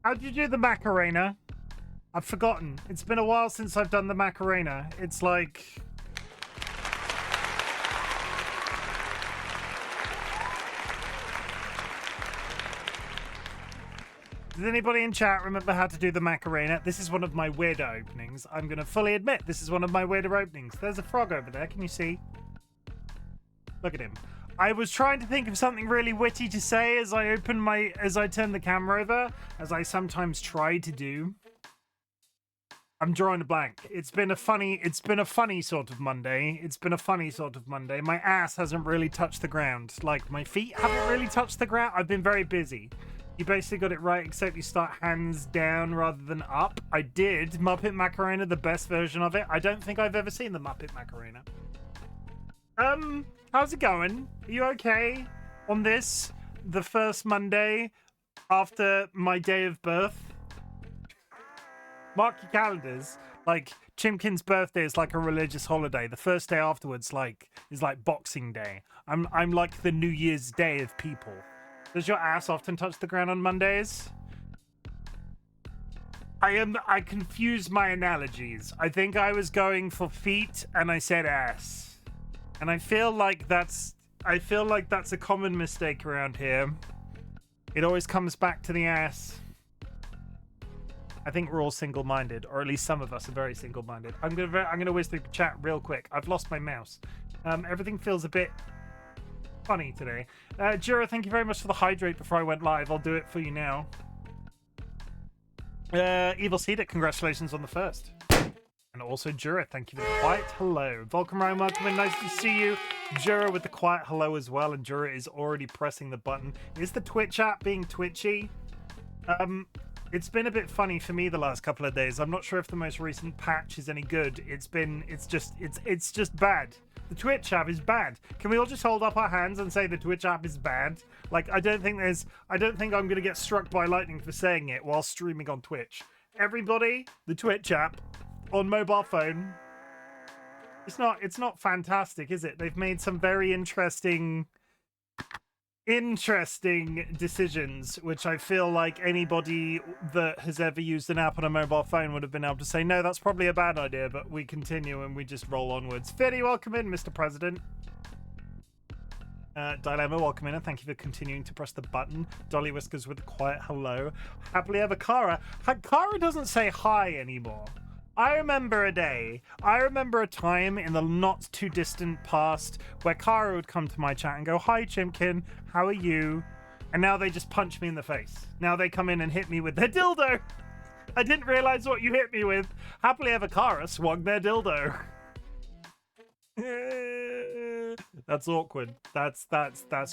How'd you do the Macarena? I've forgotten. It's been a while since I've done the Macarena. It's like... Does anybody in chat remember how to do the Macarena? This is one of my weirder openings. I'm going to fully admit this is one of my weirder openings. There's a frog over there. Can you see? Look at him. I was trying to think of something really witty to say as I turn the camera over, as I sometimes try to do. I'm drawing a blank. It's been a funny sort of Monday. My ass hasn't really touched the ground. Like, my feet haven't really touched the ground. I've been very busy. You basically got it right, except you start hands down rather than up. I did Muppet Macarena, the best version of it. I don't think I've ever seen the Muppet Macarena. How's it going? Are you okay on this, the first Monday after my day of birth? Mark your calendars. Like, Chimken's birthday is like a religious holiday. The first day afterwards, is like Boxing Day. I'm like the New Year's Day of people. Does your ass often touch the ground on Mondays? I confuse my analogies. I think I was going for feet and I said ass. And I feel like that's a common mistake around here. It always comes back to the ass. I think we're all single-minded, or at least some of us are very single-minded. I'm gonna whiz through the chat real quick. I've lost my mouse. Everything feels a bit funny today. Jura, thank you very much for the hydrate before I went live. I'll do it for you now. Evil Cedar, congratulations on the first. And also Jura, thank you for the quiet hello. Volcom Ryan, welcome in. Nice to see you. Jura with the quiet hello as well, and Jura is already pressing the button. Is the Twitch app being twitchy? It's been a bit funny for me the last couple of days. I'm not sure if the most recent patch is any good. It's just bad. The Twitch app is bad. Can we all just hold up our hands and say the Twitch app is bad? Like, I don't think I'm gonna get struck by lightning for saying it while streaming on Twitch. Everybody, the Twitch app on mobile phone. It's not fantastic, is it? They've made some very interesting decisions, which I feel like anybody that has ever used an app on a mobile phone would have been able to say, no, that's probably a bad idea, but we continue and we just roll onwards. Fiddy, welcome in, Mr. President. Dilemma, welcome in, and thank you for continuing to press the button. DollyWhiskers with a quiet hello. Happily ever, Kara. Kara doesn't say hi anymore. I remember a time in the not too distant past where Kara would come to my chat and go, hi Chimken, how are you? And now they just punch me in the face. Now they come in and hit me with their dildo. I didn't realize what you hit me with. Happily ever Kara swung their dildo. That's awkward. That's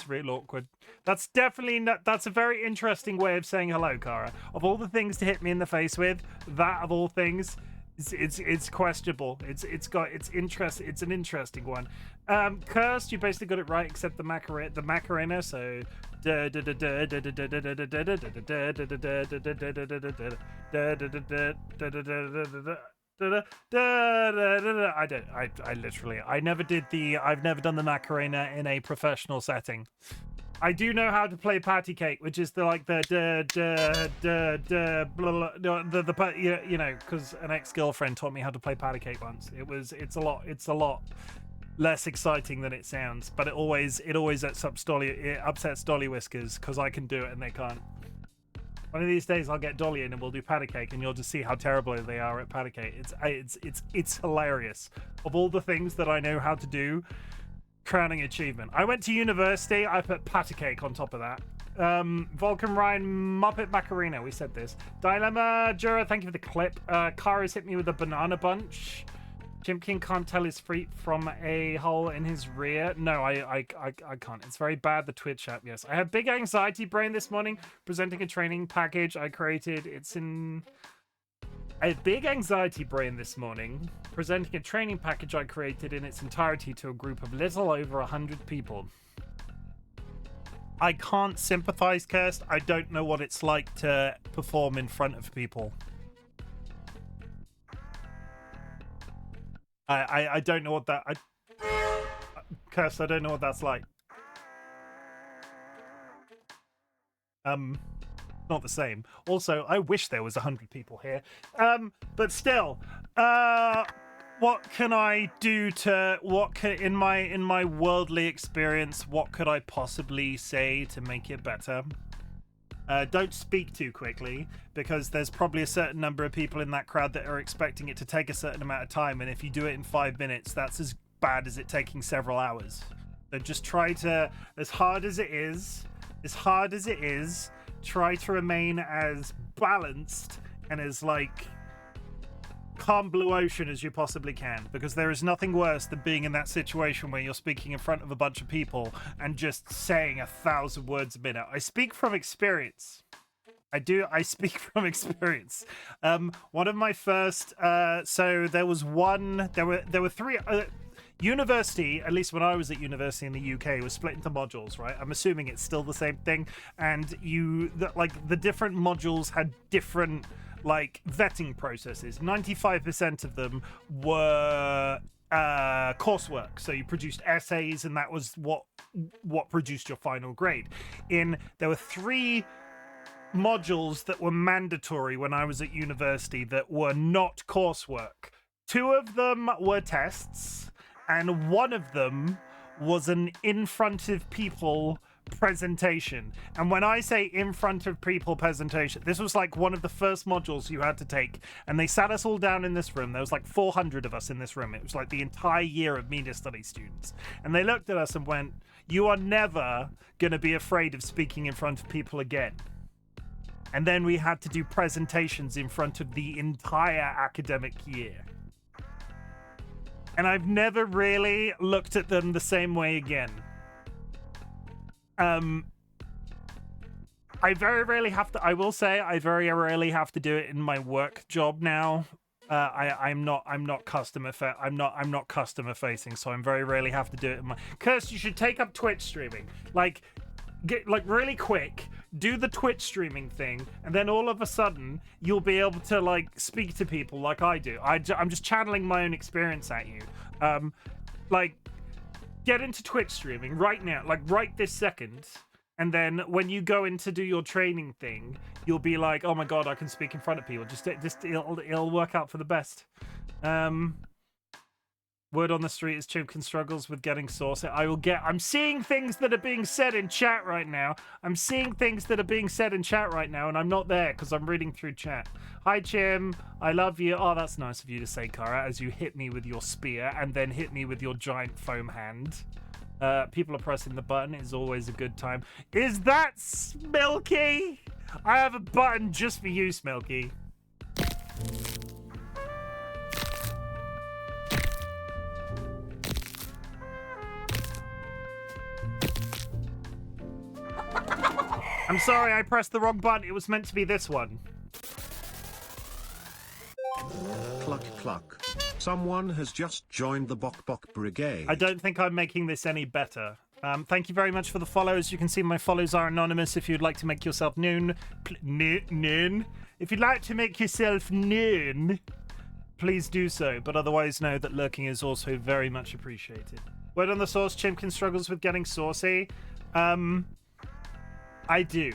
real awkward. That's definitely not, that's a very interesting way of saying hello, Kara. Of all the things to hit me in the face with, that of all things, it's questionable. It's an interesting one. Cursed, you basically got it right, except the Macarena. So I've never done the Macarena in a professional setting. I do know how to play patty cake, which is the you know, because an ex-girlfriend taught me how to play patty cake once. It's a lot less exciting than it sounds, but it always upsets DollyWhiskers because I can do it and they can't. One of these days I'll get Dolly in and we'll do patty cake and you'll just see how terrible they are at patty cake. It's hilarious. Of all the things that I know how to do, crowning achievement. I went to university, I put patty cake on top of that. Vulcan Ryan, Muppet Macarena, we said this. Dilemma, Jura, thank you for the clip. Kara's hit me with a banana bunch. Chimken can't tell his feet from a hole in his rear. No, I can't. It's very bad, the Twitch app, yes. I had big anxiety brain this morning, presenting a training package I created. I had big anxiety brain this morning, presenting a training package I created in its entirety to a group of little over 100 people. I can't sympathize, Kirst. I don't know what it's like to perform in front of people. I don't know what that... Kirst, I don't know what that's like. not the same. Also, I wish there was 100 people here. But still, what can I do to in my worldly experience? What could I possibly say to make it better? Don't speak too quickly, because there's probably a certain number of people in that crowd that are expecting it to take a certain amount of time, and if you do it in 5 minutes, that's as bad as it taking several hours. So just try to, as hard as it is, try to remain as balanced and as like calm blue ocean as you possibly can, because there is nothing worse than being in that situation where you're speaking in front of a bunch of people and just saying 1,000 words a minute. I speak from experience. I speak from experience. One of my first so there were three university, at least when I was at university in the UK, was split into modules, right? I'm assuming it's still the same thing, and the different modules had different like vetting processes. 95% of them were coursework, so you produced essays, and that was what produced your final grade. There were 3 modules that were mandatory when I was at university that were not coursework. 2 of them were tests, and 1 of them was an in front of people presentation. And when I say in front of people presentation, this was like one of the first modules you had to take, and they sat us all down in this room. There was like 400 of us in this room. It was like the entire year of media studies students, and they looked at us and went, "You are never going to be afraid of speaking in front of people again." And then we had to do presentations in front of the entire academic year, and I've never really looked at them the same way again. I very rarely have to. I will say I very rarely have to do it in my work job now. I'm not customer facing, so I'm very rarely have to do it in my. Kirst, you should take up Twitch streaming. Get really quick. Do the Twitch streaming thing, and then all of a sudden you'll be able to speak to people like I do. I'm just channeling my own experience at you. Get into Twitch streaming right now, right this second, and then when you go in to do your training thing, you'll be like, "Oh my god, I can speak in front of people." Just it'll work out for the best. Word on the street is Chimken struggles with getting sauce. I'm seeing things that are being said in chat right now. And I'm not there because I'm reading through chat. Hi, Chim. I love you. Oh, that's nice of you to say, Kara, as you hit me with your spear and then hit me with your giant foam hand. People are pressing the button. It's always a good time. Is that Smilky? I have a button just for you, Smilky. I'm sorry, I pressed the wrong button. It was meant to be this one. Cluck cluck. Someone has just joined the Bok Bok Brigade. I don't think I'm making this any better. Thank you very much for the follows. You can see my follows are anonymous. If you'd like to make yourself known, if you'd like to make yourself known, please do so. But otherwise, know that lurking is also very much appreciated. Word on the source, Chimken struggles with getting saucy. I do.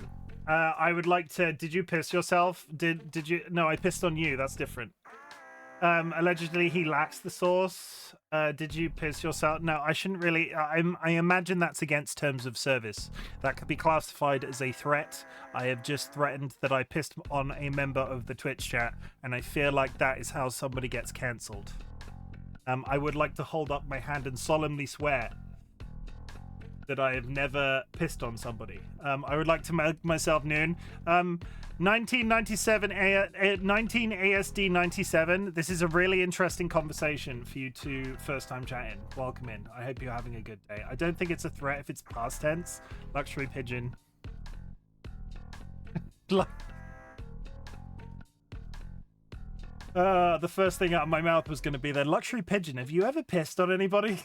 I would like to. Did you piss yourself? Did you? No, I pissed on you. That's different. Allegedly, he lacks the sauce. Did you piss yourself? No, I shouldn't really. I imagine that's against terms of service. That could be classified as a threat. I have just threatened that I pissed on a member of the Twitch chat, and I feel like that is how somebody gets cancelled. I would like to hold up my hand and solemnly swear that I have never pissed on somebody. I would like to make myself known. 1997, 19 ASD 97. This is a really interesting conversation for you to first time chat in. Welcome in. I hope you're having a good day. I don't think it's a threat if it's past tense. Luxury pigeon. The first thing out of my mouth was going to be the luxury pigeon. Have you ever pissed on anybody?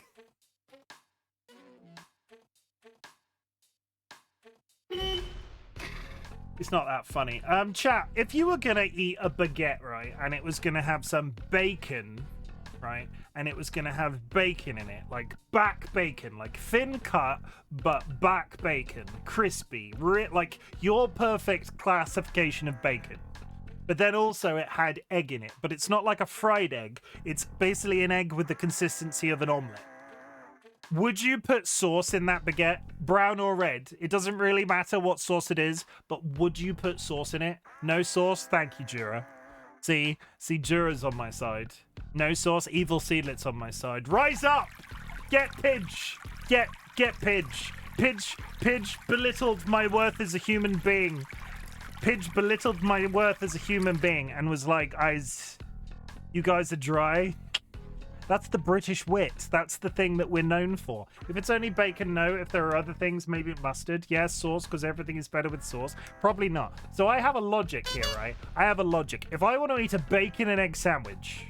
It's not that funny. Chat, if you were gonna eat a baguette, right, and it was gonna have some bacon right? And it was going to have bacon in it, like back bacon, like thin cut, but back bacon, crispy, like your perfect classification of bacon. But then also it had egg in it, but it's not like a fried egg. It's basically an egg with the consistency of an omelet. Would you put sauce in that baguette, brown or red? It doesn't really matter what sauce it is, but would you put sauce in it? No sauce? Thank you, Jura. See, Jura's on my side. No sauce, evil seedlet's on my side. Rise up! Get Pidge! Get Pidge! Pidge belittled my worth as a human being. Pidge belittled my worth as a human being and was like, you guys are dry. That's the British wit. That's the thing that we're known for. If it's only bacon, no. If there are other things, maybe mustard. Yes, sauce, because everything is better with sauce. Probably not. So I have a logic here, right? I have a logic. If I want to eat a bacon and egg sandwich,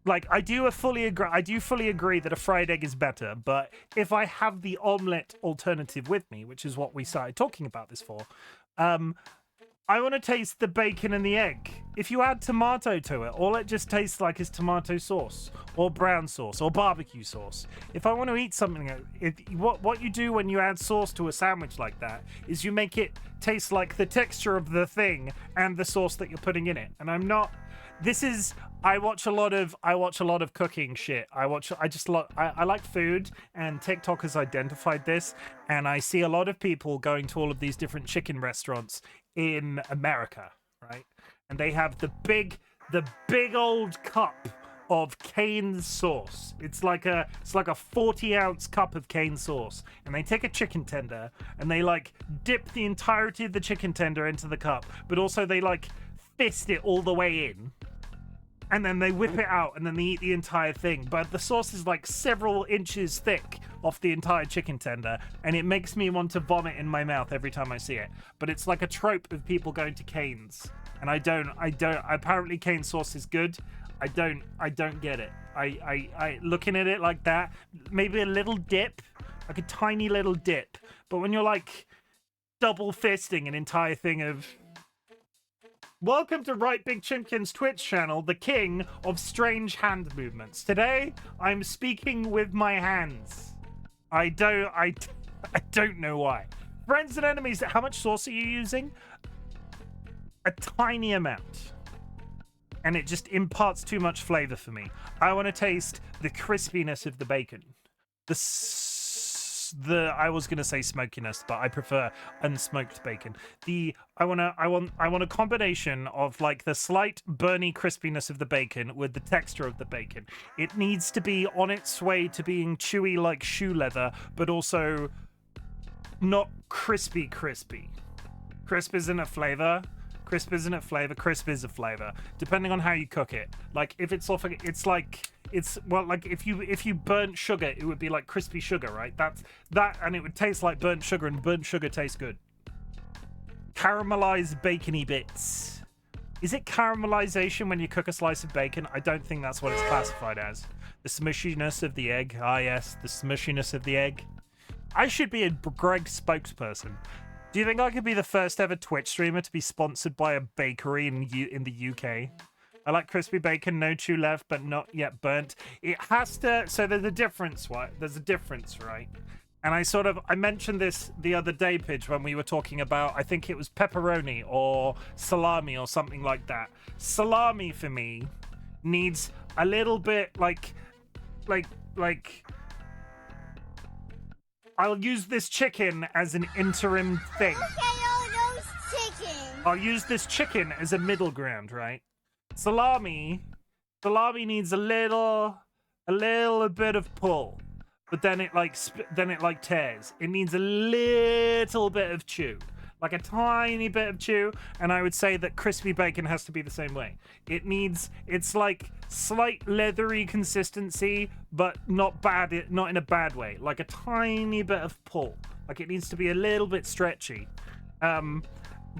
like I do fully agree that a fried egg is better, but if I have the omelet alternative with me, which is what we started talking about this for, I want to taste the bacon and the egg. If you add tomato to it, all it just tastes like is tomato sauce or brown sauce or barbecue sauce. If I want to eat something, what you do when you add sauce to a sandwich like that is you make it taste like the texture of the thing and the sauce that you're putting in it. And I watch a lot of cooking shit. I like food, and TikTok has identified this, and I see a lot of people going to all of these different chicken restaurants in America, right? And they have the big old cup of cane sauce. It's like a 40-ounce cup of cane sauce, and they take a chicken tender and they like dip the entirety of the chicken tender into the cup, but also they like fist it all the way in. And then they whip it out, and then they eat the entire thing. But the sauce is like several inches thick off the entire chicken tender, and it makes me want to vomit in my mouth every time I see it. But it's like a trope of people going to Cane's, and I don't. Apparently, cane sauce is good. I don't get it. I looking at it like that, maybe a little dip, like a tiny little dip. But when you're like double fisting an entire thing of. Welcome to RightBigChimken's Twitch channel, the king of strange hand movements. Today, I'm speaking with my hands. I don't know why. Friends and enemies, how much sauce are you using? A tiny amount. And it just imparts too much flavor for me. I want to taste the crispiness of the bacon. I was gonna say smokiness, but I prefer unsmoked bacon. I want a combination of like the slight burny crispiness of the bacon with the texture of the bacon. It needs to be on its way to being chewy like shoe leather, but also not crispy. Crisp isn't a flavor. Crisp isn't a flavor. Crisp is a flavor, depending on how you cook it. Like if it's off, like if you burnt sugar, it would be like crispy sugar, right? And it would taste like burnt sugar, and burnt sugar tastes good. Caramelized bacony bits. Is it caramelization when you cook a slice of bacon? I don't think that's what it's classified as. The smushiness of the egg. Ah, yes, the smushiness of the egg. I should be a Greg spokesperson. Do you think I could be the first ever Twitch streamer to be sponsored by a bakery in the UK? I like crispy bacon, no chew left, but not yet burnt. It has to. So there's a difference, right? There's a difference, right? And I mentioned this the other day, Pidge, when we were talking about, I think it was pepperoni or salami or something like that. Salami for me needs a little bit like. I'll use this chicken as an interim thing. Look at all those chickens. I'll use this chicken as a middle ground, right? Salami needs a little bit of pull, but then it like tears. It needs a little bit of chew, like a tiny bit of chew. And I would say that crispy bacon has to be the same way. It's like slight leathery consistency, but not in a bad way. Like a tiny bit of pull. Like it needs to be a little bit stretchy.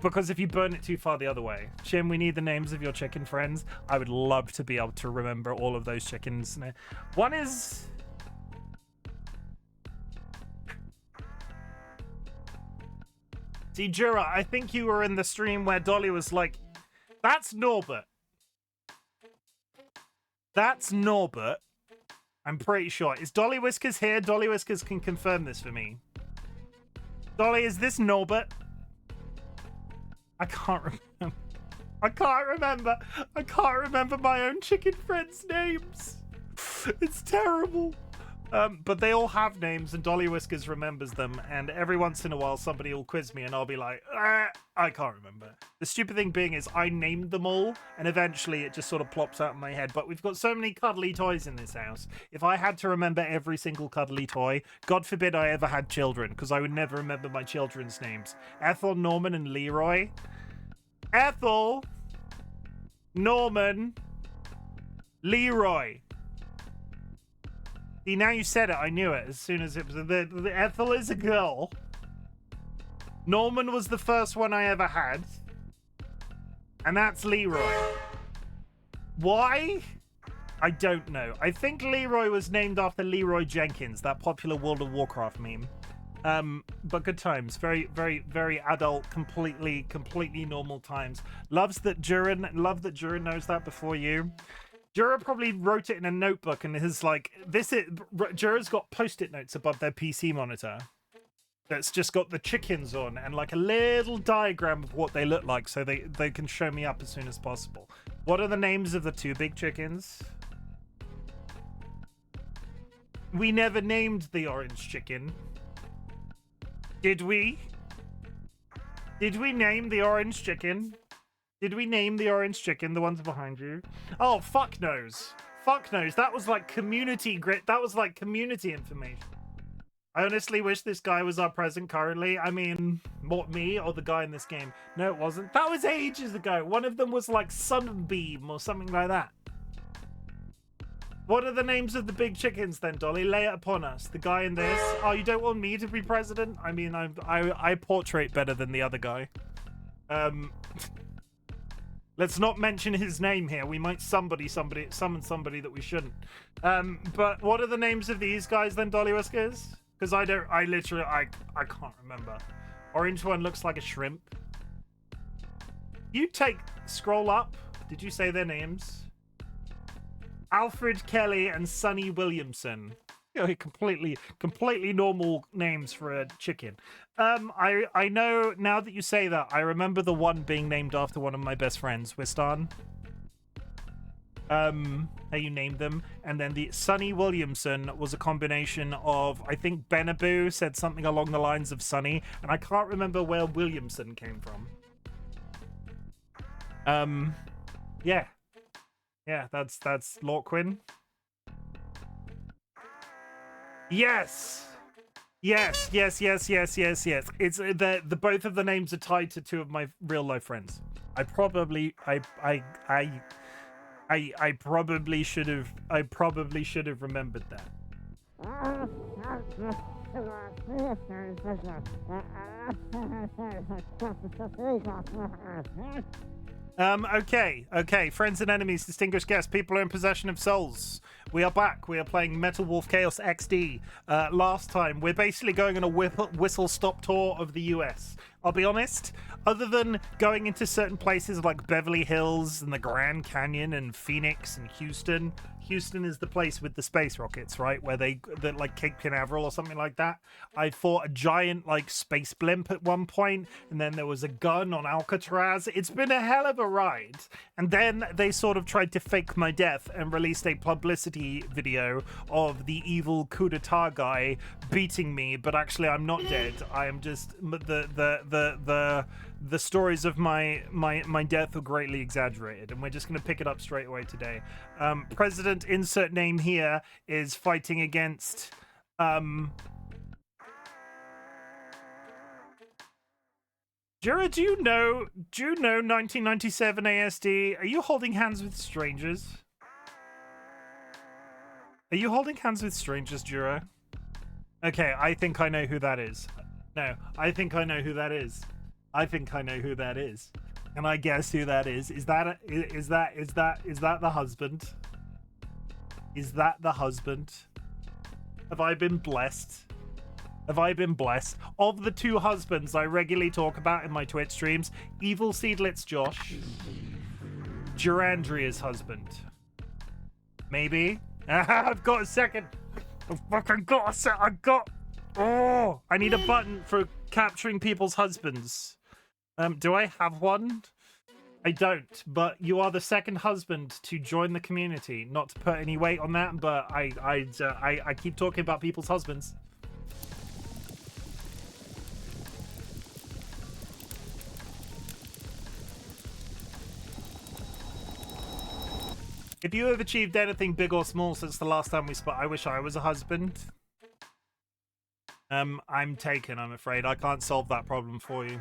Because if you burn it too far the other way. Chim, we need the names of your chicken friends. I would love to be able to remember all of those chickens. One is... See, Jura, I think you were in the stream where Dolly was like, that's Norbert. That's Norbert. I'm pretty sure. Is DollyWhiskers here? DollyWhiskers can confirm this for me. Dolly, is this Norbert? I can't remember. I can't remember. I can't remember my own chicken friends' names. It's terrible. But they all have names, and DollyWhiskers remembers them. And every once in a while, somebody will quiz me, and I'll be like, I can't remember. The stupid thing being is I named them all, and eventually it just sort of plops out in my head. But we've got so many cuddly toys in this house. If I had to remember every single cuddly toy, God forbid I ever had children, because I would never remember my children's names. Ethel, Norman, and Leroy. Ethel, Norman, Leroy. See, now you said it, I knew it as soon as it was. The Ethel is a girl. Norman was the first one I ever had. And that's Leroy. Why? I don't know. I think Leroy was named after Leroy Jenkins, that popular World of Warcraft meme. But good times. Very, very, very adult, completely normal times. Love that Durin knows that before you. Jura probably wrote it in a notebook and is like, Jura's got post-it notes above their PC monitor that's just got the chickens on and like a little diagram of what they look like so they can show me up as soon as possible. What are the names of the two big chickens? We never named the orange chicken. Did we? Did we name the orange chicken? Did we name the orange chicken, the ones behind you? Oh, fuck knows. Fuck knows. That was like community grit. That was like community information. I honestly wish this guy was our president currently. I mean, what, me or the guy in this game? No, it wasn't. That was ages ago. One of them was like Sunbeam or something like that. What are the names of the big chickens then, Dolly? Lay it upon us. The guy in this. Oh, you don't want me to be president? I mean, I portrait better than the other guy. Let's not mention his name here. We might summon somebody that we shouldn't. But what are the names of these guys then, DollyWhiskers? Because I can't remember. Orange one looks like a shrimp. Scroll up. Did you say their names? Alfred Kelly and Sonny Williamson. You know, completely normal names for a chicken. I know, now that you say that, I remember the one being named after one of my best friends, Wistan. How you named them. And then the Sonny Williamson was a combination of, I think Benaboo said something along the lines of Sonny, and I can't remember where Williamson came from. Yeah. Yeah, that's Lorquin. Yes. Yes. It's the both of the names are tied to two of my real life friends. I probably should have remembered that. Okay. Friends and enemies, distinguished guests, people in possession of souls. We are back. We are playing Metal Wolf Chaos XD. Last time, we're basically going on a whistle-stop tour of the US. I'll be honest, other than going into certain places like Beverly Hills and the Grand Canyon and Phoenix and Houston is the place with the space rockets, right? Where they're like Cape Canaveral or something like that. I fought a giant like space blimp at one point, and then there was a gun on Alcatraz. It's been a hell of a ride. And then they sort of tried to fake my death and released a publicity video of the evil coup d'etat guy beating me, but actually I'm not dead. I am just the stories of my death are greatly exaggerated, and we're just going to pick it up straight away today. President insert name here is fighting against Jura, do you know 1997 ASD? Are you holding hands with strangers? Are you holding hands with strangers, Jura? Okay, I think I know who that is. No, I think I know who that is. I think I know who that is. Can I guess who that is? Is that the husband? Is that the husband? Have I been blessed? Have I been blessed? Of the two husbands I regularly talk about in my Twitch streams, Evil Seedlit's Josh, Durandria's husband. Maybe. I've got a second. I've fucking got a sec. I need a button for capturing people's husbands. Do I have one? I don't, but you are the second husband to join the community. Not to put any weight on that, but I keep talking about people's husbands. If you have achieved anything big or small since the last time we spoke, I wish I was a husband. I'm taken, I'm afraid. I can't solve that problem for you.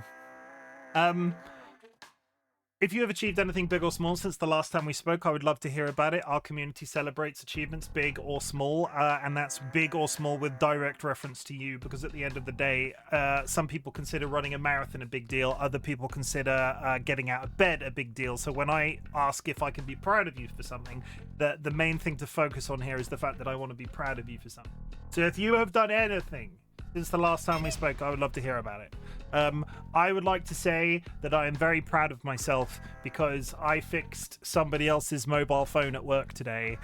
If you have achieved anything big or small since the last time we spoke, I would love to hear about it. Our community celebrates achievements, big or small, and that's big or small with direct reference to you, because at the end of the day, some people consider running a marathon a big deal. Other people consider getting out of bed a big deal. So when I ask if I can be proud of you for something, the main thing to focus on here is the fact that I want to be proud of you for something. So if you have done anything since the last time we spoke, I would love to hear about it. I would like to say that I am very proud of myself because I fixed somebody else's mobile phone at work today,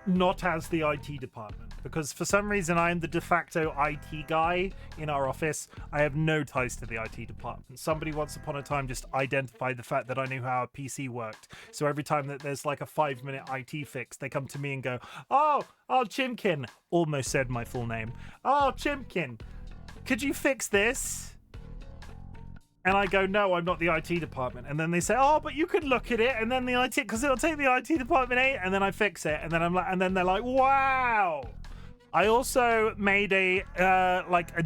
not as the IT department, because for some reason I am the de facto IT guy in our office. I have no ties to the IT department. Somebody once upon a time just identified the fact that I knew how a PC worked. So every time that there's like a 5-minute IT fix, they come to me and go, oh, Chimken, almost said my full name. Oh, Chimken, could you fix this? And I go, no, I'm not the IT department. And then they say, oh, but you could look at it. And then the IT, because it'll take the IT department 8. And then I fix it. And then I'm like, and then they're like, wow. I also made a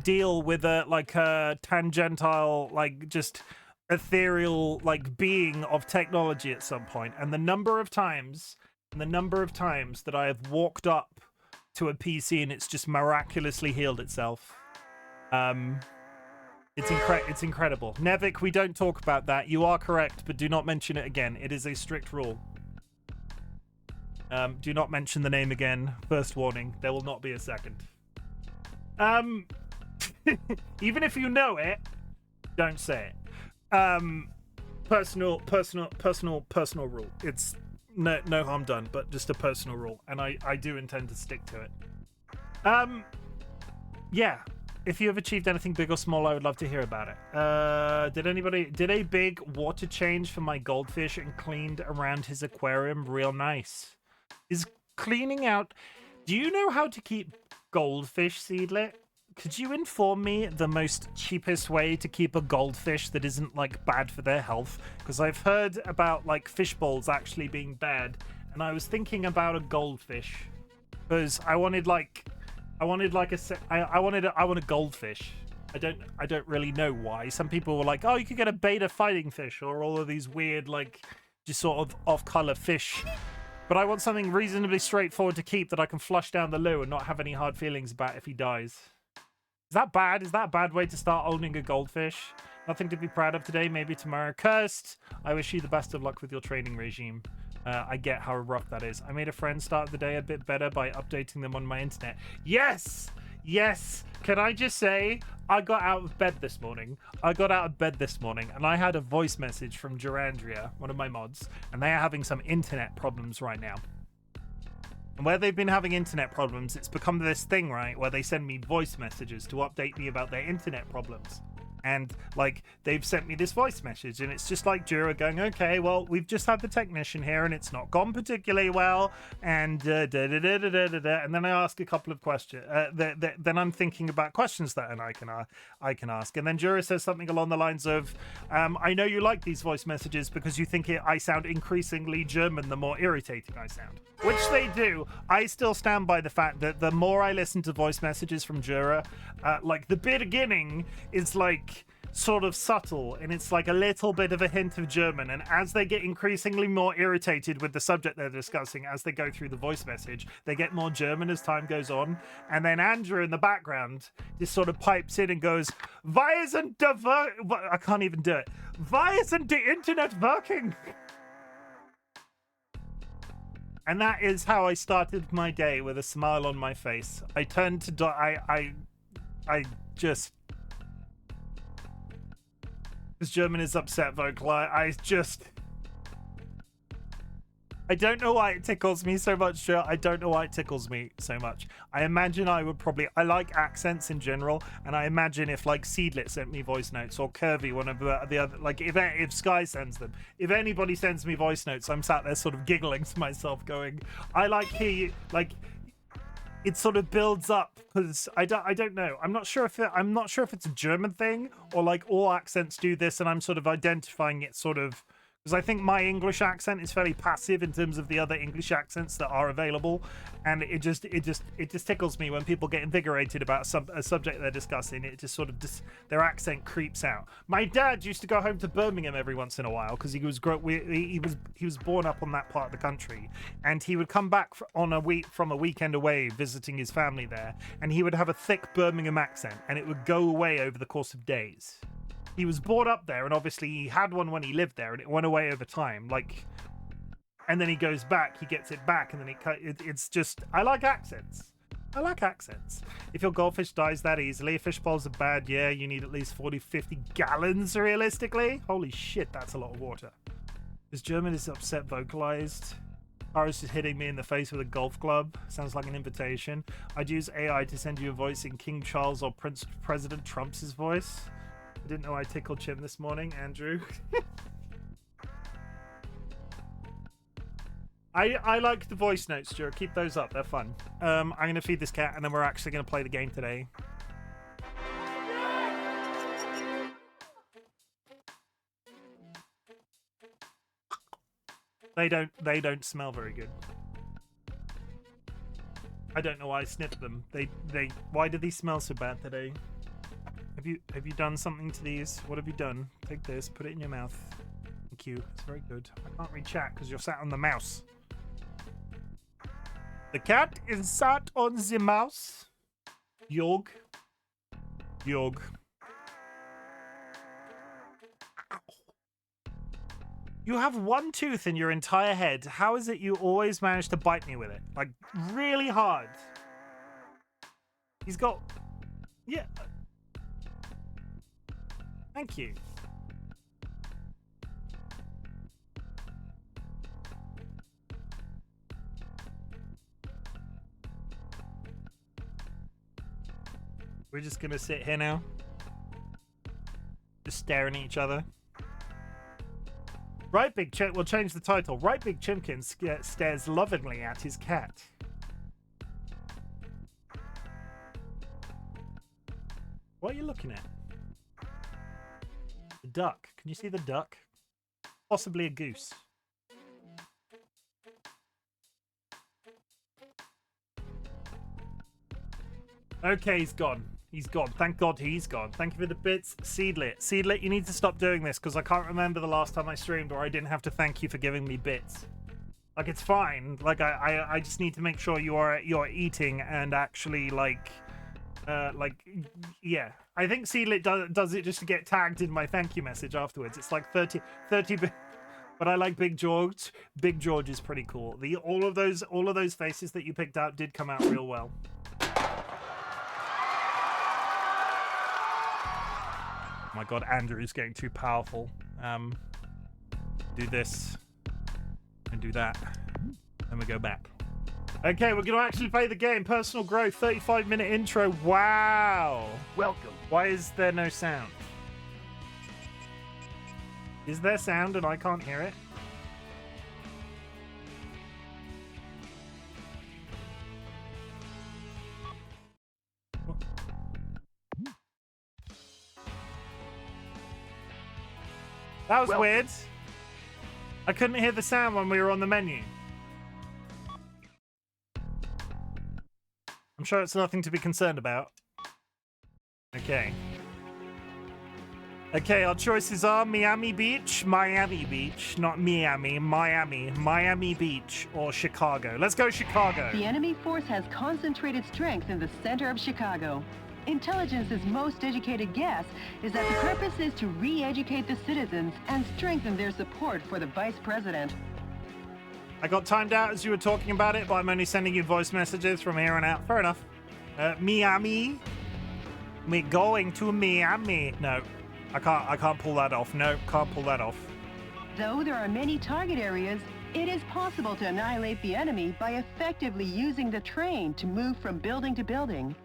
deal with a tangential, just ethereal, being of technology at some point. And the number of times that I have walked up to a PC and it's just miraculously healed itself. It's incredible. Nevik, we don't talk about that. You are correct, but do not mention it again. It is a strict rule. Do not mention the name again. First warning, there will not be a second. Even if you know it, don't say it. Personal rule. It's no harm done, but just a personal rule, and I do intend to stick to it. Yeah. If you have achieved anything big or small, I would love to hear about it. Did a big water change for my goldfish and cleaned around his aquarium real nice? Is cleaning out... Do you know how to keep goldfish, Seedlit? Could you inform me the most cheapest way to keep a goldfish that isn't, bad for their health? Because I've heard about, fish bowls actually being bad, and I was thinking about a goldfish. Because I wanted a goldfish. I don't really know why. Some people were like, oh, you could get a beta fighting fish or all of these weird, just sort of off-color fish. But I want something reasonably straightforward to keep that I can flush down the loo and not have any hard feelings about if he dies. Is that bad? Is that a bad way to start owning a goldfish? Nothing to be proud of today, maybe tomorrow. Cursed! I wish you the best of luck with your training regime. I get how rough that is. I made a friend start the day a bit better by updating them on my internet. Yes! Yes! Can I just say, I got out of bed this morning. And I had a voice message from Durandria, one of my mods, and they are having some internet problems right now. And where they've been having internet problems, it's become this thing, right, where they send me voice messages to update me about their internet problems. And, they've sent me this voice message, and it's just like Jura going, okay, well, we've just had the technician here, and it's not gone particularly well, and and then I ask a couple of questions. Then I'm thinking about questions that I can ask. And then Jura says something along the lines of, I know you like these voice messages because you think I sound increasingly German the more irritating I sound. Which they do. I still stand by the fact that the more I listen to voice messages from Jura, the beginning is sort of subtle, and it's a little bit of a hint of German, and as they get increasingly more irritated with the subject they're discussing as they go through the voice message, they get more German as time goes on. And then Andrew in the background just sort of pipes in and goes, why isn't I can't even do it. Why isn't the internet working? And that is how I started my day, with a smile on my face. I turned to I just... Because German is upset vocal, I just... I don't know why it tickles me so much, Joe. I don't know why it tickles me so much. I imagine I like accents in general, and I imagine if like Seedlit sent me voice notes, or Curvy, one of the other, like if Sky sends them, if anybody sends me voice notes, I'm sat there sort of giggling to myself, going, I like hear you, like it sort of builds up, because I don't know. I'm not sure if it's a German thing, or like all accents do this, and I'm sort of identifying it sort of. Because I think my English accent is fairly passive in terms of the other English accents that are available, and it just tickles me when people get invigorated about a subject they're discussing. It just sort of their accent creeps out. My dad used to go home to Birmingham every once in a while because he was born up on that part of the country, and he would come back from a weekend away visiting his family there, and he would have a thick Birmingham accent, and it would go away over the course of days. He was brought up there, and obviously he had one when he lived there, and it went away over time. Like, and then he goes back, he gets it back, and then it's just. I like accents. I like accents. If your goldfish dies that easily, fish bowls are bad. Yeah, you need at least 40-50 gallons realistically. Holy shit, that's a lot of water. This German is upset vocalized. Iris is hitting me in the face with a golf club. Sounds like an invitation. I'd use AI to send you a voice in King Charles or President Trump's voice. I didn't know I tickled Chim this morning, Andrew. I like the voice notes, Stuart. Keep those up. They're fun. I'm going to feed this cat, and then we're actually going to play the game today. They don't smell very good. I don't know why I sniffed them. Why do these smell so bad today? Have you done something to these? What have you done? Take this, put it in your mouth. Thank you. It's very good. I can't read chat because you're sat on the mouse. The cat is sat on the mouse. Yog. Yog. You have one tooth in your entire head. How is it you always manage to bite me with it? Like, really hard. He's got... Yeah. Thank you. We're just gonna sit here now. Just staring at each other. We'll change the title. RightBigChimken stares lovingly at his cat. What are you looking at? The duck. Can you see the duck? Possibly a goose. Okay, he's gone. He's gone. Thank God he's gone. Thank you for the bits. Seedlit. Seedlit, you need to stop doing this because I can't remember the last time I streamed where I didn't have to thank you for giving me bits. Like, it's fine. Like, I just need to make sure you're eating and actually, yeah. I think Seedlit does it just to get tagged in my thank you message afterwards. It's like 30 but I like Big George. Big George is pretty cool. All of those faces that you picked out did come out real well. Oh my God, Andrew is getting too powerful. Do this and do that, and we go back. Okay, we're going to actually play the game. Personal growth, 35-minute intro. Wow. Welcome. Why is there no sound? Is there sound and I can't hear it? That was weird. I couldn't hear the sound when we were on the menu. I'm sure it's nothing to be concerned about. Okay. Okay, our choices are Miami Beach, not Miami, Miami Beach, or Chicago. Let's go Chicago. The enemy force has concentrated strength in the center of Chicago. Intelligence's most educated guess is that the purpose is to re-educate the citizens and strengthen their support for the vice president. I got timed out as you were talking about it, but I'm only sending you voice messages from here on out. Fair enough. Miami. We're going to Miami. No, I can't pull that off. No, can't pull that off. Though there are many target areas, It is possible to annihilate the enemy by effectively using the train to move from building to building.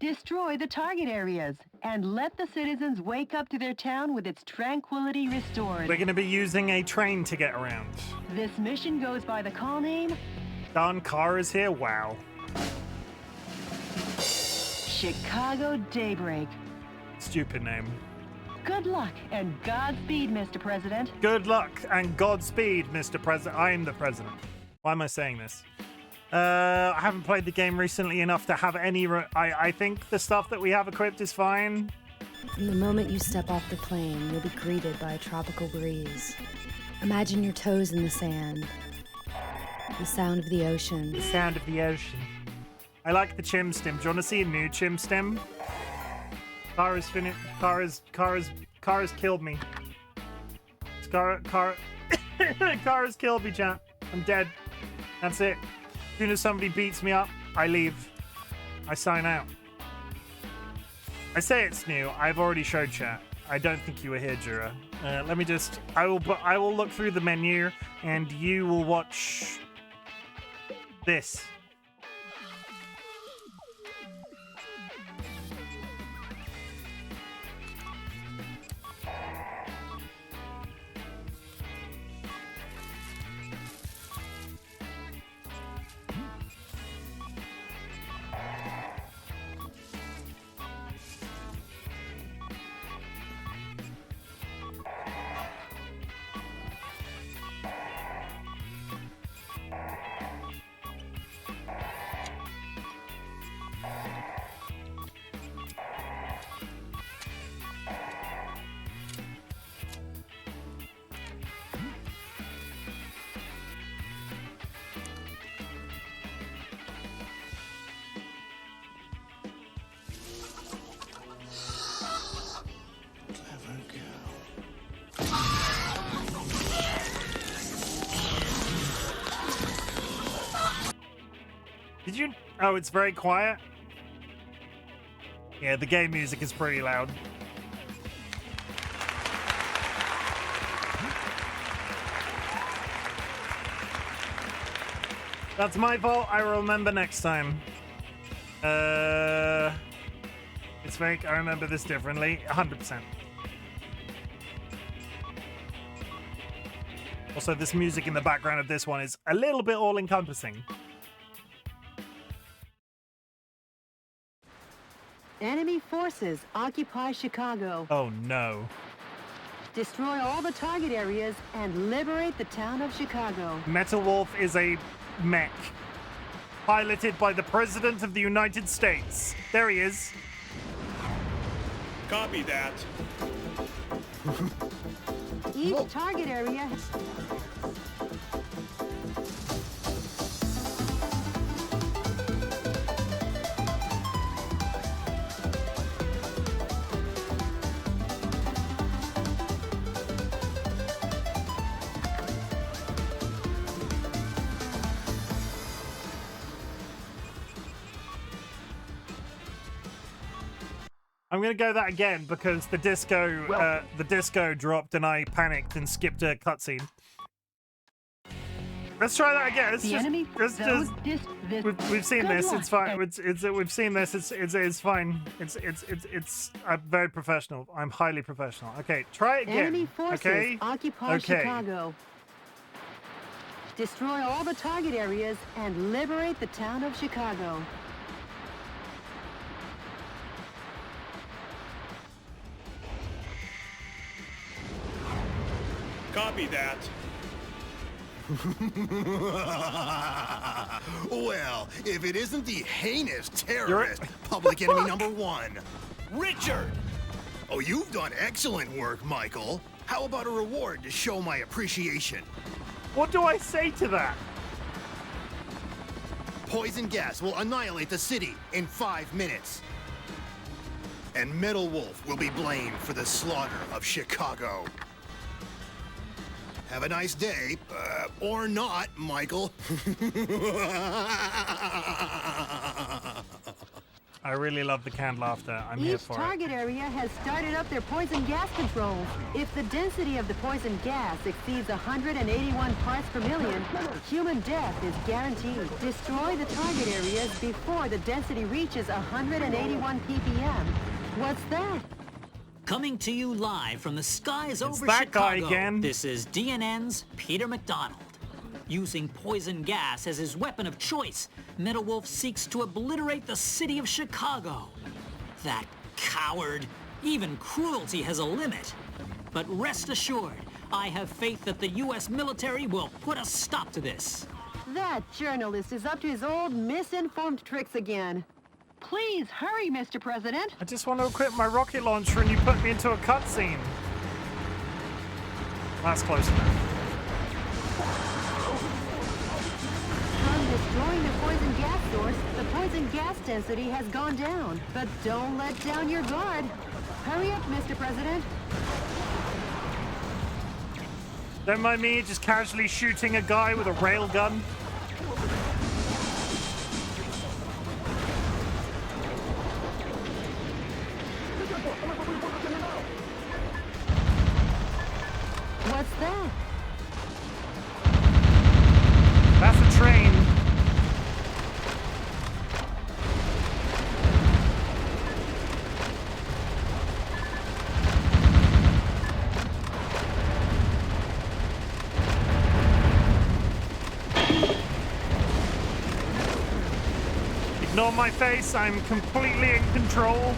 Destroy the target areas and let the citizens wake up to their town with its tranquility restored. We're going to be using a train to get around. This mission goes by the call name Don Carr is here? Wow. Chicago Daybreak. Stupid name. Good luck and Godspeed, Mr. President. Good luck and Godspeed, Mr. President. I am the president. Why am I saying this? I haven't played the game recently enough to have any... I think the stuff that we have equipped is fine. From the moment you step off the plane, you'll be greeted by a tropical breeze. Imagine your toes in the sand. The sound of the ocean. The sound of the ocean. I like the Chim stim. Do you want to see a new Chim stim? Car has killed me. Car has killed me, chat. I'm dead. That's it. As soon as somebody beats me up, I leave. I sign out. I say it's new. I've already showed chat. I don't think you were here, Jura. Let me just... I will look through the menu, and you will watch this. Did you... Oh, it's very quiet? Yeah, the game music is pretty loud. That's my fault. I will remember next time. It's fake. I remember this differently. 100%. Also, this music in the background of this one is a little bit all-encompassing. Enemy forces occupy Chicago. Oh, no. Destroy all the target areas and liberate the town of Chicago. Metal Wolf is a mech. Piloted by the President of the United States. There he is. Copy that. Each target area... I'm gonna go that again because the disco dropped and I panicked and skipped a cutscene. Let's try that again. We've seen this. It's fine. We've seen this. It's fine. It's I'm very professional. I'm highly professional. Okay, try it again. Enemy forces occupy Chicago. Destroy all the target areas and liberate the town of Chicago. Copy that. Well, if it isn't the heinous terrorist, public enemy number one, Richard! Oh, you've done excellent work, Michael. How about a reward to show my appreciation? What do I say to that? Poison gas will annihilate the city in 5 minutes. And Metal Wolf will be blamed for the slaughter of Chicago. Have a nice day, or not, Michael. I really love the canned laughter. I'm here Each for target area has started up their poison gas controls. If the density of the poison gas exceeds 181 parts per million, human death is guaranteed. Destroy the target areas before the density reaches 181 ppm. What's that? Coming to you live from the skies over that guy Chicago. again. This is DNN's Peter McDonald. Using poison gas as his weapon of choice, Metal Wolf seeks to obliterate the city of Chicago. That coward. Even cruelty has a limit. But rest assured, I have faith that the U.S. military will put a stop to this. That journalist is up to his old misinformed tricks again. Please hurry, Mr. President. I just want to equip my rocket launcher and you put me into a cutscene. That's close enough. From destroying the poison gas source, the poison gas density has gone down. But don't let down your guard. Hurry up, Mr. President. Don't mind me just casually shooting a guy with a railgun. What's that? That's a train. Ignore my face, I'm completely in control.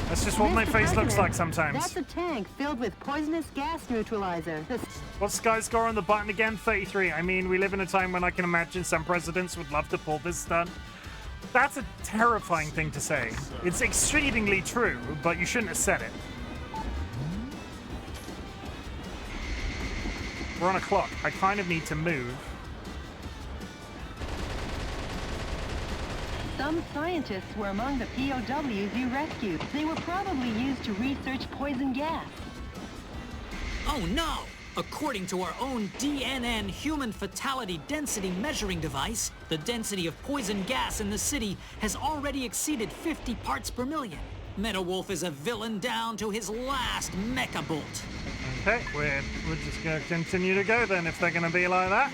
That's just what my Mr. face looks President, like sometimes. That's a tank filled with poisonous gas neutralizer. What's Sky score on the button again? 33. I mean, we live in a time when I can imagine some presidents would love to pull this stunt. That's a terrifying thing to say. It's exceedingly true, but you shouldn't have said it. We're on a clock. I kind of need to move. Some scientists were among the POWs you rescued. They were probably used to research poison gas. Oh no! According to our own DNN human fatality density measuring device, the density of poison gas in the city has already exceeded 50 parts per million. Metal Wolf is a villain down to his last mecha bolt. Okay, we're just going to continue to go then if they're going to be like that.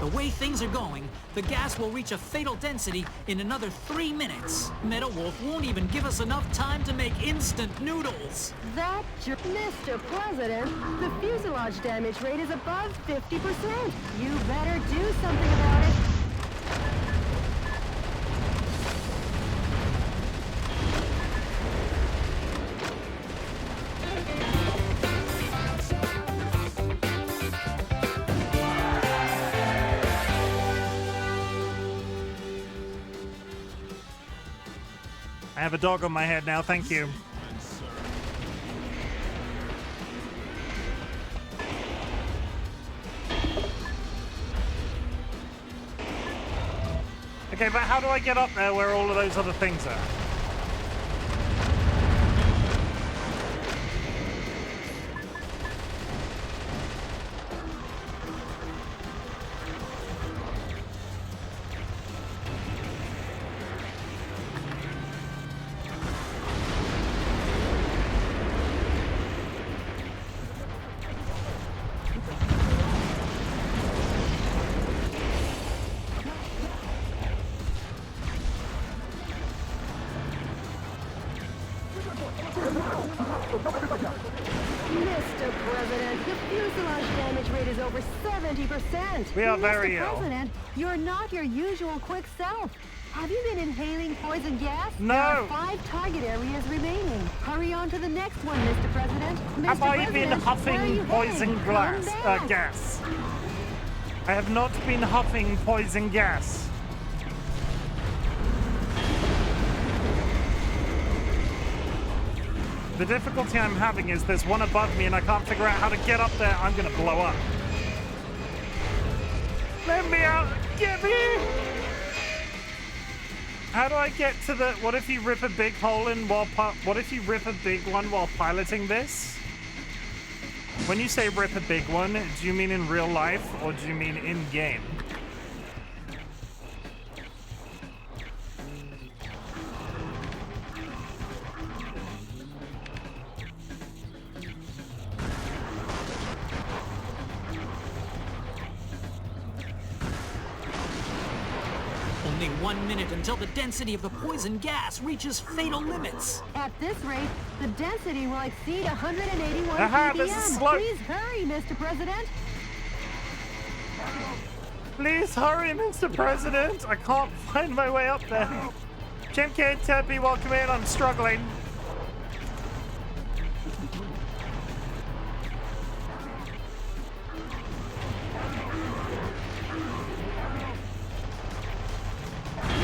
The way things are going, the gas will reach a fatal density in another 3 minutes. Metal Wolf won't even give us enough time to make instant noodles. Mr. President, the fuselage damage rate is above 50%. You better do something about it. I have a dog on my head now, thank you. Okay, but how do I get up there where all of those other things are? Mr. President, the fuselage damage rate is over 70%. We are very Mr. ill. President, you're not your usual quick self. Have you been inhaling poison gas? No. There are 5 target areas remaining. Hurry on to the next one, Mr. President. Have Mr. I been President, where are you huffing poison heading? Come back. gas? I have not been huffing poison gas. The difficulty I'm having is there's one above me and I can't figure out how to get up there. I'm gonna blow up. Let me out! Get me! How do I get to the... What if you rip a big hole in while... What if you rip a big one while piloting this? When you say rip a big one, do you mean in real life or do you mean in-game? Only 1 minute until the density of the poison gas reaches fatal limits. At this rate, the density will exceed 181 Aha, ppm. this is slow. Please hurry, Mr. President. Please hurry, Mr. President. I can't find my way up there. Chimken, Tempe, welcome in. I'm struggling.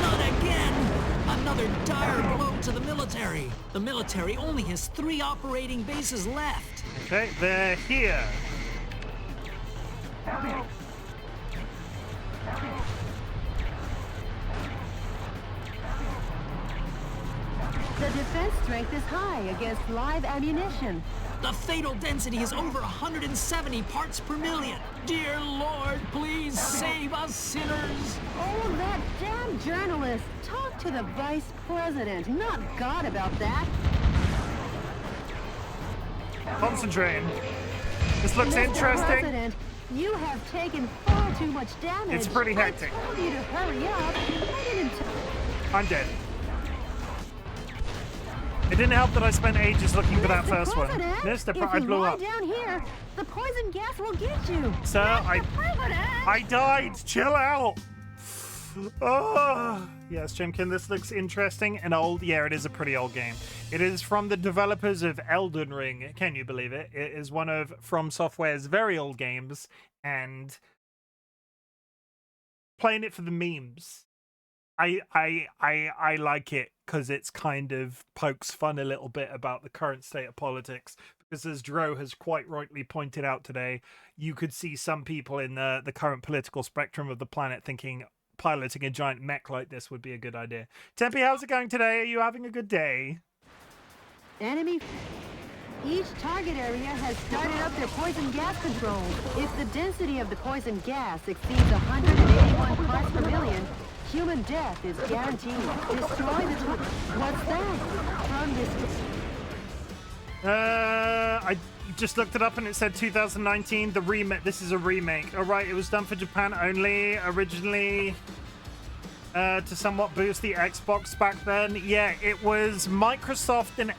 Not again! Another dire blow to the military. The military only has 3 operating bases left. Okay, they're here. The defense strength is high against live ammunition. The fatal density is over 170 parts per million. Dear Lord, please save us sinners. Oh, that damn journalist. Talk to the vice president, not God, about that. Concentrating. This looks Mr. interesting. President, you have taken far too much damage. It's pretty hectic. I told you to hurry up. I didn't I'm dead. It didn't help that I spent ages looking for that Mr. first one. President, I blew up. If you lie down here, the poison gas will get you. Sir, President! I died. Chill out. Oh, yes, Chimken, this looks interesting and old. Yeah, it is a pretty old game. It is from the developers of Elden Ring. Can you believe it? It is one of From Software's very old games, and playing it for the memes. I like it because it's kind of pokes fun a little bit about the current state of politics. Because as Dro has quite rightly pointed out today, you could see some people in the current political spectrum of the planet thinking piloting a giant mech like this would be a good idea. Tempe, how's it going today? Are you having a good day? Enemy. Each target area has started up their poison gas controls. If the density of the poison gas exceeds 181 parts per million, human death is guaranteed. Destroy the What's that? From this. I just looked it up and it said 2019. The remake. This is a remake. All right, it was done for Japan only. Originally, to somewhat boost the Xbox back then. Yeah, it was Microsoft and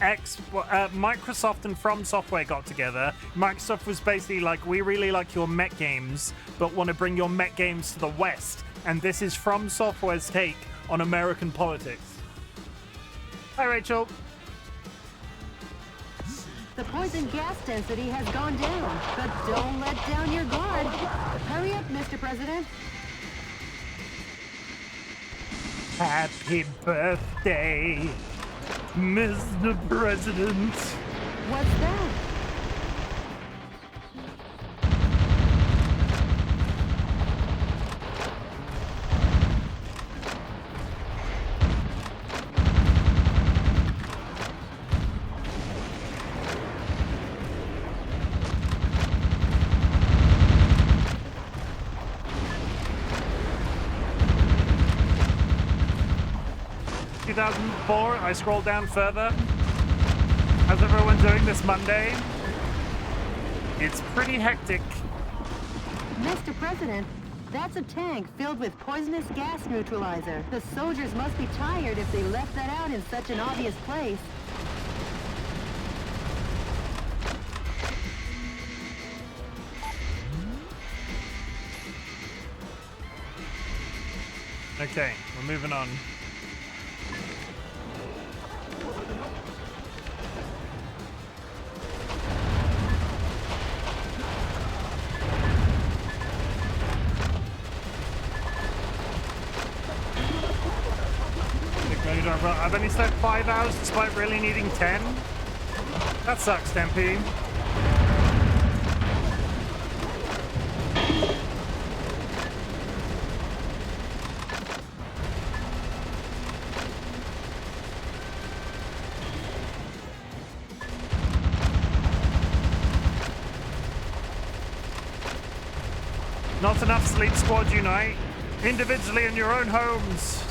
Microsoft and From Software got together. Microsoft was basically like, we really like your mech games, but want to bring your mech games to the West. And this is From Software's take on American politics. Hi, Rachel. The poison gas density has gone down, but don't let down your guard. Hurry up, Mr. President. Happy birthday, Mr. President. What's that? I scroll down further. How's everyone doing this Monday? It's pretty hectic. Mr. President, that's a tank filled with poisonous gas neutralizer. The soldiers must be tired if they left that out in such an obvious place. Okay, we're moving on. I've only slept 5 hours despite really needing 10. That sucks, Tempe. Not enough sleep squad unite. Individually in your own homes.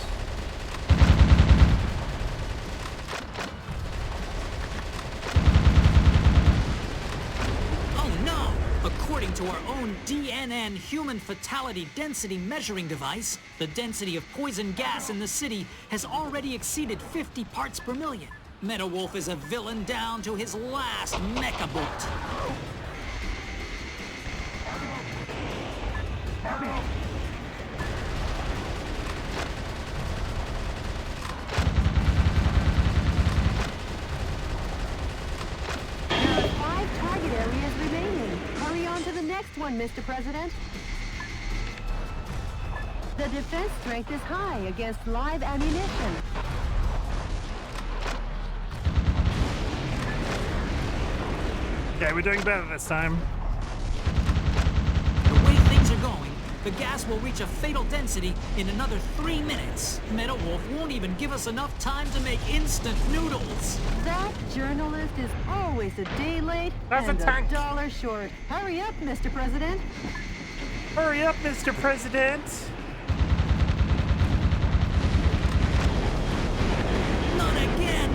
Oh no! According to our own DNN human fatality density measuring device, the density of poison gas in the city has already exceeded 50 parts per million. Meadow Wolf is a villain down to his last mecha bolt. Next one, Mr. President. The defense strength is high against live ammunition. Okay, we're doing better this time. The way things are going, the gas will reach a fatal density in another 3 minutes. Meadow Wolf won't even give us enough time to make instant noodles. That journalist is always a day late That's and a tank. $1 short. Hurry up, Mr. President. Hurry up, Mr. President. Not again!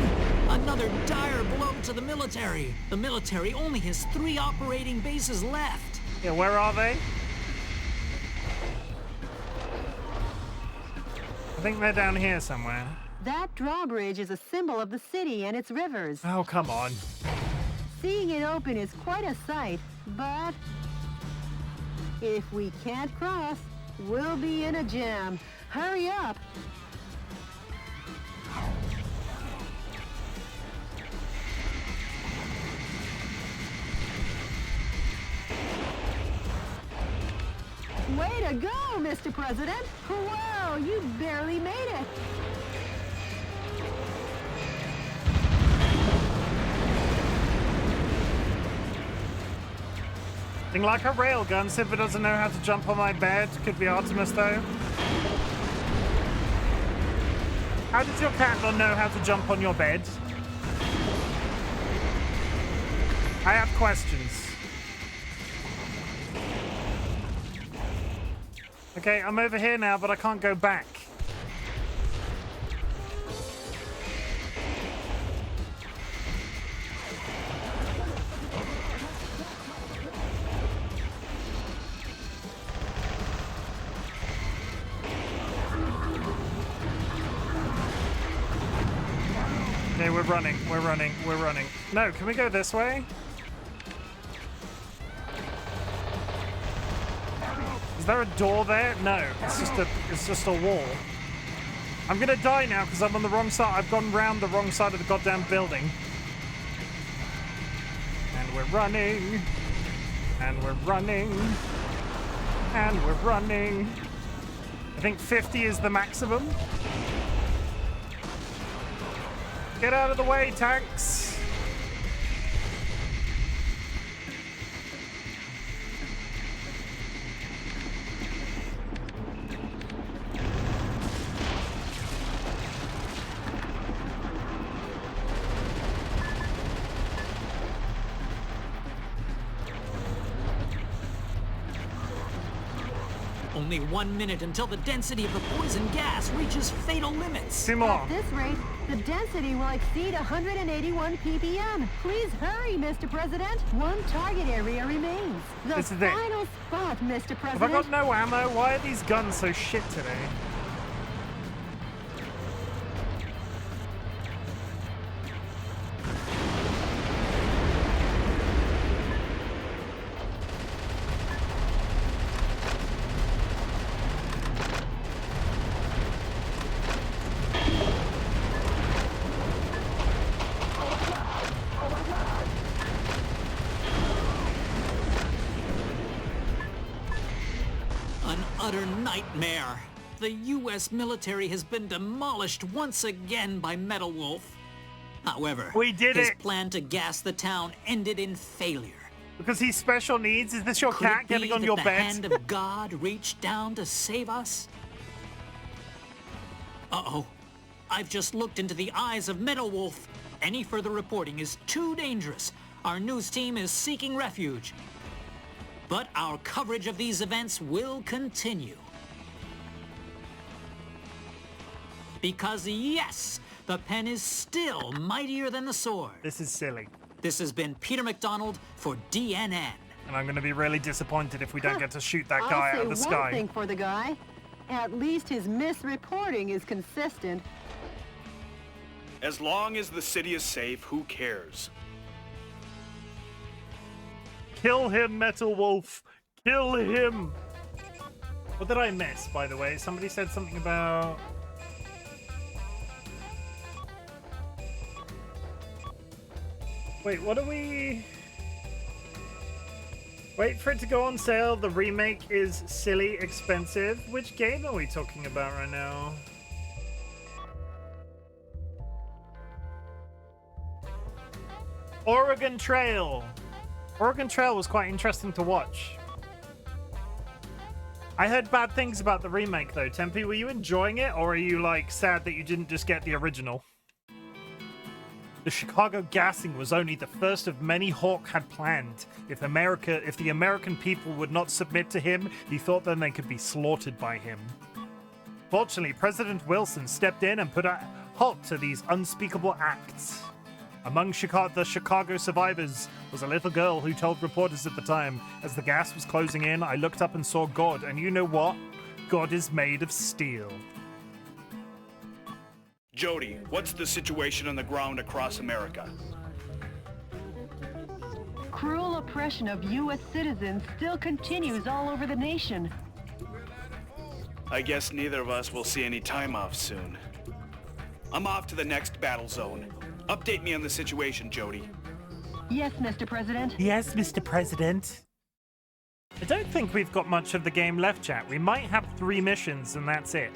Another dire blow to the military. The military only has 3 operating bases left. Yeah, where are they? I think they're down here somewhere. That drawbridge is a symbol of the city and its rivers. Oh, come on. Seeing it open is quite a sight, but if we can't cross, we'll be in a jam. Hurry up! Way to go, Mr. President! Wow, you barely made it! Thing like a railgun, Simba doesn't know how to jump on my bed. Could be Artemis, though. How does your cat not know how to jump on your bed? I have questions. Okay, I'm over here now, but I can't go back. Okay, we're running. No, can we go this way? Is there a door there? No, it's just a wall. I'm gonna die now because I'm on the wrong side. I've gone round the wrong side of the goddamn building. And we're running. And we're running. And we're running. I think 50 is the maximum. Get out of the way, tanks. Only 1 minute until the density of the poison gas reaches fatal limits. Two more. At this rate, the density will exceed 181 ppm. Please hurry, Mr. President. One target area remains. The This is it. final spot, Mr. Have President. I got no ammo? Why are these guns so shit today? Utter nightmare. The U.S. military has been demolished once again by Metal Wolf. However, We did his it. plan to gas the town ended in failure. Because he's special needs? Is this your Could cat it be getting on that your the bed? hand of God reached down to save us? Uh-oh. I've just looked into the eyes of Metal Wolf. Any further reporting is too dangerous. Our news team is seeking refuge. But our coverage of these events will continue. Because yes, the pen is still mightier than the sword. This is silly. This has been Peter McDonald for DNN. And I'm going to be really disappointed if we don't get to shoot that guy out of the I'll say sky. one thing for the guy. At least his misreporting is consistent. As long as the city is safe, who cares? Kill him, Metal Wolf. Kill him. What did I miss, by the way? Somebody said something about... Wait, what are we... Wait for it to go on sale. The remake is silly expensive. Which game are we talking about right now? Oregon Trail. Oregon Trail was quite interesting to watch. I heard bad things about the remake though. Tempe, were you enjoying it, or are you like sad that you didn't just get the original? The Chicago gassing was only the first of many Hawk had planned. If the American people would not submit to him, he thought then they could be slaughtered by him. Fortunately, President Wilson stepped in and put a halt to these unspeakable acts. Among the Chicago survivors was a little girl who told reporters at the time, as the gas was closing in, I looked up and saw God, and you know what? God is made of steel. Jody, what's the situation on the ground across America? Cruel oppression of U.S. citizens still continues all over the nation. I guess neither of us will see any time off soon. I'm off to the next battle zone. Update me on the situation, Jody. Yes, Mr. President. Yes, Mr. President. I don't think we've got much of the game left, chat. We might have 3 missions and that's it.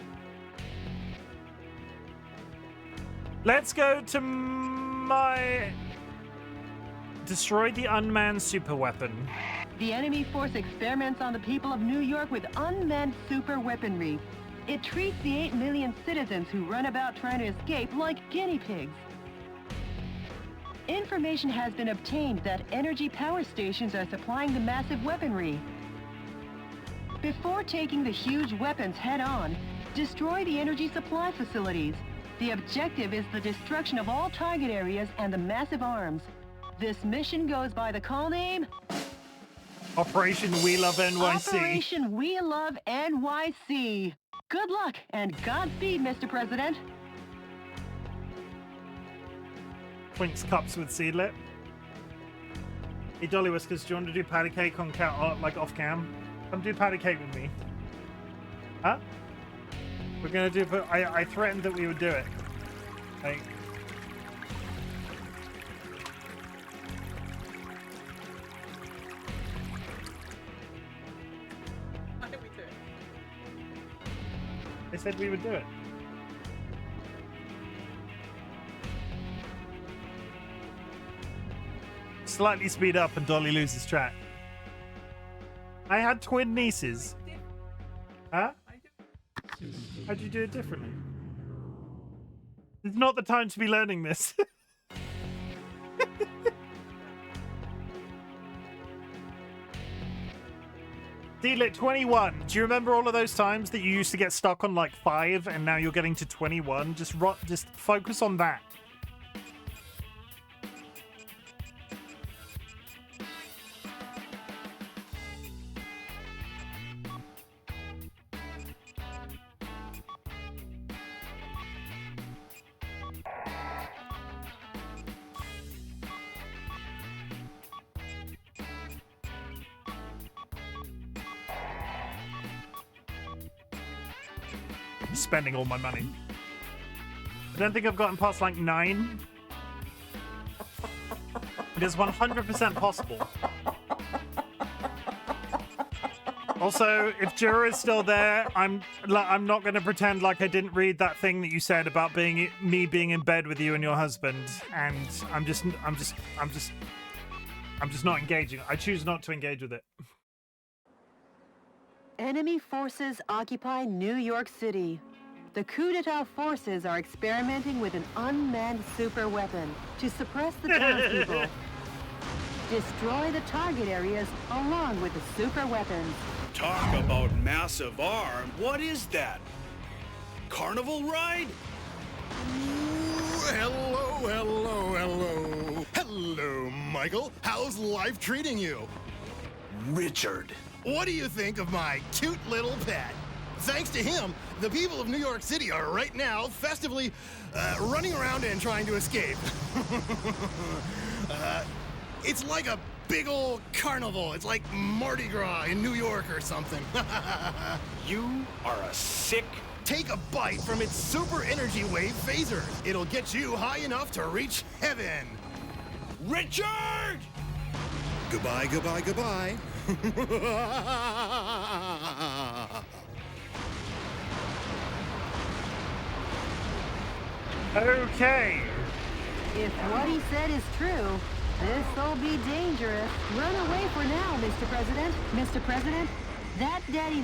Let's go to my... Destroy the unmanned superweapon. The enemy force experiments on the people of New York with unmanned super weaponry. It treats the 8 million citizens who run about trying to escape like guinea pigs. Information has been obtained that energy power stations are supplying the massive weaponry. Before taking the huge weapons head-on, destroy the energy supply facilities. The objective is the destruction of all target areas and the massive arms. This mission goes by the call name... Operation We Love NYC. Operation We Love NYC. Good luck and Godspeed, Mr. President. Twinks cups with seedlip. Hey, DollyWhiskers, do you want to do patty cake on like off cam? Come do patty cake with me. Huh? We're gonna do. I threatened that we would do it. Like. Why did we do it? I said we would do it. Slightly speed up and Dolly loses track. I had twin nieces. Huh? How'd you do it differently? It's not the time to be learning this. D-Lit 21. Do you remember all of those times that you used to get stuck on like 5 and now you're getting to 21? Just focus on that. Spending all my money. I don't think I've gotten past like 9. It is 100% possible. Also, if Jura is still there, I'm not going to pretend like I didn't read that thing that you said about me being in bed with you and your husband, and I'm just not engaging. I choose not to engage with it. Enemy forces occupy New York City. The coup d'etat forces are experimenting with an unmanned super weapon to suppress the townspeople. Destroy the target areas along with the super weapons. Talk about massive arm. What is that? Carnival ride? Ooh, hello. Hello, Michael. How's life treating you? Richard. What do you think of my cute little pet? Thanks to him, the people of New York City are right now festively running around and trying to escape. It's like a big old carnival. It's like Mardi Gras in New York or something. You are a sick... Take a bite from its super energy wave phaser. It'll get you high enough to reach heaven. Richard! Goodbye. Okay. If what he said is true, this'll be dangerous. Run away for now, Mr. President. Mr. President, that Daddy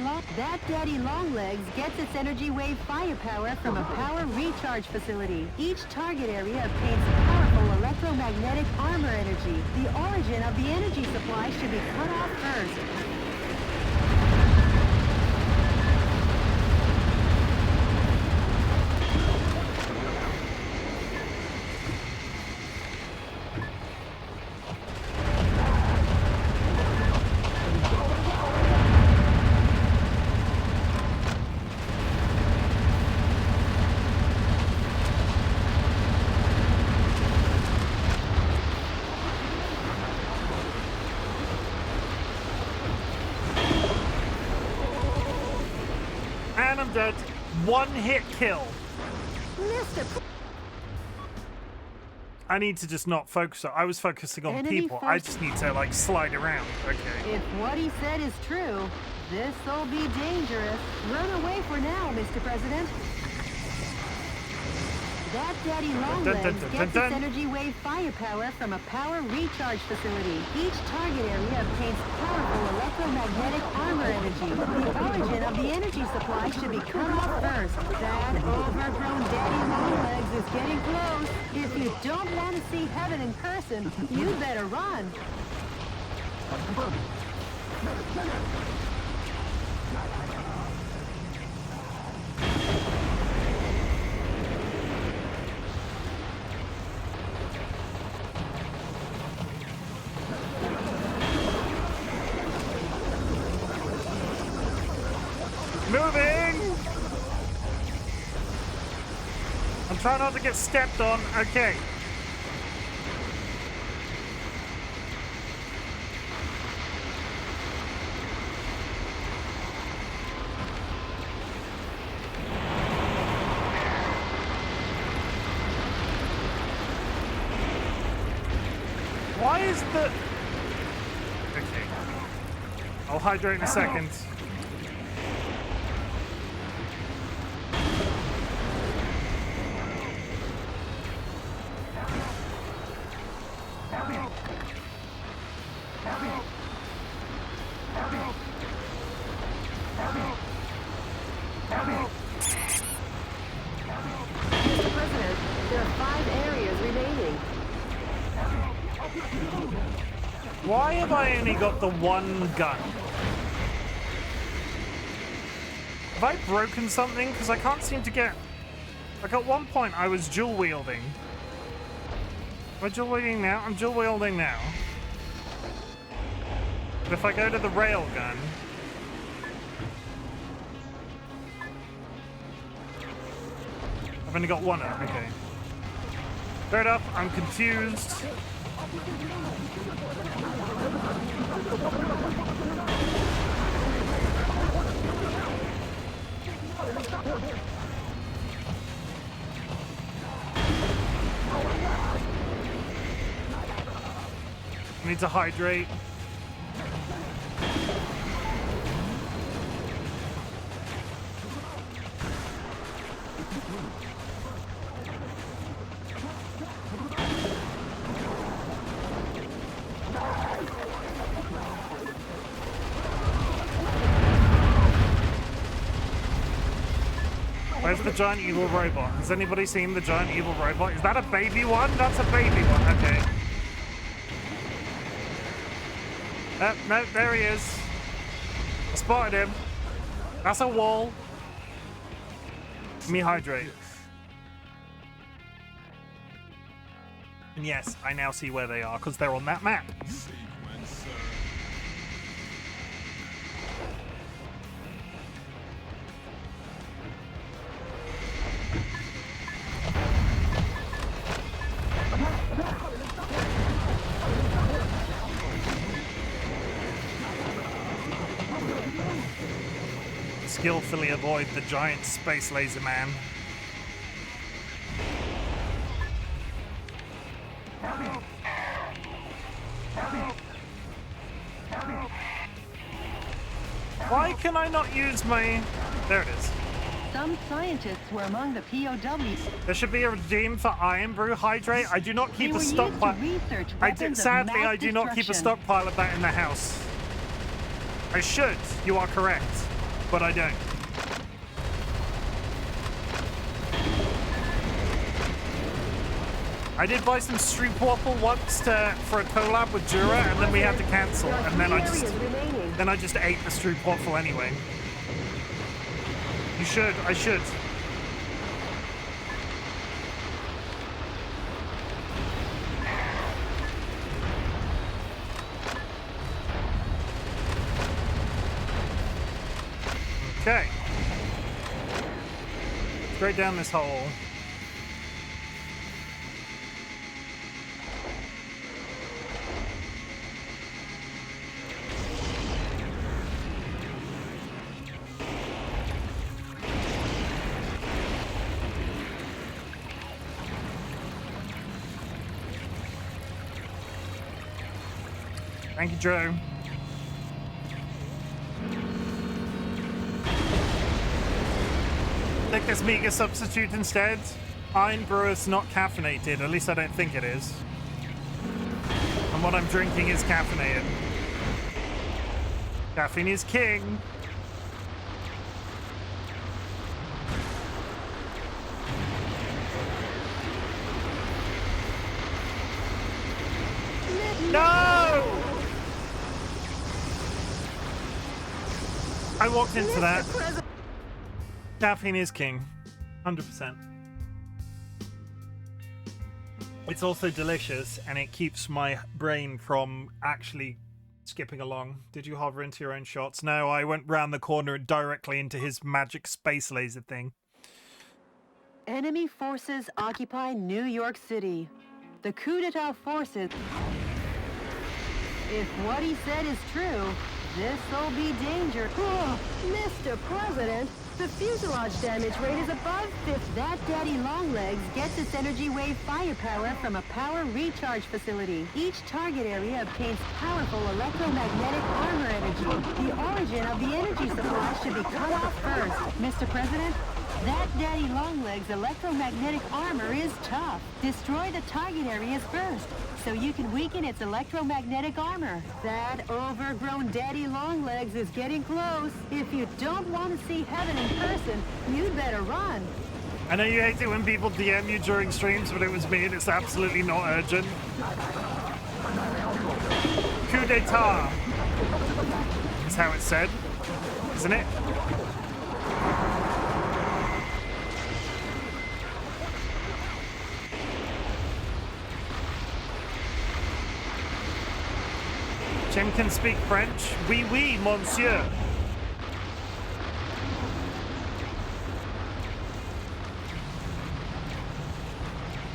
Longlegs gets its energy wave firepower from a power recharge facility. Each target area obtains powerful electromagnetic armor energy. The origin of the energy supply should be cut off first. And I'm dead. One hit kill. I need to just not focus on. I was focusing on Enemy people. first. I just need to like slide around. Okay. If what he said is true, this'll be dangerous. Run away for now, Mr. President. That Daddy Longlegs gets its energy wave firepower from a power recharge facility. Each target area obtains powerful electromagnetic armor energy. The origin of the energy supply should be cut off first. That overgrown Daddy Longlegs is getting close. If you don't want to see heaven in person, you'd better run. Moving! I'm trying not to get stepped on. Okay. Why is the... Okay. I'll hydrate in a second. Mr. President, there are 5 areas remaining. Why have I only got the one gun? Have I broken something? Because I can't seem to get... Like at one point I was dual wielding. Am I dual wielding now? I'm dual wielding now. But if I go to the rail gun... I've only got one up, okay. Fair enough, I'm confused. I need to hydrate. Where's the giant evil robot? Has anybody seen the giant evil robot? Is that a baby one? That's a baby one, okay. No, there he is. I spotted him. That's a wall. Let me hydrate. And yes, I now see where they are, because they're on that map. Skillfully avoid the giant space laser man. Why can I not use my... There it is. Some scientists were among the POWs. There should be a redeem for Iron Brew Hydrate. I do not keep a stockpile. Sadly, I do not keep a stockpile of that in the house. I should. You are correct. But I don't. I did buy some Stroopwafel once for a collab with Jura, and then we had to cancel. And then I just ate the Stroopwafel anyway. You should. I should. Okay. Straight down this hole. Thank you, Joe. Take this Mega substitute instead. Iron Brew is not caffeinated, at least I don't think it is. And what I'm drinking is caffeinated. Caffeine is king. No! I walked into that. Caffeine is king. 100%. It's also delicious, and it keeps my brain from actually skipping along. Did you hover into your own shots? No, I went round the corner and directly into his magic space laser thing. Enemy forces occupy New York City. The coup d'etat forces... If what he said is true, this'll be danger. Oh, Mr. President, the fuselage damage rate is above 50. That daddy Longlegs gets its energy wave firepower from a power recharge facility. Each target area obtains powerful electromagnetic armor energy. The origin of the energy supply should be cut off first. Mr. President, that daddy Longlegs electromagnetic armor is tough. Destroy the target areas first, so you can weaken its electromagnetic armor. That overgrown daddy Longlegs is getting close. If you don't want to see heaven in person, you'd better run. I know you hate it when people DM you during streams, but it was me and it's absolutely not urgent. Coup d'etat. That's how it's said, isn't it? Chim can speak French. Oui, oui, monsieur.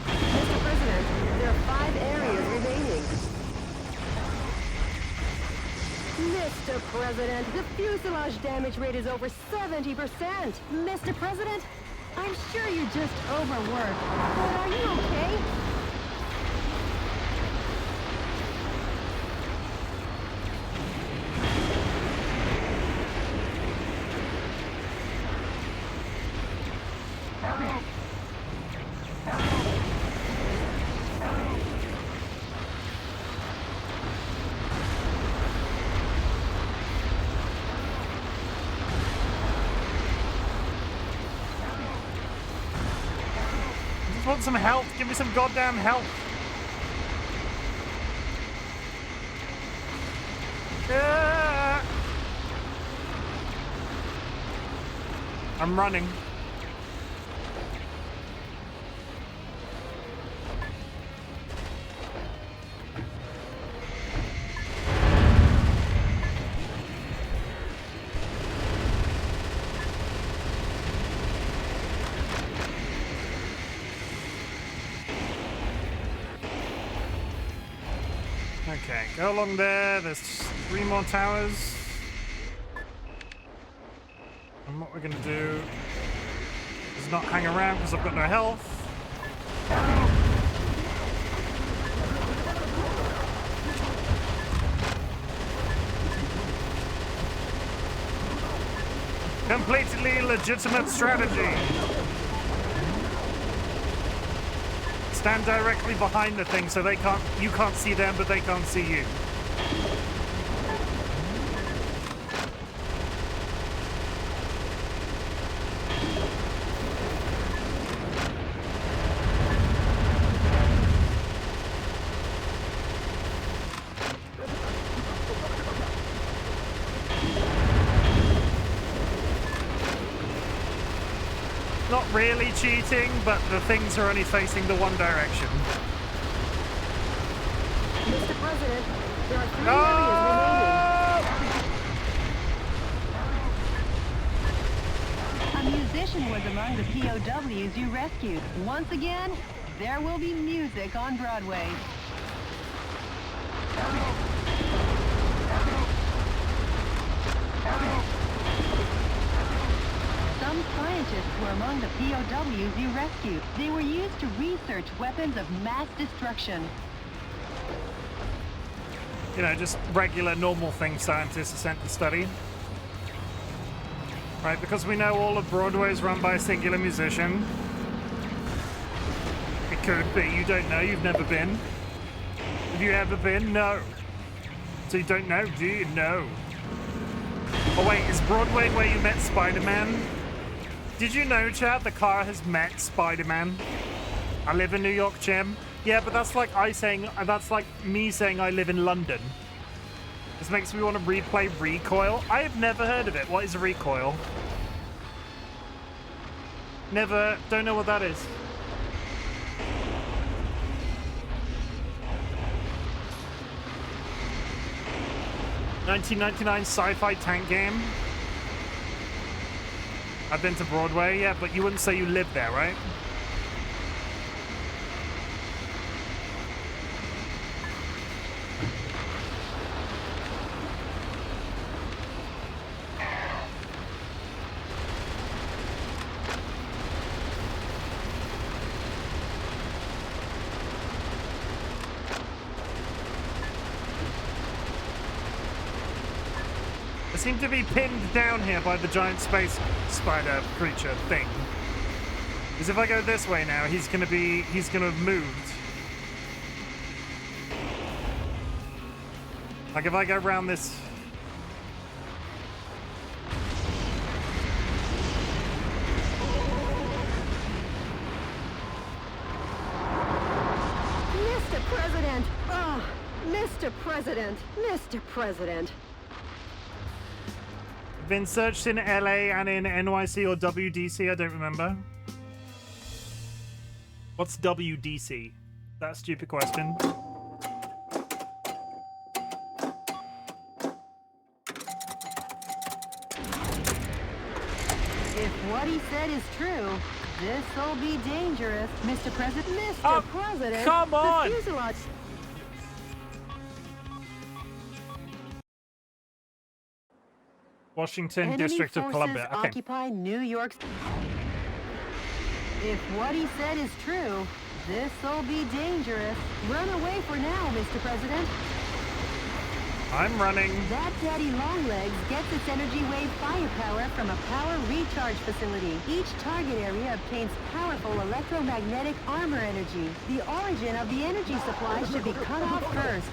Mr. President, there are 5 areas remaining. Mr. President, the fuselage damage rate is over 70%. Mr. President, I'm sure you're just overworked, but are you okay? Want some help? Give me some goddamn help. Ah! I'm running. Okay, go along there. There's 3 more towers. And what we're gonna do is not hang around because I've got no health. Completely legitimate strategy. Stand directly behind the thing so you can't see them, but they can't see you. Not really cheating, but the things are only facing the one direction. Mr. President, there are 3 areas remaining. A musician was among the POWs you rescued. Once again, there will be music on Broadway. Some scientists were among the POWs you rescued. They were used to research weapons of mass destruction. You know, just regular, normal things scientists are sent to study. Right, because we know all of Broadway is run by a singular musician. It could be, you don't know, you've never been. Have you ever been? No. So you don't know, do you? No. Oh wait, is Broadway where you met Spider-Man? Did you know, chat, the car has met Spider-Man? I live in New York, Chim. Yeah, but that's like that's like me saying I live in London. This makes me want to replay Recoil. I have never heard of it. What is Recoil? Never, don't know what that is. $19.99 sci-fi tank game. I've been to Broadway, yeah, but you wouldn't say you live there, right? I seem to be pinned down here by the giant space spider creature thing. Because if I go this way now, he's gonna have moved. Like if I go around this. Mr. President! Oh, Mr. President! Mr. President! Been searched in LA and in NYC or WDC, I don't remember. What's WDC? That a stupid question. If what he said is true, this'll be dangerous. Mr. President, Mr. President! Come on! The fuselage. Washington, Enemy District of forces Columbia. Okay. occupy New York. If what he said is true, this'll be dangerous. Run away for now, Mr. President. I'm running. That Daddy Longlegs gets its energy wave firepower from a power recharge facility. Each target area obtains powerful electromagnetic armor energy. The origin of the energy supply should be cut off first.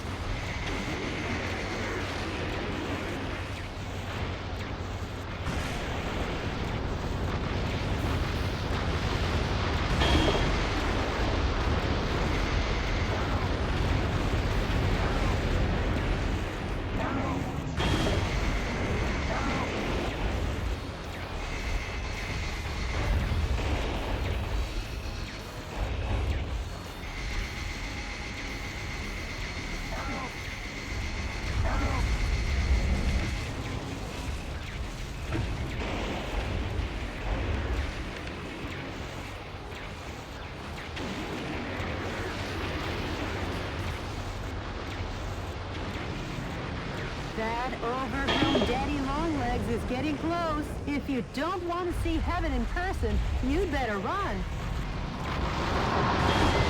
That overgrown Daddy Longlegs is getting close. If you don't want to see heaven in person, you'd better run.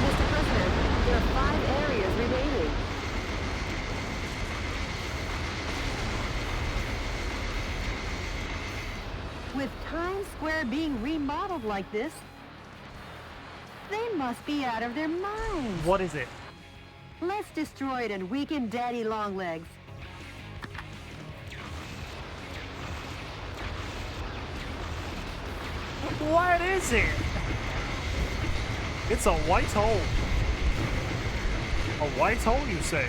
Mr. President, there are 5 areas remaining. With Times Square being remodeled like this, they must be out of their minds. What is it? Let's destroy it and weaken Daddy Longlegs. What is it? It's a white hole. A white hole, you say?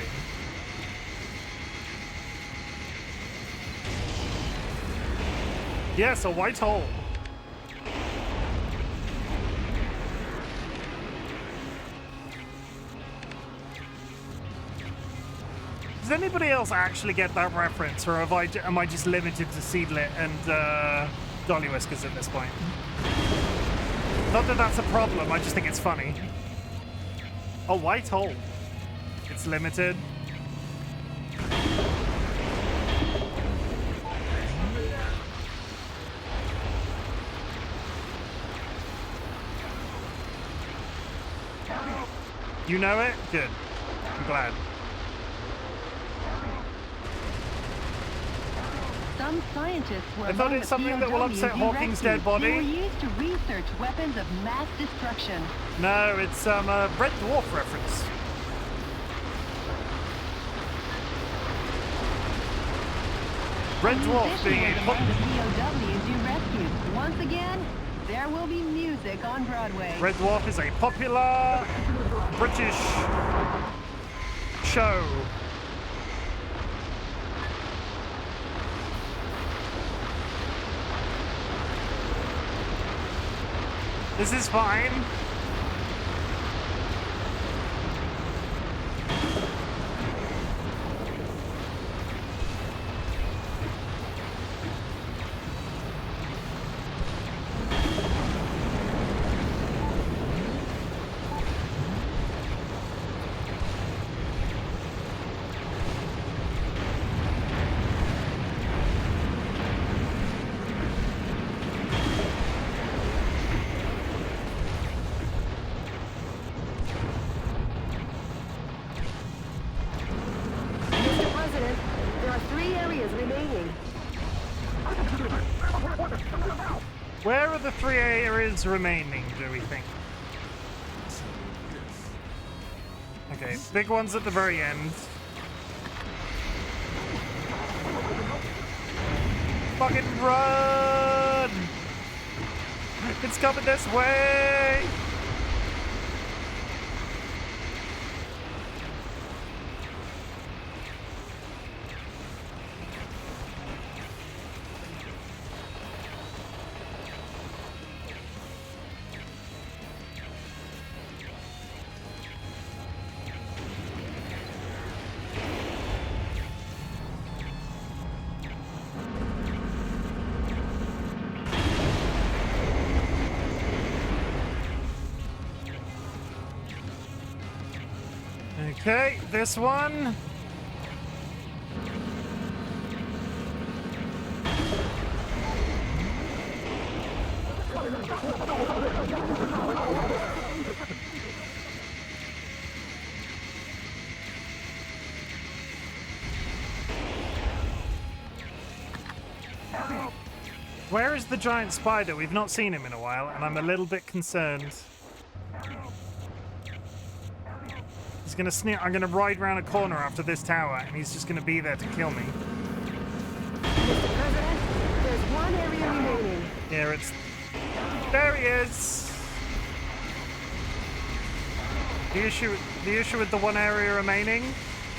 Yes, a white hole. Does anybody else actually get that reference, or am I just limited to Seedlit and DollyWhiskers at this point? Not that that's a problem, I just think it's funny. A white hole. It's limited. You know it? Good. I'm glad. Some scientists were I thought among it's the something that will POWs upset you Hawking's rescued. dead body. They were used to research weapons of mass destruction. No, it's a Red Dwarf reference. Red Dwarf being a among the POWs you rescued. Once again, there will be music on Broadway. Red Dwarf is a popular British show. This is fine. Where are the 3 areas remaining, do we think? Okay, big ones at the very end. Fucking run! It's coming this way! Okay, this one. Where is the giant spider? We've not seen him in a while, and I'm a little bit concerned. He's gonna sneak. I'm gonna ride around a corner after this tower, and he's just gonna be there to kill me. Mr. President, there's 1 area remaining. Here it's. There he is. The issue with the 1 area remaining,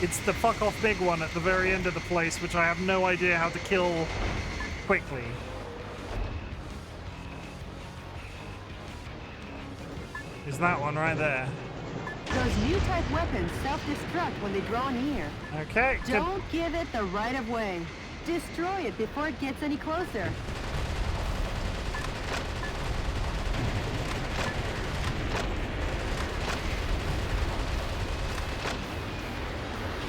it's the fuck off big one at the very end of the place, which I have no idea how to kill quickly. Is that one right there? Those new type weapons self-destruct when they draw near. Okay. Don't give it the right of way. Destroy it before it gets any closer.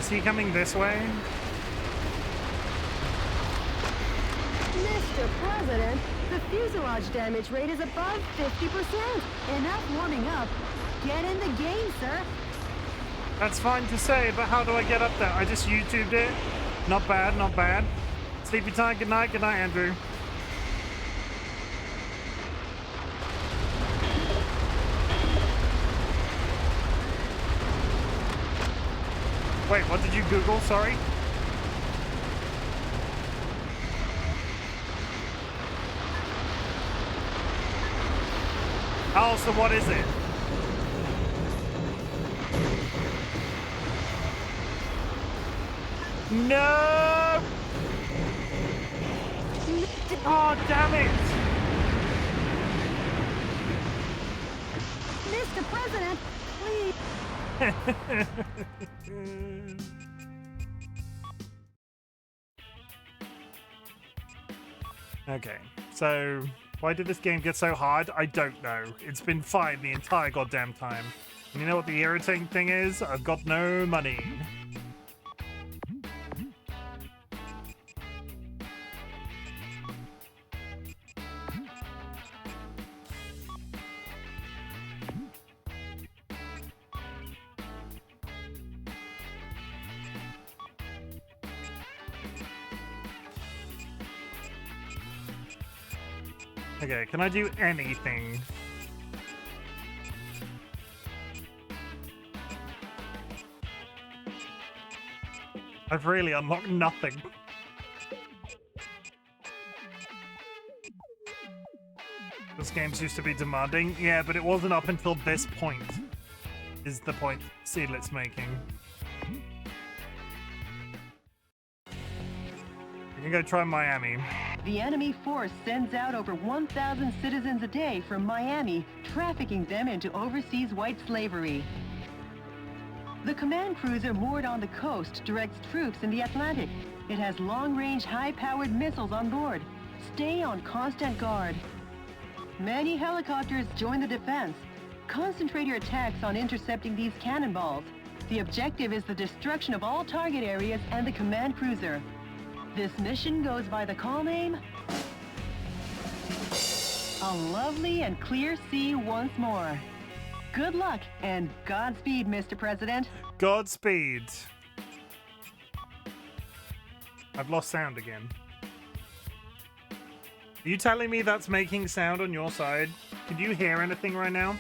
Is he coming this way? Mr. President, the fuselage damage rate is above 50%. Enough warming up. Get in the game, sir. That's fine to say, but how do I get up there? I just YouTubed it. Not bad, not bad. Sleepy time, good night, Andrew. Wait, what did you Google? Sorry? Oh, so what is it? No! Oh, damn it! Mr. President, please. Okay, so why did this game get so hard? I don't know. It's been fine the entire goddamn time. And you know what the irritating thing is? I've got no money. Okay, can I do anything? I've really unlocked nothing. This game's used to be demanding. Yeah, but it wasn't up until this point. Is the point Seedlet's making. We can go try Miami. The enemy force sends out over 1,000 citizens a day from Miami, trafficking them into overseas white slavery. The command cruiser moored on the coast directs troops in the Atlantic. It has long-range, high-powered missiles on board. Stay on constant guard. Many helicopters join the defense. Concentrate your attacks on intercepting these cannonballs. The objective is the destruction of all target areas and the command cruiser. This mission goes by the call name... A lovely and clear sea once more. Good luck and Godspeed, Mr. President. Godspeed. I've lost sound again. Are you telling me that's making sound on your side? Can you hear anything right now?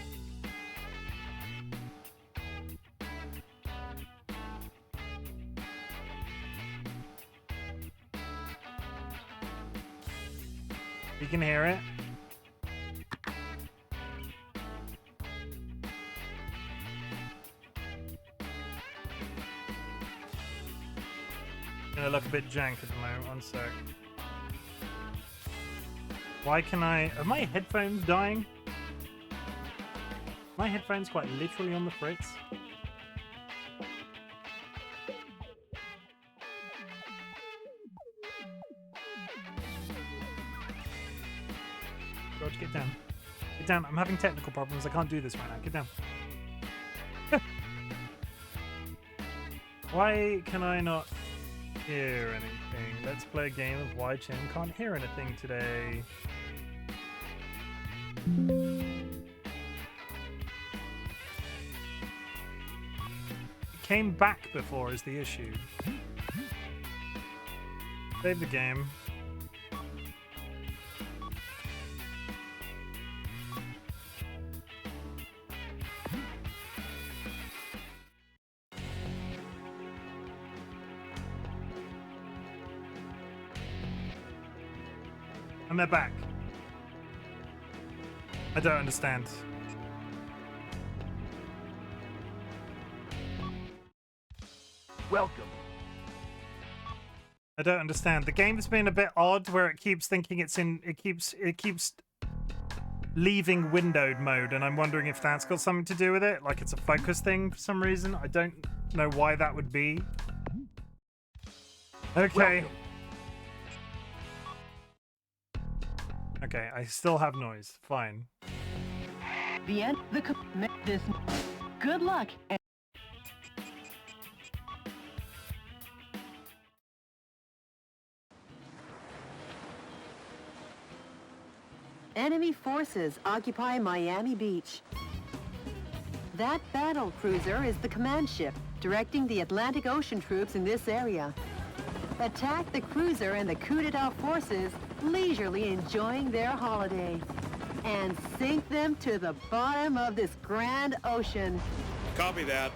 You can hear it. Gonna look a bit jank at the moment. One sec. Why can I... Are my headphones dying? My headphones quite literally on the fritz. George, get down. Get down. I'm having technical problems. I can't do this right now. Get down. Why can I not hear anything? Let's play a game of why Chim can't hear anything today. It came back before is the issue. Save the game. And they're back. I don't understand. Welcome. I don't understand. The game's been a bit odd where it keeps thinking it's in... It keeps leaving windowed mode, and I'm wondering if that's got something to do with it. Like it's a focus thing for some reason. I don't know why that would be. Okay. Welcome. Okay, I still have noise. Fine. The end. This. Good luck. Enemy forces occupy Miami Beach. That battle cruiser is the command ship, directing the Atlantic Ocean troops in this area. Attack the cruiser and the coup d'etat forces, leisurely enjoying their holiday. And sink them to the bottom of this grand ocean. Copy that.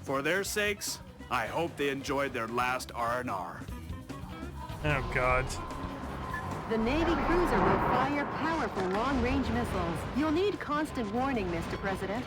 For their sakes, I hope they enjoyed their last R&R. Oh, God. The Navy cruiser will fire powerful long-range missiles. You'll need constant warning, Mr. President.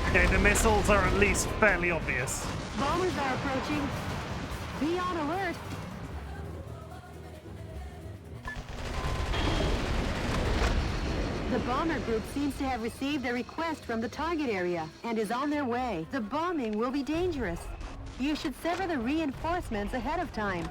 Okay, the missiles are at least fairly obvious. Bombers are approaching. Be on alert. The bomber group seems to have received a request from the target area and is on their way. The bombing will be dangerous. You should sever the reinforcements ahead of time.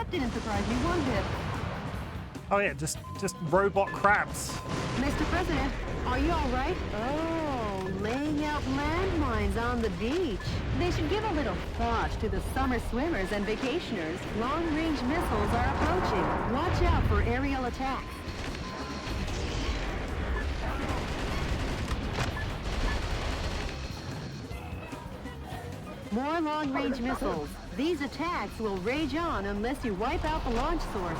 Didn't surprise me one bit. Oh yeah, just robot crabs. Mr. President, are you all right? Oh, laying out landmines on the beach. They should give a little thought to the summer swimmers and vacationers. Long-range missiles are approaching. Watch out for aerial attacks. More long-range missiles. These attacks will rage on unless you wipe out the launch source.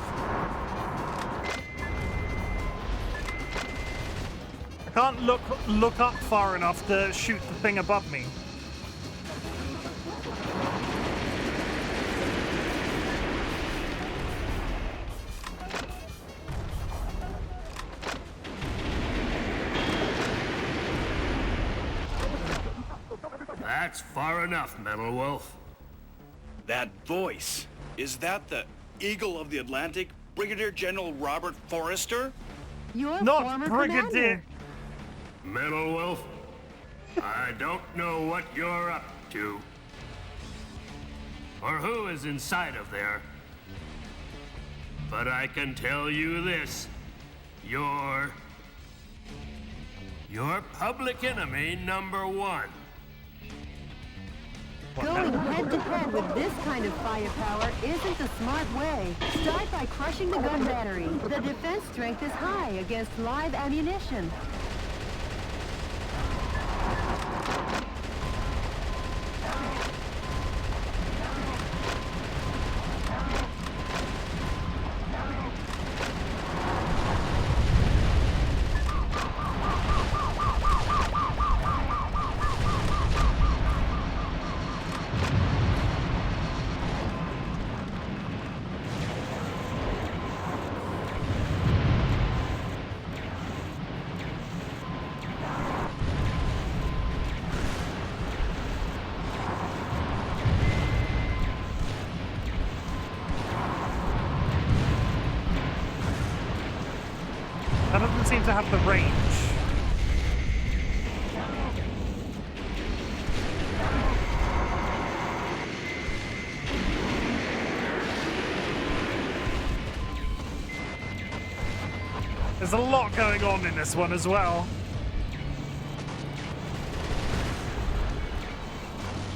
I can't look up far enough to shoot the thing above me. That's far enough, Metal Wolf. That voice, is that the Eagle of the Atlantic, Brigadier General Robert Forrester? Your Not former Brigadier. commander. Metal Wolf, I don't know what you're up to, or who is inside of there, but I can tell you this, you're public enemy #1. Going head-to-head with this kind of firepower isn't the smart way. Start by crushing the gun battery. The defense strength is high against live ammunition. That doesn't seem to have the range. There's a lot going on in this one as well.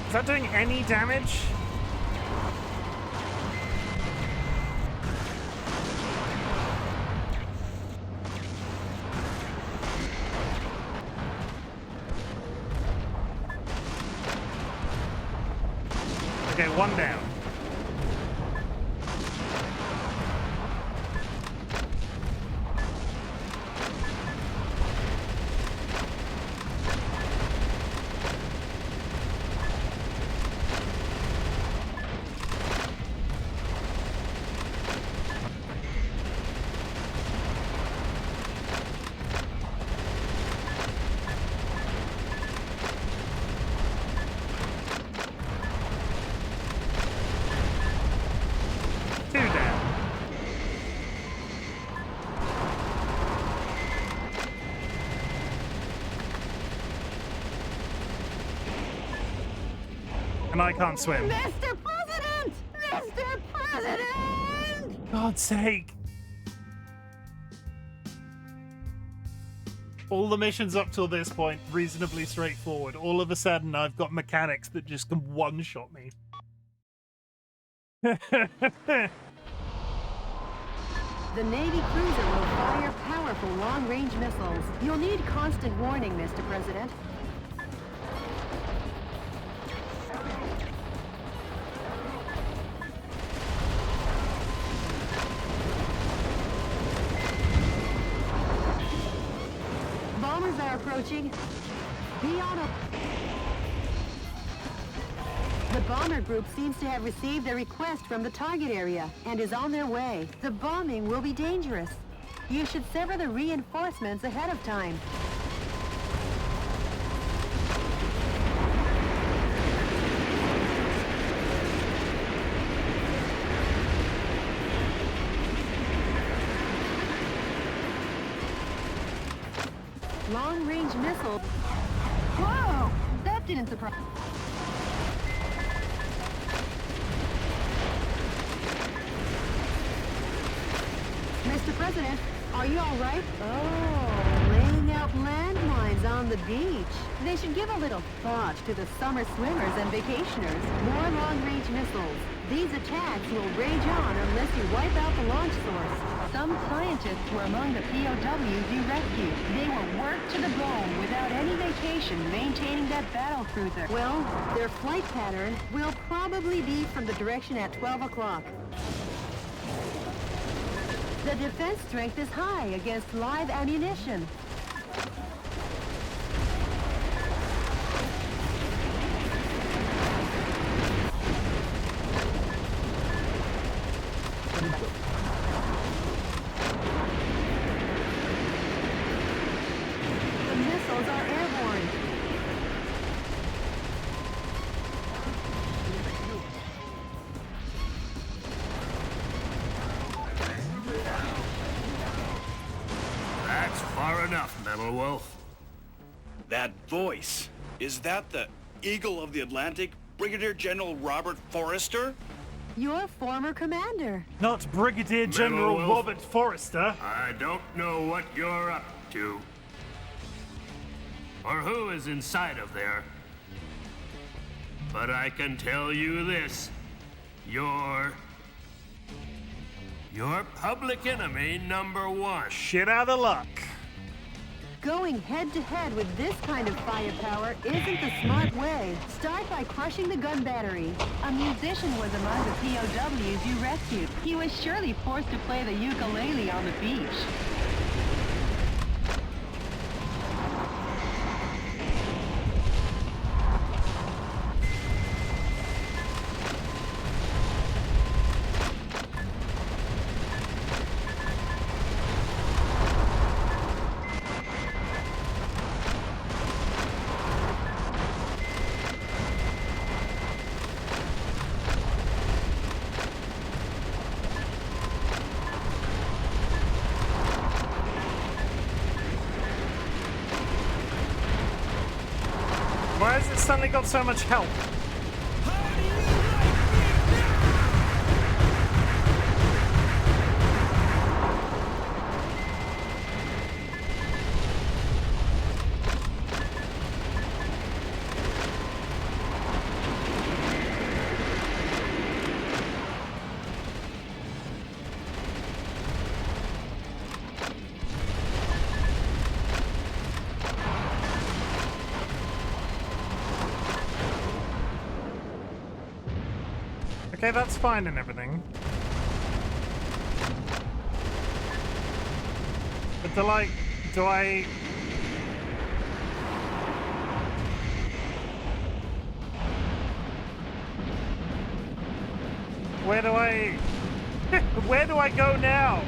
Is that doing any damage? Okay, one down. And I can't swim. Mr. President! Mr. President! God's sake. All the missions up till this point, reasonably straightforward. All of a sudden, I've got mechanics that just can one-shot me. The Navy cruiser will fire powerful long-range missiles. You'll need constant warning, Mr. President. Bombers are approaching. Be on a... The bomber group seems to have received a request from the target area and is on their way. The bombing will be dangerous. You should sever the reinforcements ahead of time. Long-range missile. Whoa! That didn't surprise... Mr. President, are you all right? Oh, laying out landmines on the beach. They should give a little thought to the summer swimmers and vacationers. More long-range missiles. These attacks will rage on unless you wipe out the launch source. Some scientists were among the POWs you rescued. They were worked to the bone without any vacation maintaining that battle cruiser. Well, their flight pattern will probably be from the direction at 12 o'clock. The defense strength is high against live ammunition. The missiles are airborne. That's far enough, Metal Wolf. That voice, is that the Eagle of the Atlantic, Brigadier General Robert Forrester? Your former commander. Not Brigadier General Wolf. Robert Forrester. I don't know what you're up to. Or who is inside of there. But I can tell you this. You're public enemy #1. Shit out of luck. Going head-to-head with this kind of firepower isn't the smart way. Start by crushing the gun battery. A musician was among the POWs you rescued. He was surely forced to play the ukulele on the beach. Why has it suddenly got so much help? Okay, that's fine and everything. But do I... Where do I go now?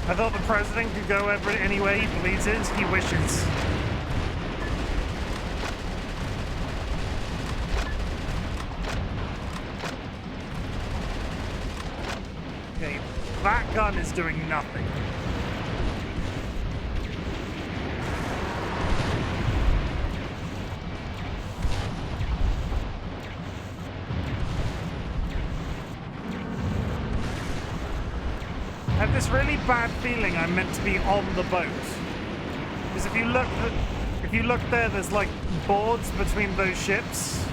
I thought the president could go anywhere he pleases, he wishes. That gun is doing nothing. I have this really bad feeling I'm meant to be on the boat. Because if you look there, there's like boards between those ships.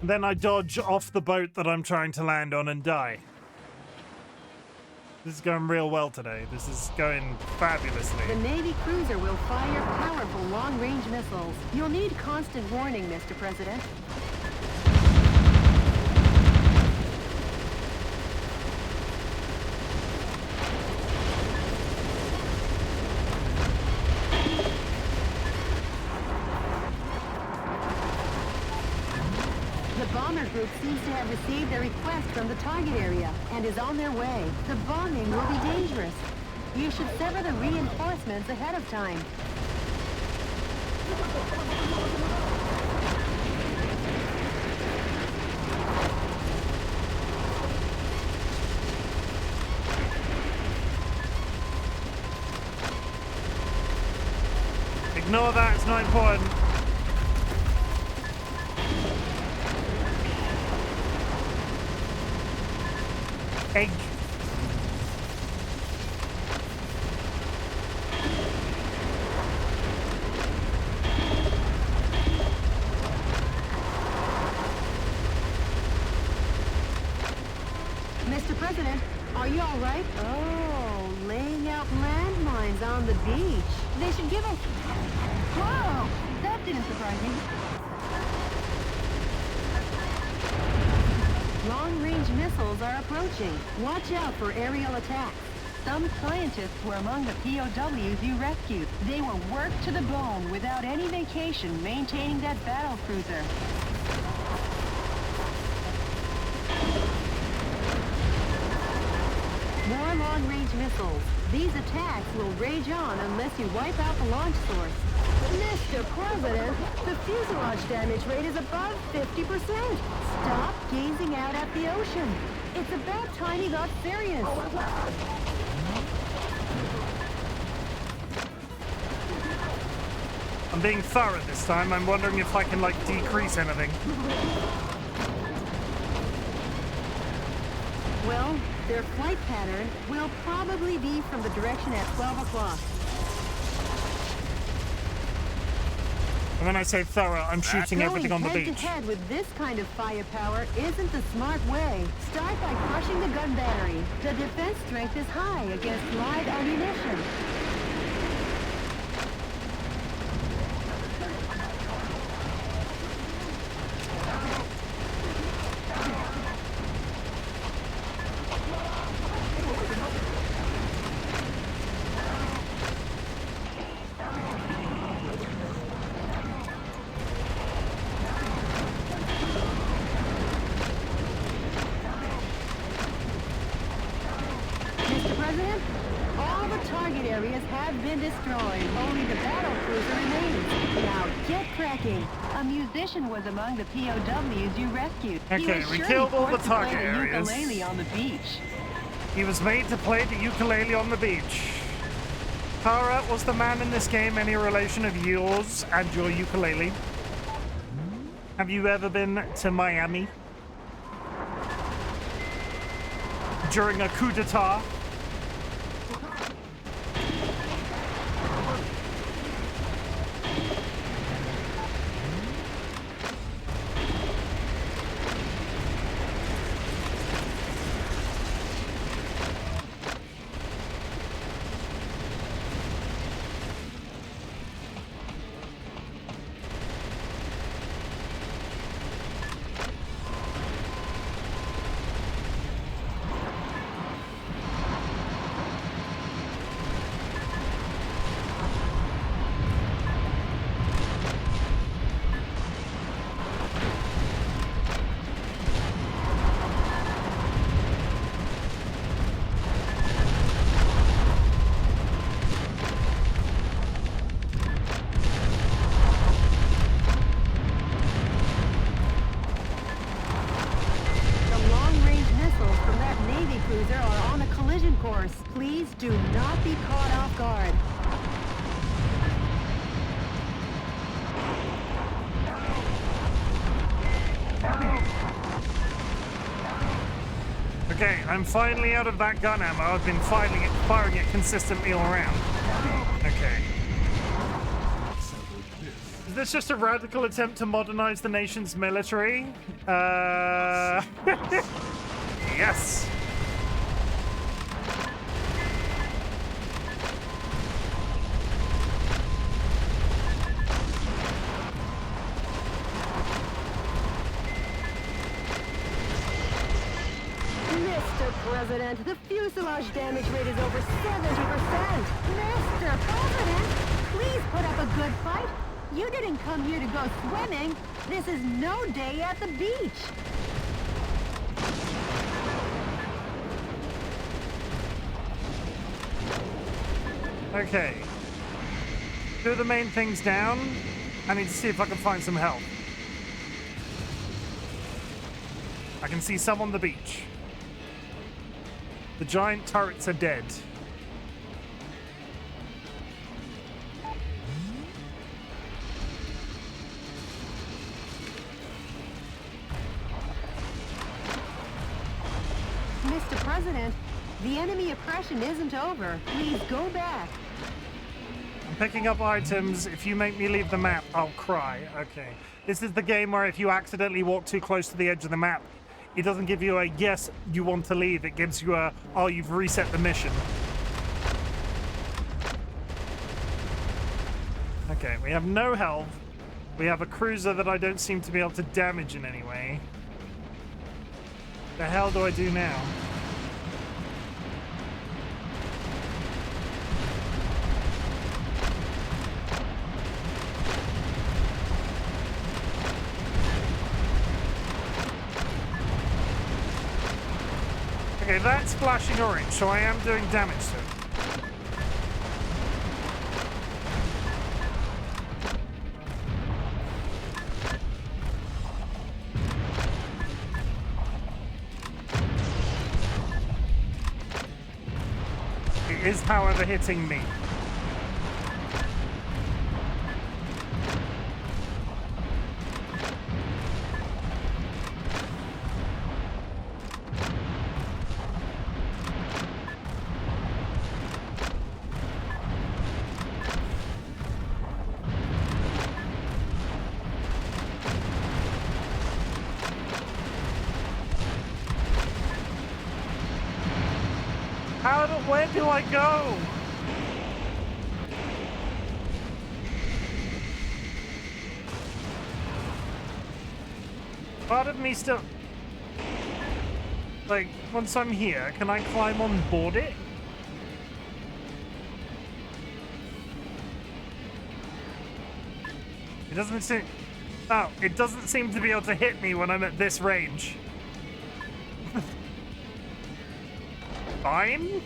Then I dodge off the boat that I'm trying to land on and die. This is going real well today. This is going fabulously. The Navy cruiser will fire powerful long-range missiles. You'll need constant warning, Mr. President. Group seems to have received a request from the target area and is on their way. The bombing will be dangerous. You should sever the reinforcements ahead of time. Ignore that, it's not important. Egg. Mr. President, are you all right? Oh, laying out landmines on the beach. They should give us... Whoa! That didn't surprise me. Long-range missiles are approaching. Watch out for aerial attacks. Some scientists were among the POWs you rescued. They were worked to the bone without any vacation maintaining that battle cruiser. More long-range missiles. These attacks will rage on unless you wipe out the launch source. Mr. President, the fuselage damage rate is above 50%. Stop gazing out at the ocean. It's about time you got serious. I'm being thorough this time. I'm wondering if I can, like, decrease anything. Well, their flight pattern will probably be from the direction at 12 o'clock. And when I say thorough, I'm shooting everything on the beach. Going head-to-head with this kind of firepower isn't the smart way. Start by crushing the gun battery. The defense strength is high against live ammunition. Was among the POWs you rescued. Okay, we killed all the target areas. Ukulele on the beach. He was made to play the ukulele on the beach. Tara, was the man in this game any relation of yours and your ukulele? Have you ever been to Miami during a coup d'etat? course. Please do not be caught off guard. Okay, I'm finally out of that gun ammo. I've been firing it consistently all around. Okay. Is this just a radical attempt to modernize the nation's military? Yes. Mr. President, the fuselage damage rate is over 70%. Mr. President, please put up a good fight. You didn't come here to go swimming. This is no day at the beach. Okay. Two of the main things down. I need to see if I can find some help. I can see some on the beach. The giant turrets are dead. Mr. President, the enemy oppression isn't over. Please go back. I'm picking up items. If you make me leave the map, I'll cry. Okay. This is the game where if you accidentally walk too close to the edge of the map, it doesn't give you a yes, you want to leave. It gives you a, oh, you've reset the mission. Okay, we have no health. We have a cruiser that I don't seem to be able to damage in any way. The hell do I do now? Okay, that's flashing orange, so I am doing damage to it. It is, however, hitting me. Where do I go? Part of me still... Like, once I'm here, can I climb on board it? It doesn't seem... Oh, it doesn't seem to be able to hit me when I'm at this range. Fine?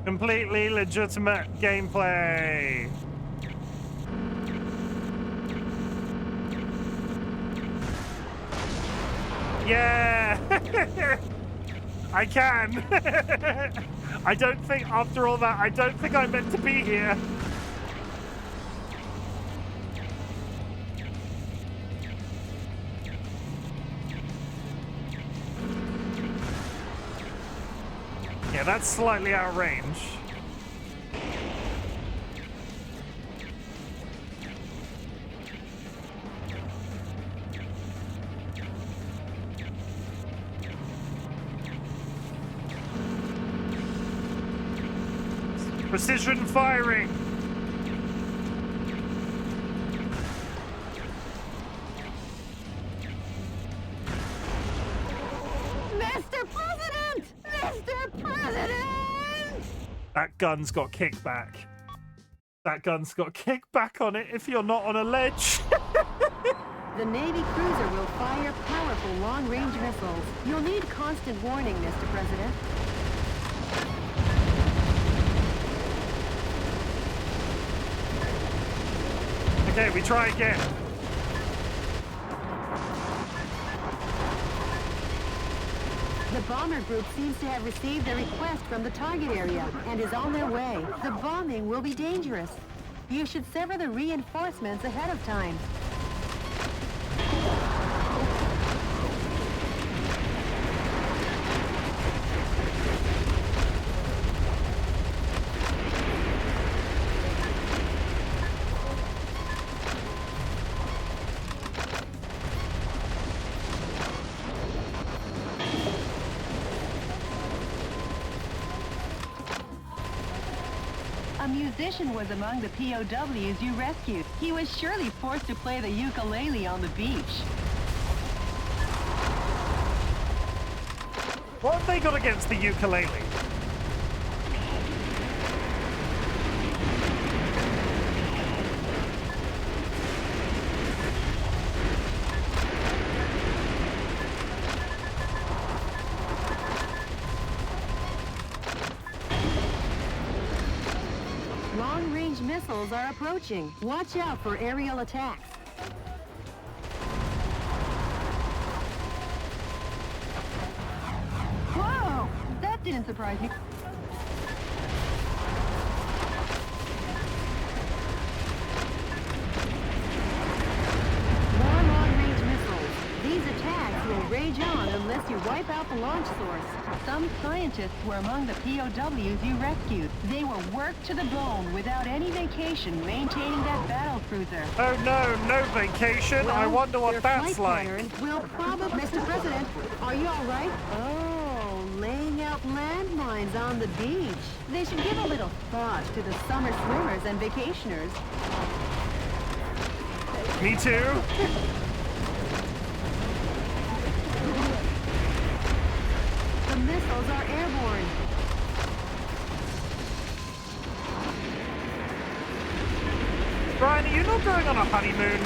Completely legitimate gameplay. Yeah! I can! I don't think, after all that, I don't think I'm meant to be here. Yeah, that's slightly out of range. Precision firing! Mr. President! Mr. President! That gun's got kickback. That gun's got kickback on it if you're not on a ledge. The Navy cruiser will fire powerful long-range missiles. You'll need constant warning, Mr. President. Okay, we try again. The bomber group seems to have received a request from the target area and is on their way. The bombing will be dangerous. You should sever the reinforcements ahead of time. A musician was among the POWs you rescued. He was surely forced to play the ukulele on the beach. What have they got against the ukulele? Long-range missiles are approaching. Watch out for aerial attacks. Whoa! That didn't surprise me. More long-range missiles. These attacks will rage on unless you wipe out the launch source. Some scientists were among the POWs you rescued. They were worked to the bone without any vacation maintaining that battle cruiser. Oh no, no vacation. Well, I wonder what their that's flight like. pattern will probably... Mr. President, are you all right? Oh, laying out landmines on the beach. They should give a little thought to the summer swimmers and vacationers. Me too. The missiles are airborne. Brian, are you not going on a honeymoon?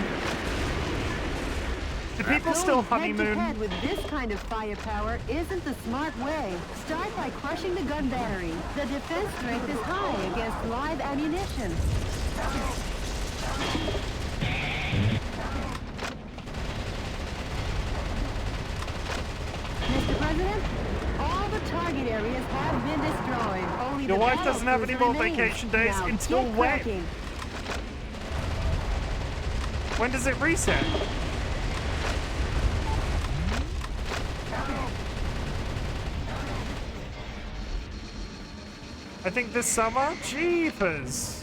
Do people still honeymoon? Head-to-head with this kind of firepower isn't the smart way. Start by crushing the gun battery. The defense strength is high against live ammunition. Mr. President, all the target areas have been destroyed. Only Your the wife battle doesn't have any more cruiser remains. vacation days Now until get when? cracking. When does it reset? I think this summer? Jeepers.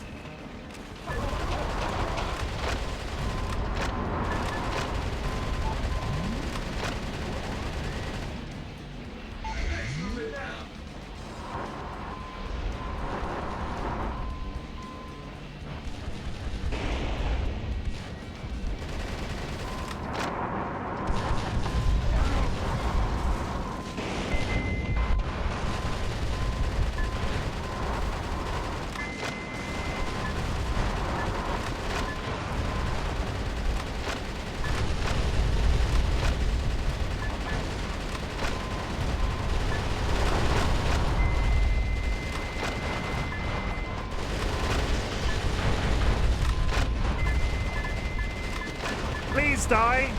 Please die.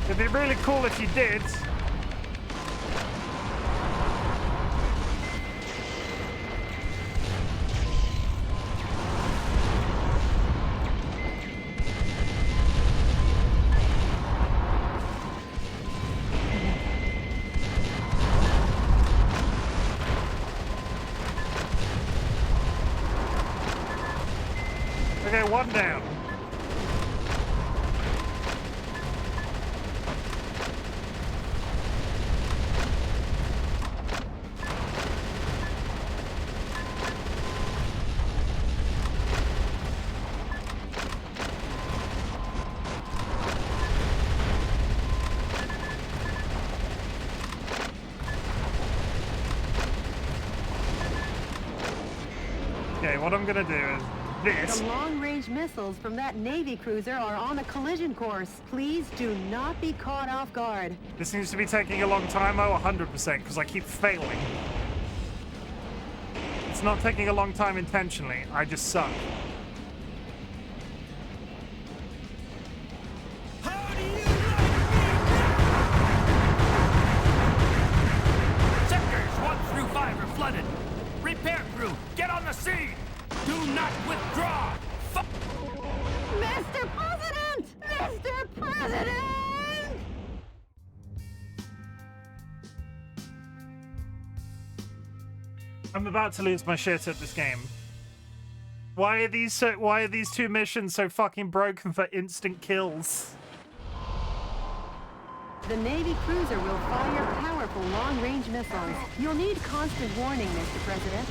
It'd be really cool if you did. Okay, one down. Okay, what I'm gonna do is this. The long-range missiles from that Navy cruiser are on a collision course. Please do not be caught off guard. This seems to be taking a long time. Oh, 100%, because I keep failing. It's not taking a long time intentionally. I just suck. I'm about to lose my shit at this game. Why are these two missions so fucking broken for instant kills? The Navy cruiser will fire powerful long-range missiles. You'll need constant warning, Mr. President.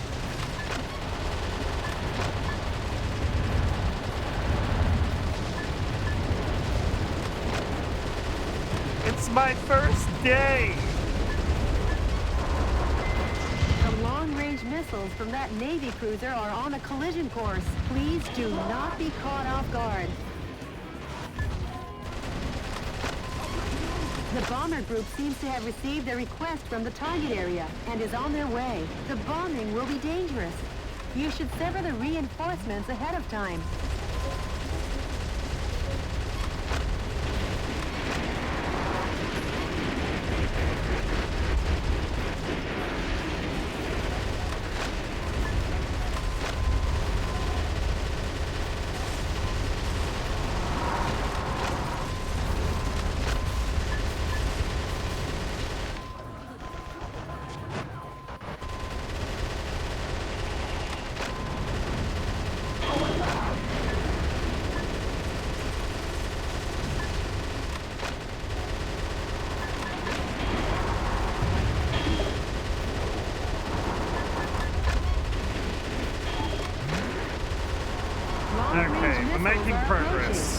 It's my first day! The long-range missiles from that Navy cruiser are on a collision course. Please do not be caught off guard. The bomber group seems to have received a request from the target area and is on their way. The bombing will be dangerous. You should sever the reinforcements ahead of time.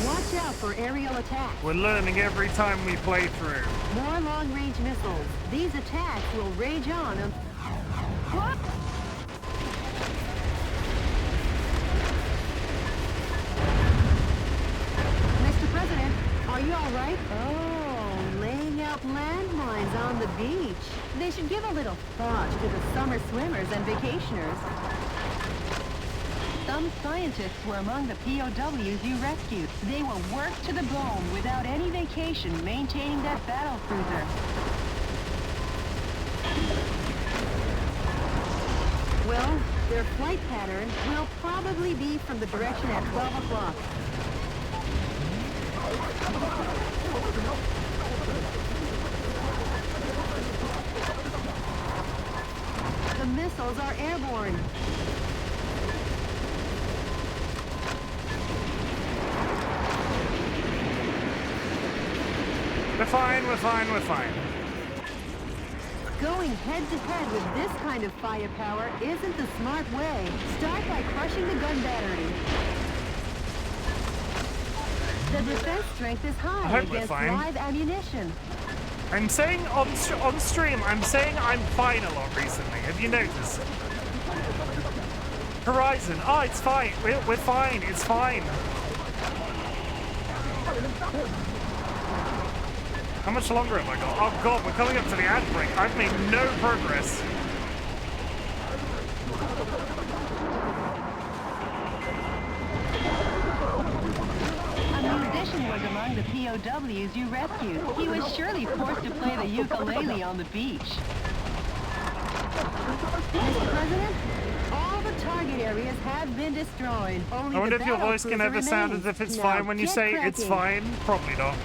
Watch out for aerial attacks. We're learning every time we play through. More long-range missiles. These attacks will rage on. What? Mr. President, are you all right? Oh, laying out landmines on the beach. They should give a little thought to the summer swimmers and vacationers. Some scientists were among the POWs you rescued. They will work to the bone without any vacation maintaining that battle cruiser. Well, their flight pattern will probably be from the direction at 12 o'clock. The missiles are airborne. We're fine, we're fine, we're fine. Going head-to-head with this kind of firepower isn't the smart way. Start by crushing the gun battery. The defense strength is high against live ammunition. I'm saying on stream, I'm saying I'm fine a lot recently. Have you noticed? Horizon, oh, it's fine. We're fine, it's fine. How much longer have I got? Oh god, we're coming up to the ad break. I've made no progress. A musician was among the POWs you rescued. He was surely forced to play the ukulele on the beach. Mr. President, all the target areas have been destroyed. Only I wonder if your voice can ever sound as if it's fine when you say it's fine. Probably not.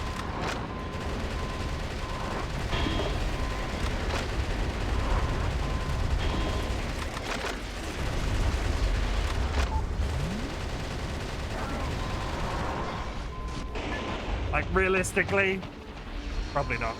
Like, realistically, probably not.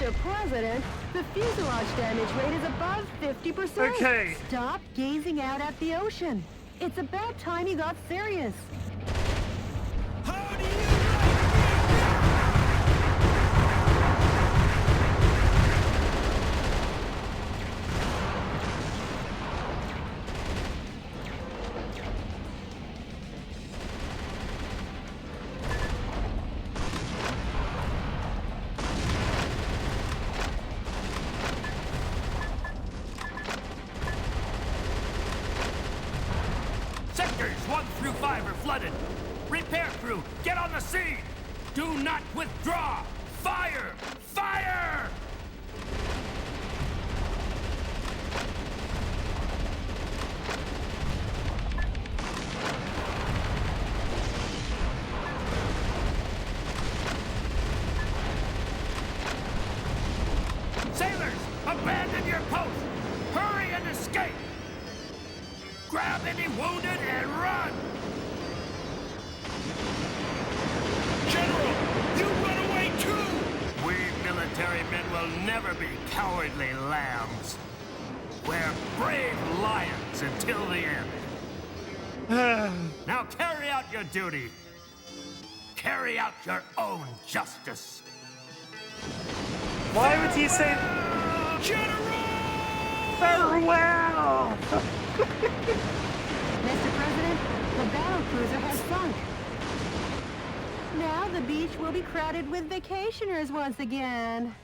Mr. President, the fuselage damage rate is above 50%. Okay. Stop gazing out at the ocean. It's about time you got serious. How do you Sectors 1 through 5 are flooded. Repair crew, get on the scene! Do not withdraw! Fire! Fire! Sailors, abandon your post! Hurry and escape! Grab any wounded and run! General, you run away too! We military men will never be cowardly lambs. We're brave lions until the end. Now carry out your duty. Carry out your own justice. Why would he say General! farewell? Mr. President, the battle cruiser has sunk. Now the beach will be crowded with vacationers once again.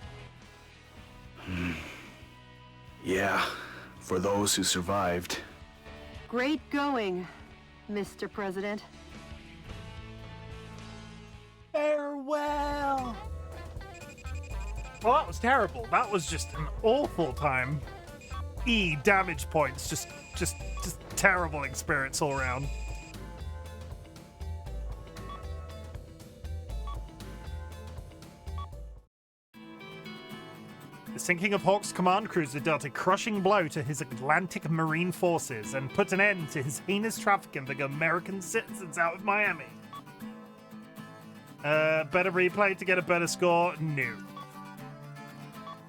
Yeah, for those who survived. Great going, Mr. President. Farewell. Well, that was terrible. That was just an awful time. Damage points. Just terrible experience all around. The sinking of Hawk's command cruiser dealt a crushing blow to his Atlantic Marine forces and put an end to his heinous trafficking of American citizens out of Miami. Better replay to get a better score? No.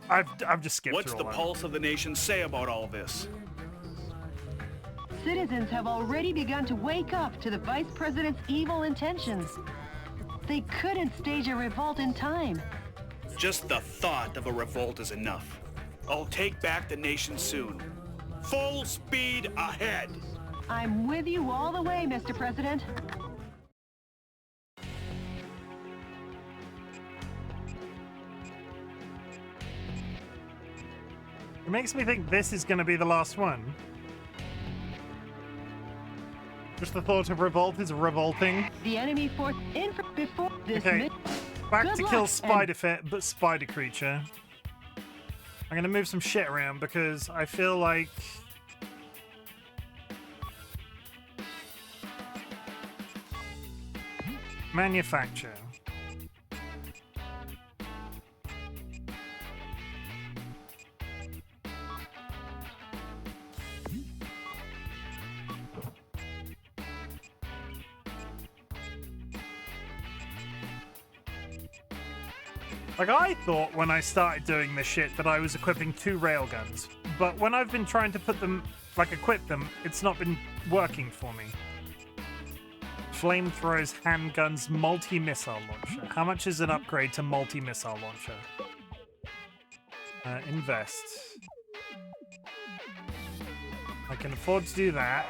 I've just skipped What's through the all that. pulse of the nation say about all this? Citizens have already begun to wake up to the Vice President's evil intentions. They couldn't stage a revolt in time. Just the thought of a revolt is enough. I'll take back the nation soon. Full speed ahead! I'm with you all the way, Mr. President. It makes me think this is going to be the last one. Just the thought of revolt is revolting. The enemy force in before this. Okay, back Good to kill luck, spider creature. I'm going to move some shit around because I feel like... Manufacture. Like, I thought when I started doing this shit that I was equipping 2 railguns, but when I've been trying to put them, like equip them, it's not been working for me. Flamethrowers, handguns, multi-missile launcher. How much is an upgrade to multi-missile launcher? Invest. I can afford to do that.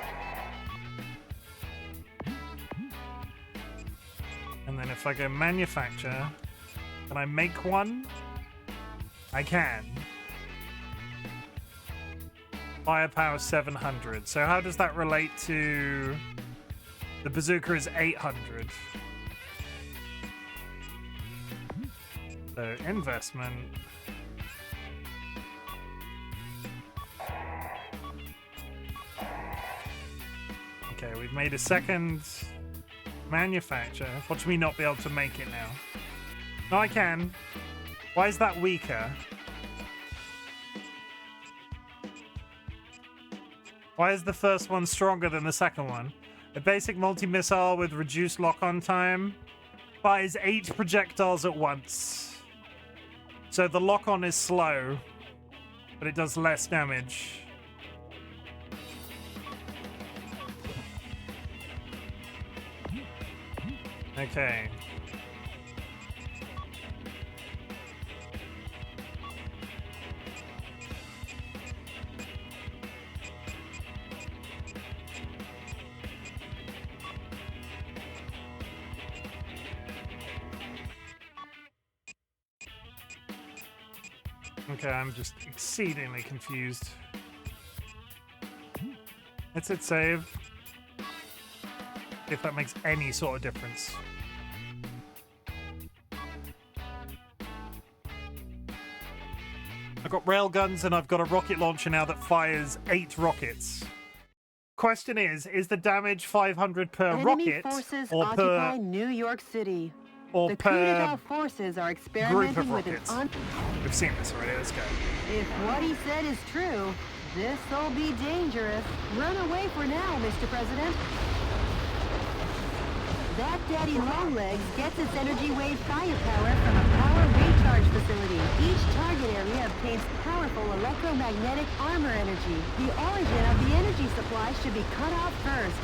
And then if I go manufacture... Can I make one? I can. Firepower 700. So how does that relate to... The bazooka is 800. So investment. Okay, we've made a second manufacture. Watch me not be able to make it now. No, I can. Why is that weaker? Why is the first one stronger than the second one? A basic multi-missile with reduced lock-on time fires 8 projectiles at once. So the lock-on is slow, but it does less damage. Okay. Okay, I'm just exceedingly confused. Let's hit save. If that makes any sort of difference. I've got railguns and I've got a rocket launcher now that fires 8 rockets. Question is the damage 500 per Enemy rocket forces or occupy per New York City. or The per coup forces are group experimenting of with an rockets? We've seen this already. Let's go. If what he said is true, this'll be dangerous. Run away for now, Mr. President. That Daddy Longlegs gets its energy wave firepower from a power recharge facility. Each target area obtains powerful electromagnetic armor energy. The origin of the energy supply should be cut off first.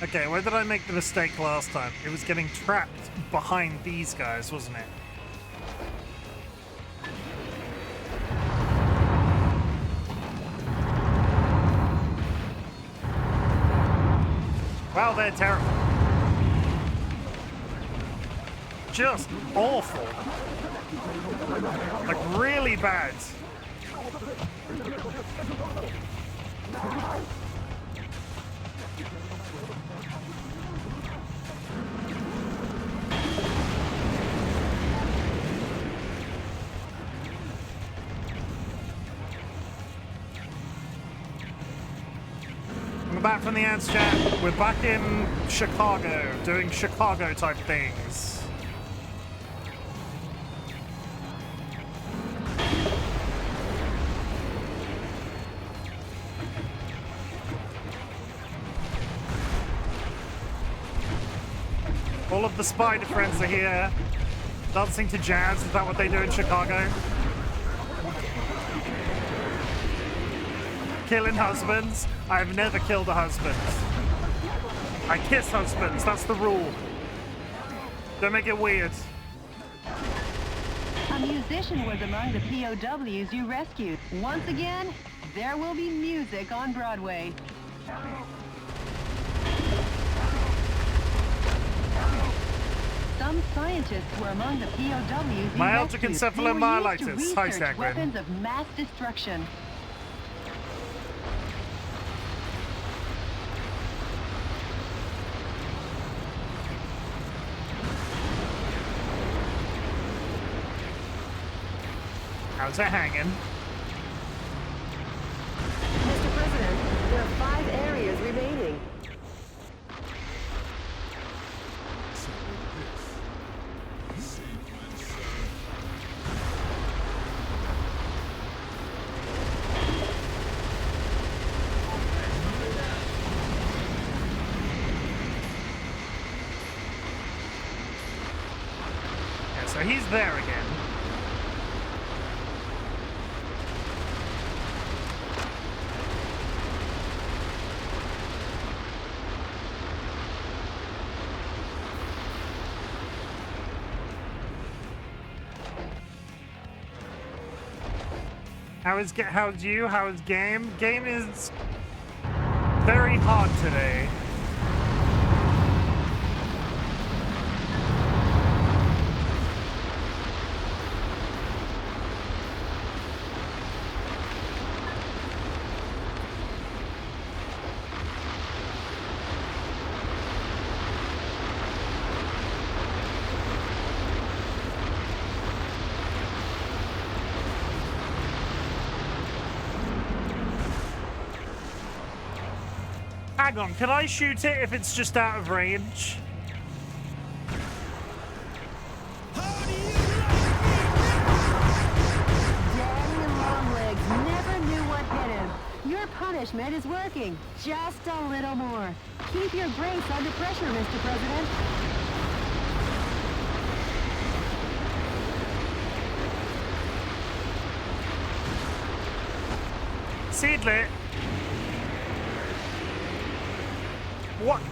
Okay, where did I make the mistake last time? It was getting trapped behind these guys, wasn't it? Wow, they're terrible. Just awful. Like, really bad. We're back from the ants chat. We're back in Chicago, doing Chicago type things. All of the spider friends are here, dancing to jazz. Is that what they do in Chicago? Killing husbands. I've never killed a husband. I kiss husbands. That's the rule. Don't make it weird. A musician was among the POWs you rescued. Once again, there will be music on Broadway. Some scientists were among the POWs you Myalgic rescued. They were encephalomyelitis. used to Hi, research Sagrin. weapons of mass destruction. How's it hanging? Mr. President, there are 5 areas remaining. Yeah, so he's there again. How's you? How's game? Game is very hard today. Hang on, can I shoot it if it's just out of range? Daddy Longlegs never punishment is working. Just a little more. Keep your brace under pressure, Mr. President. Seedlet. What?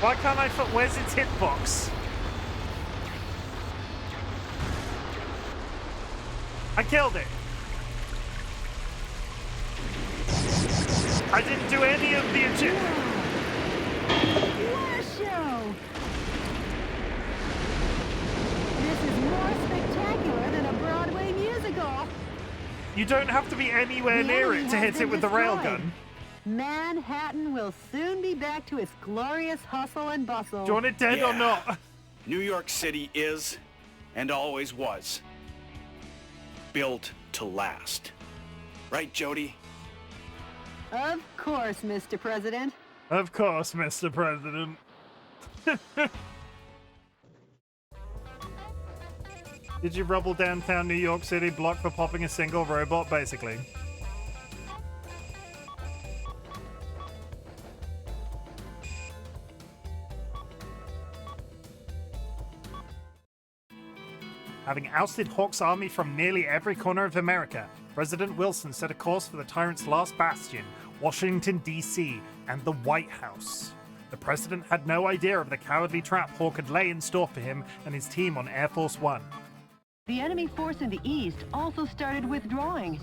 Why can't I fit? Where's its hitbox? I killed it. I didn't do any of the achievements. What a show! This is more spectacular than a Broadway musical. You don't have to be anywhere near it to hit it with the railgun. Manhattan will soon be back to its glorious hustle and bustle. Do you want it dead or not? New York City is, and always was, built to last. Right, Jody? Of course, Mr. President. Of course, Mr. President. Did you rubble downtown New York City block for popping a single robot, basically? Having ousted Hawk's army from nearly every corner of America, President Wilson set a course for the tyrant's last bastion, Washington, D.C., and the White House. The president had no idea of the cowardly trap Hawk had lay in store for him and his team on Air Force One. The enemy force in the east also started withdrawing.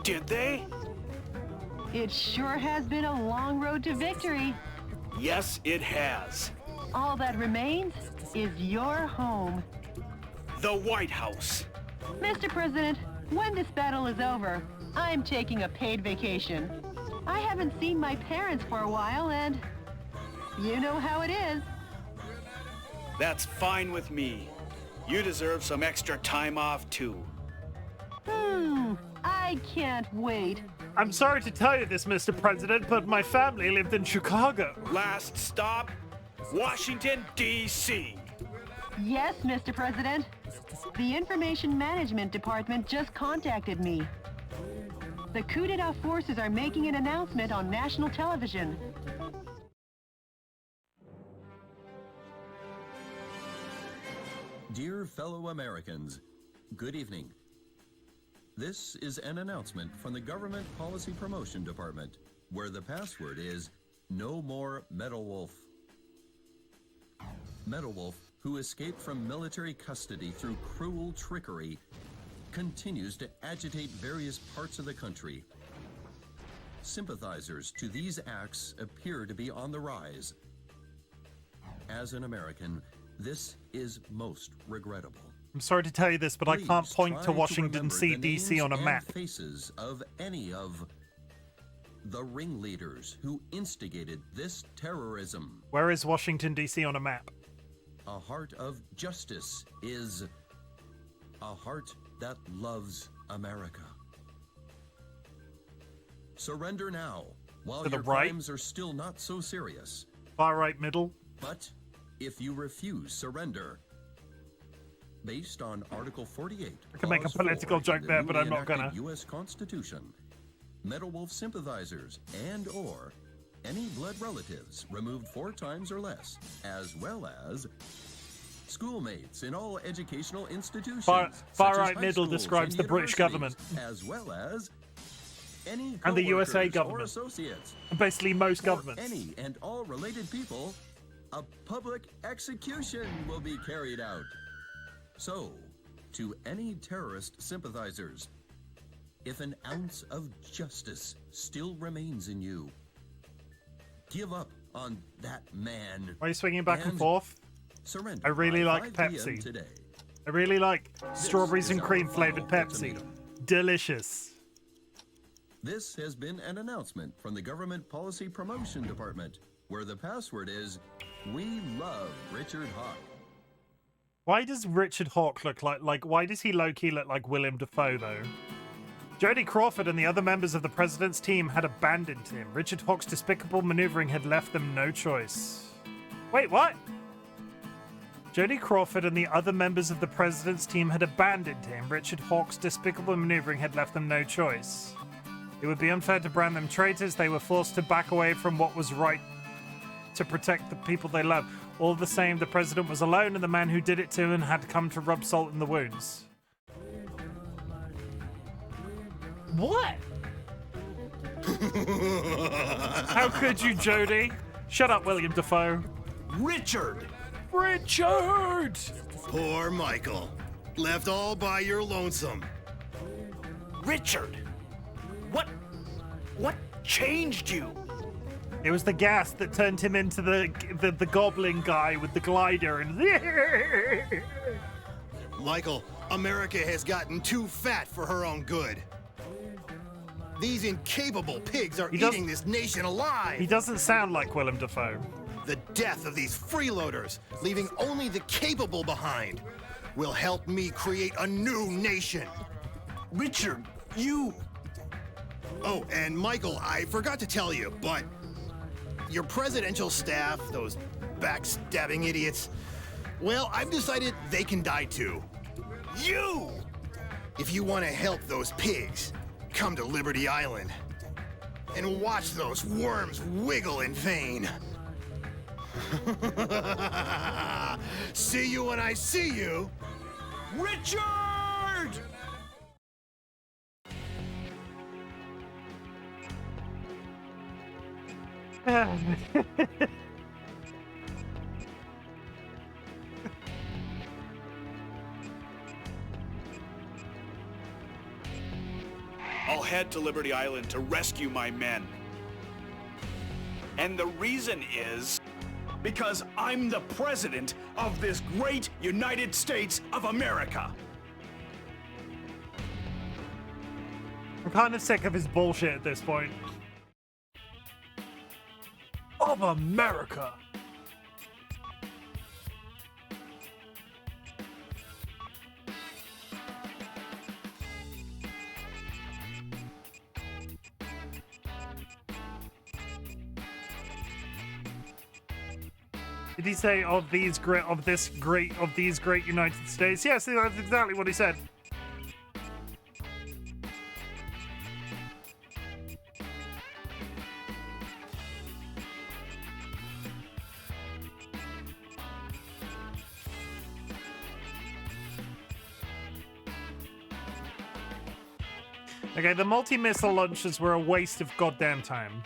Did they? It sure has been a long road to victory. Yes, it has. All that remains is your home. The White House. Mr. President, when this battle is over, I'm taking a paid vacation. I haven't seen my parents for a while, and you know how it is. That's fine with me. You deserve some extra time off, too. I can't wait. I'm sorry to tell you this, Mr. President, but my family lived in Chicago. Last stop, Washington, D.C. Yes, Mr. President. The Information Management Department just contacted me. The coup d'etat forces are making an announcement on national television. Dear fellow Americans, good evening. This is an announcement from the Government Policy Promotion Department, where the password is No More Metal Wolf. Metal Wolf, who escaped from military custody through cruel trickery, continues to agitate various parts of the country. Sympathizers to these acts appear to be on the rise. As an American, this is most regrettable. I'm sorry to tell you this, but Please I can't point try to Washington, remember the D.C. names on a and map. faces of any of the ringleaders who instigated this terrorism. Where is Washington, D.C. on a map? A heart of justice is a heart that loves America. Surrender now, while To the your right? crimes are still not so serious. Far right, middle. But if you refuse surrender, based on Article 48, I can make a Clause political 4 in joke the there, but newly I'm not enacted gonna. U.S. Constitution, Metal Wolf sympathizers and/or any blood relatives removed 4 times or less, as well as schoolmates in all educational institutions. Far such as right high middle schools describes and the British universities, government. as well as any And the USA co-workers or government. associates. Basically, most For governments. any and all related people, a public execution will be carried out. So, to any terrorist sympathizers, if an ounce of justice still remains in you, give up on that man. Why are you swinging back and and forth? Surrender. I really by like 5 p.m. Pepsi. today. I really like strawberries is and our cream flavored final Pepsi. ultimatum. Delicious. This has been an announcement from the Government Policy Promotion Department, where the password is We Love Richard Hawk. Why does Richard Hawke look like why does he low-key look like Willem Dafoe though? Jody Crawford and the other members of the president's team had abandoned him. Richard Hawk's despicable maneuvering had left them no choice. Wait, what? Jody Crawford and the other members of the president's team had abandoned him. Richard Hawk's despicable maneuvering had left them no choice. It would be unfair to brand them traitors. They were forced to back away from what was right to protect the people they love. All the same, the president was alone, and the man who did it to him had come to rub salt in the wounds. What? How could you, Jody? Shut up, William Dafoe. Richard! Richard! Poor Michael. Left all by your lonesome. Richard! What changed you? It was the gas that turned him into the goblin guy with the glider and... Michael, America has gotten too fat for her own good. These incapable pigs are eating this nation alive. He doesn't sound like Willem Dafoe. The death of these freeloaders, leaving only the capable behind, will help me create a new nation. Richard, you... Oh, and Michael, I forgot to tell you, but your presidential staff, those backstabbing idiots, well, I've decided they can die too. You! If you want to help those pigs, come to Liberty Island and watch those worms wiggle in vain. See you when I see you, Richard! I'll head to Liberty Island to rescue my men. And the reason is... because I'm the president of this great United States of America. I'm kind of sick of his bullshit at this point. Of America. Did he say of these great United States? Yes, that's exactly what he said. Okay, the multi-missile launchers were a waste of goddamn time.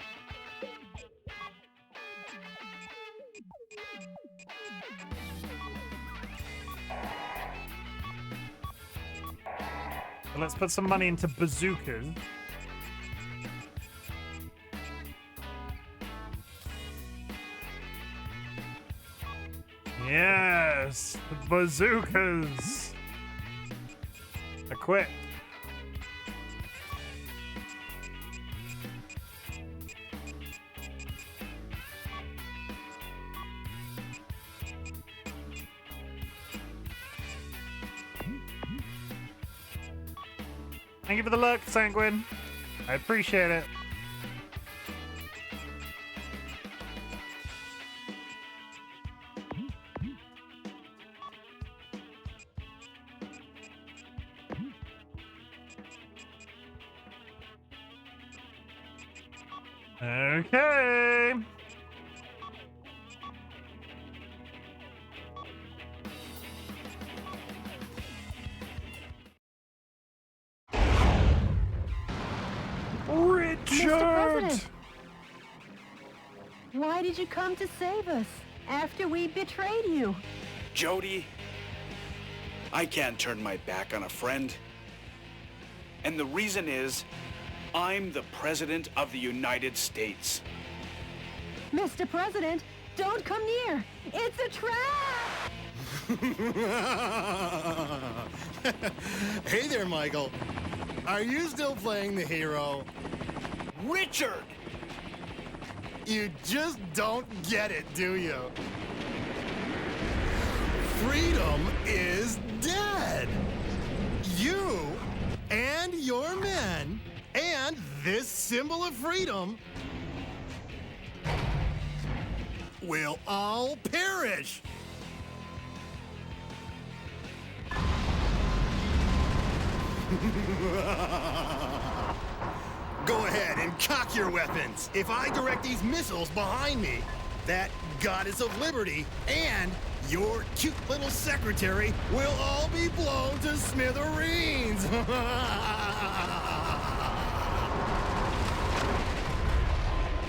So let's put some money into bazookas. Yes, bazookas. Equip. Thank you for the look, Sanguine. I appreciate it. Okay. Mr. President, why did you come to save us after we betrayed you? Jody, I can't turn my back on a friend. And the reason is, I'm the President of the United States. Mr. President, don't come near. It's a trap! Hey there, Michael. Are you still playing the hero? Richard! You just don't get it, do you? Freedom is dead. You and your men symbol of freedom, will all perish. Go ahead and cock your weapons. If I direct these missiles behind me, that goddess of liberty and your cute little secretary will all be blown to smithereens.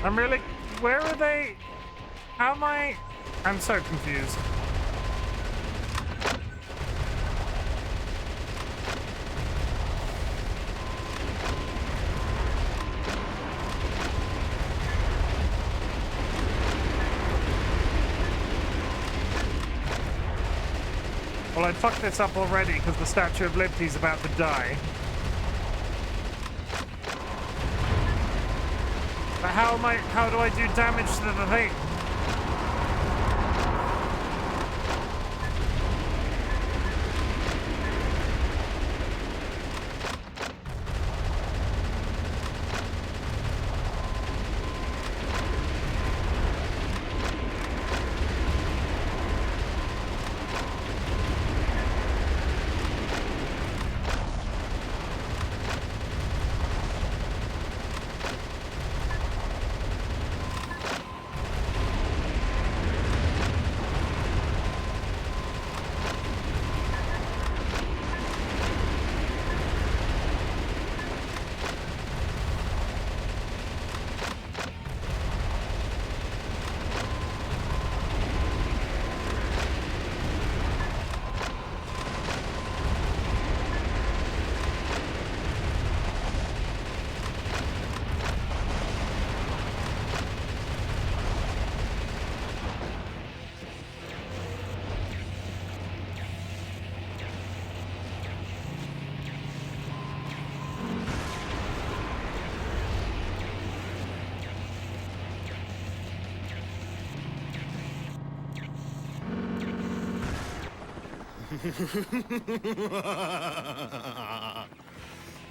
I'm really... Where are they? How am I... I'm so confused. Well, I'd fucked this up already because the Statue of Liberty's about to die. But how do I do damage to the thing?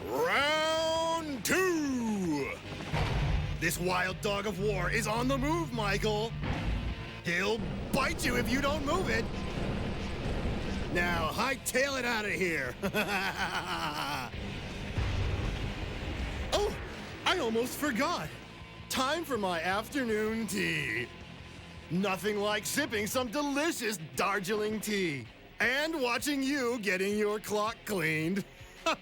Round 2! This wild dog of war is on the move, Michael. He'll bite you if you don't move it. Now, hightail it out of here. Oh, I almost forgot. Time for my afternoon tea. Nothing like sipping some delicious Darjeeling tea. And watching you getting your clock cleaned. Your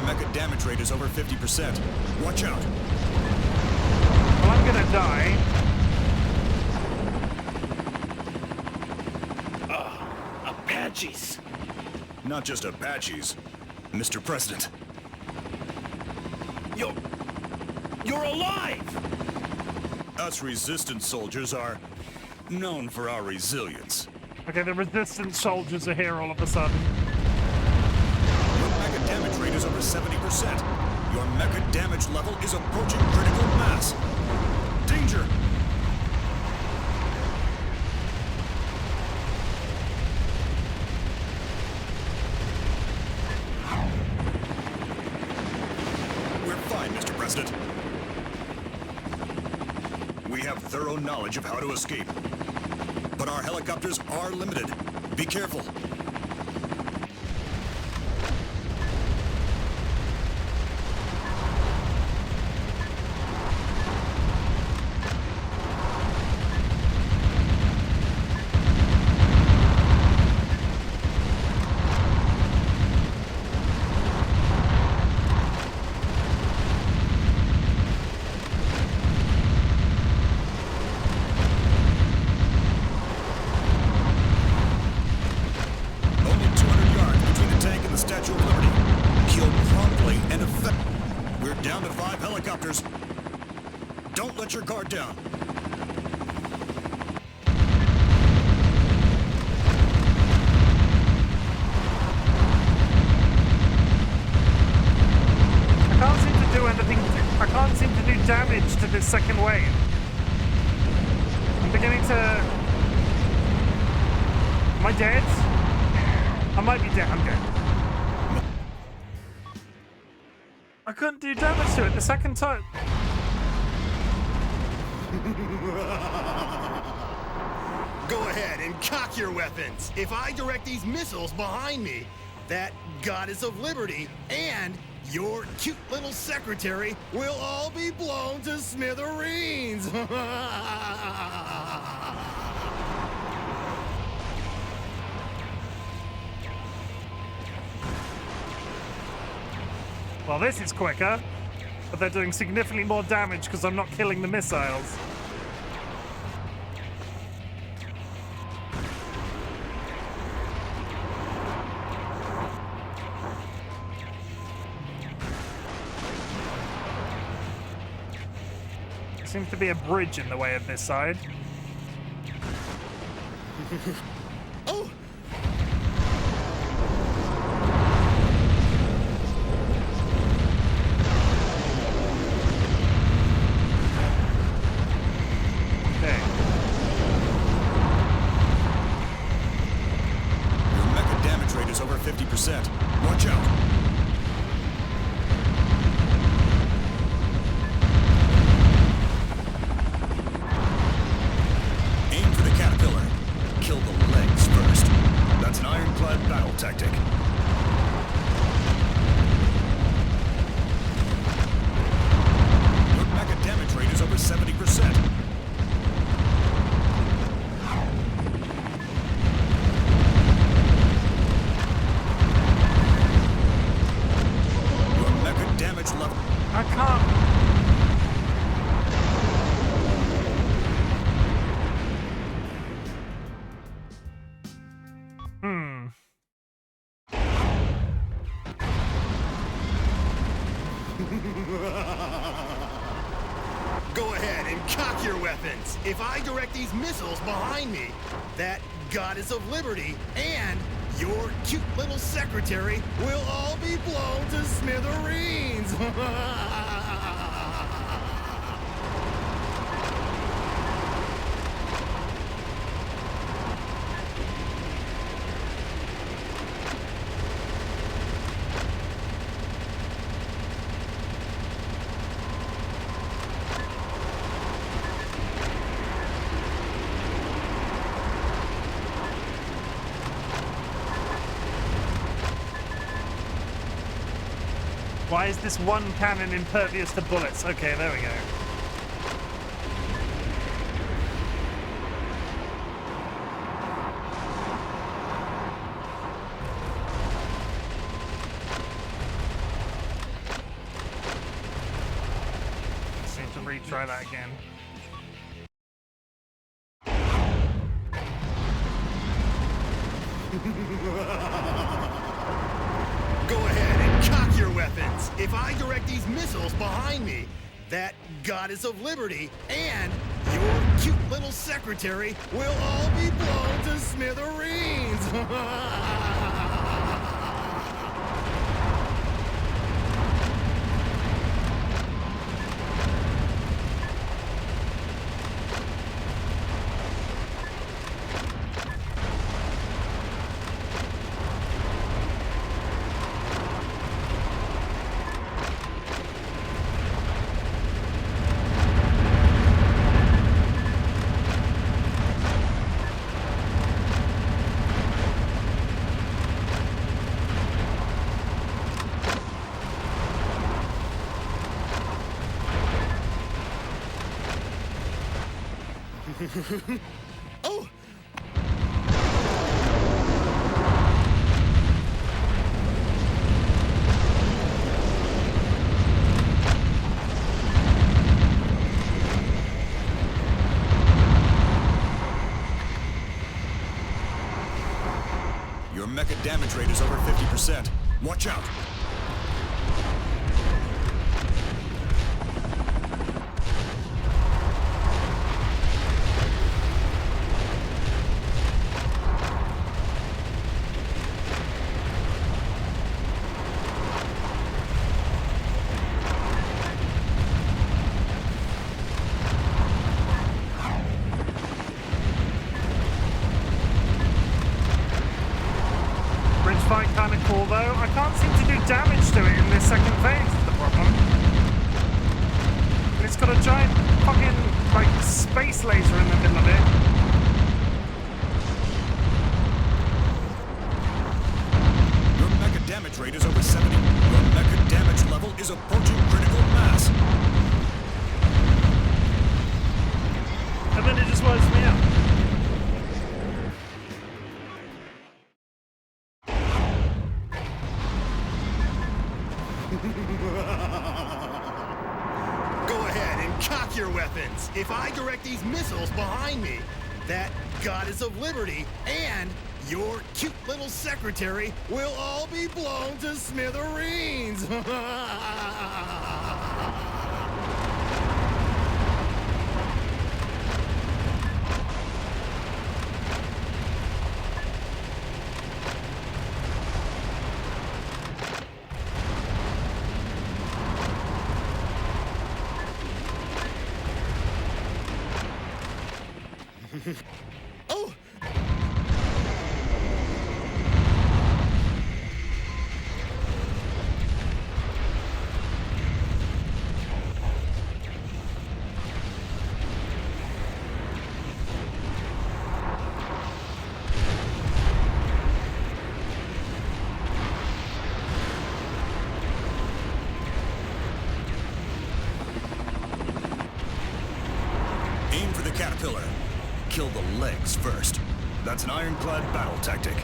mecha damage rate is over 50%. Watch out. Well, I'm gonna die. Apaches. Not just Apaches, Mr. President. You're alive! Us resistance soldiers are known for our resilience. Okay, the resistance soldiers are here all of a sudden. Your mecha damage rate is over 70%. Your mecha damage level is approaching critical mass. Danger! We have thorough knowledge of how to escape, but our helicopters are limited. Be careful. Don't let your guard down. second wave. I'm beginning to... Am I dead? I might be dead. I'm dead. I couldn't do damage to it the second time. Go ahead and cock your weapons. If I direct these missiles behind me, that goddess of liberty and your cute little secretary will all be blown to smithereens. Well, this is quicker, but they're doing significantly more damage because I'm not killing the missiles. There seems to be a bridge in the way of this side. Oh! Over 50%. Watch out. Aim for the caterpillar. Kill the legs first. That's an ironclad battle tactic. Your mecha damage rate is over 70%. I can't. Go ahead and cock your weapons. If I direct these missiles behind me, that goddess of liberty and your cute little secretary will all be blown to smithereens. Why is this one cannon impervious to bullets? Okay, there we go. Just need to retry that again. Go ahead and cock your weapons. If I direct these missiles behind me, that goddess of liberty and your cute little secretary will all be blown to smithereens. Oh! Your mecha damage rate is over 50%. Watch out. fight kind of cool, though. I can't seem to do damage to it in this second phase, is the problem. And it's got a giant fucking, like, space laser in the middle of it. Your mecha damage rate is over 70. Your mecha damage level is approaching critical mass. And then it just wipes me out. Go ahead and cock your weapons. If I direct these missiles behind me, that goddess of liberty and your cute little secretary will all be blown to smithereens. Oh! Aim for the caterpillar. Kill the legs first. That's an ironclad battle tactic.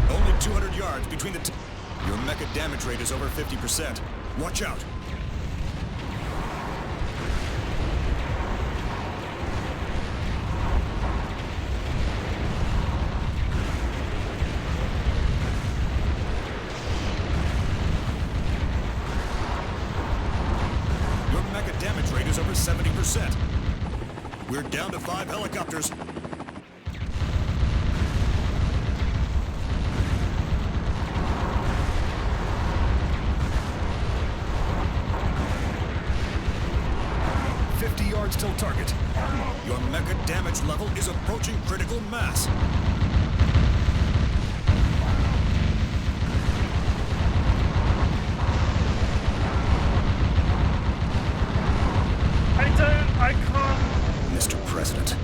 Only 200 yards between the Your mecha damage rate is over 50%. Watch out. Your mecha damage rate is over 70%. We're down to 5 helicopters. Till target. Your mecha damage level is approaching critical mass. I can't. Mr. President.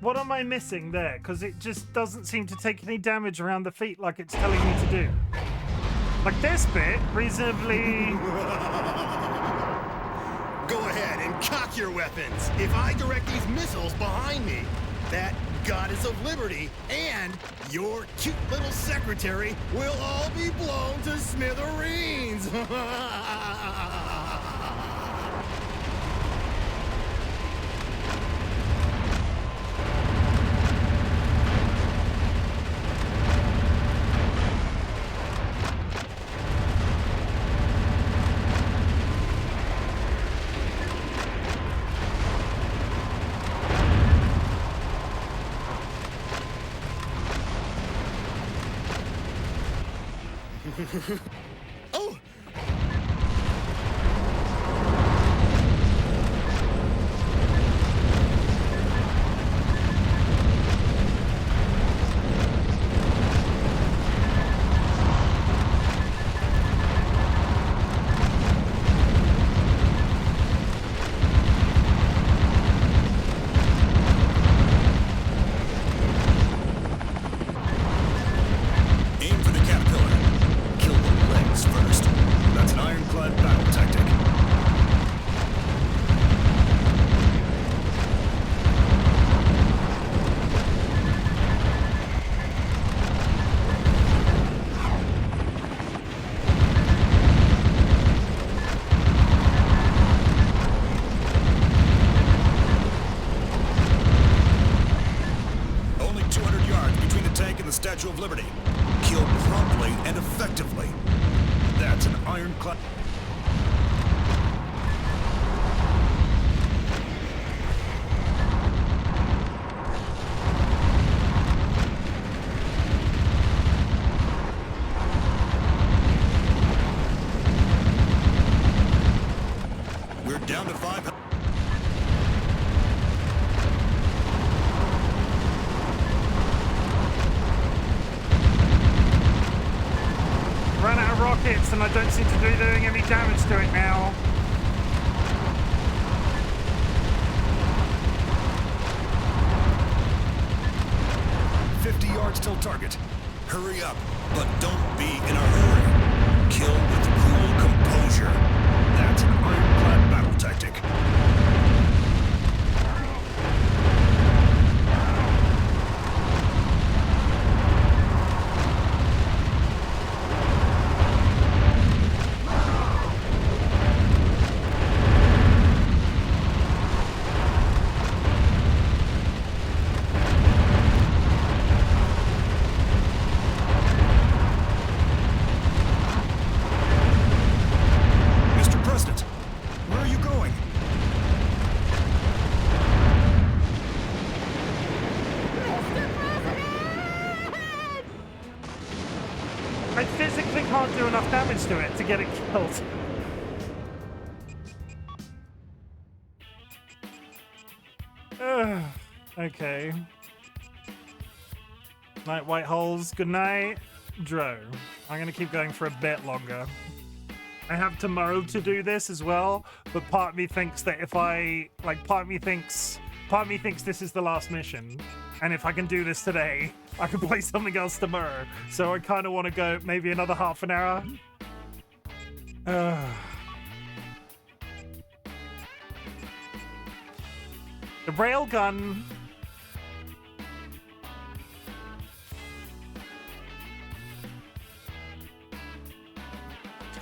What am I missing there? Because it just doesn't seem to take any damage around the feet like it's telling me to do. Like this bit, reasonably. Go ahead and cock your weapons. If I direct these missiles behind me, that goddess of liberty and your cute little secretary will all be blown to smithereens. Oh! Aim for the caterpillar. Kill the legs. We're down to 5. Ran out of rockets and I don't seem to be doing any damage to it now. Till target. Hurry up, but don't be in a hurry. Kill with cool composure. That's an ironclad battle tactic. To it to get it killed. Okay. Night, white holes. Good night, Dro. I'm gonna keep going for a bit longer. I have tomorrow to do this as well, but part of me thinks that if I part of me thinks this is the last mission, and if I can do this today, I can play something else tomorrow. So I kind of want to go maybe another half an hour. The railgun.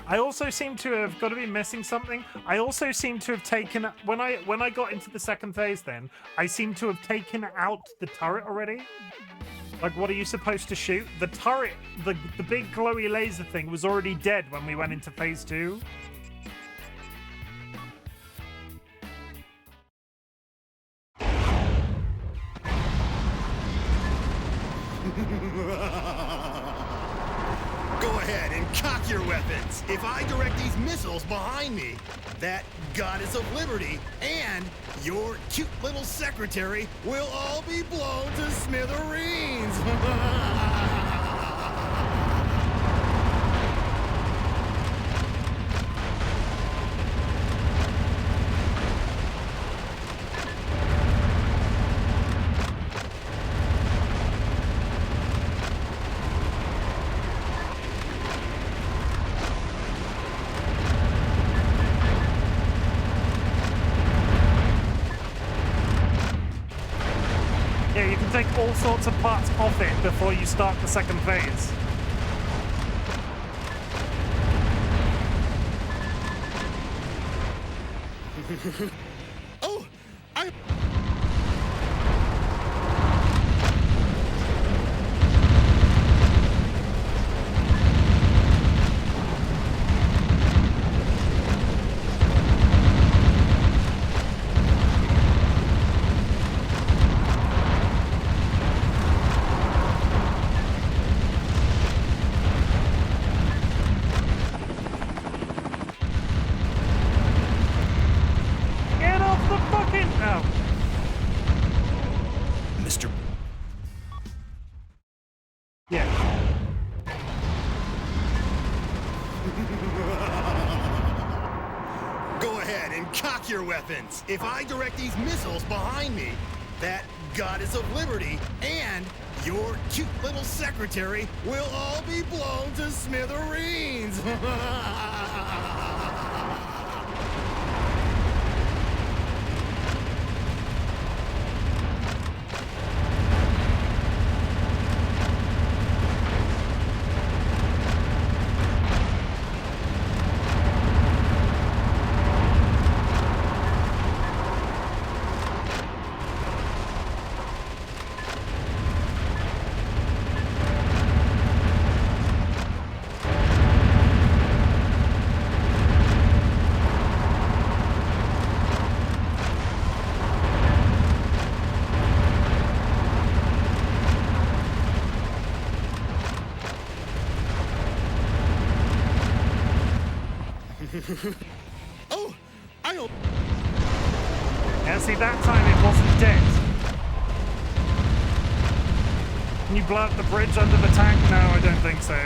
I also seem to have got to be missing something. I also seem to have taken when I got into the second phase. Then I seem to have taken out the turret already. Like, what are you supposed to shoot? The turret, the big glowy laser thing was already dead when we went into phase 2. Go ahead and cock your weapons. If I direct these missiles behind me, that goddess of liberty and your cute little secretary will all be blown to smithereens. Take all sorts of parts off it before you start the second phase. Oh, I... Your weapons. If I direct these missiles behind me, that goddess of liberty and your cute little secretary will all be blown to smithereens. Oh, I don't... Yeah, see, that time it wasn't dead. Can you blow up the bridge under the tank? No, I don't think so.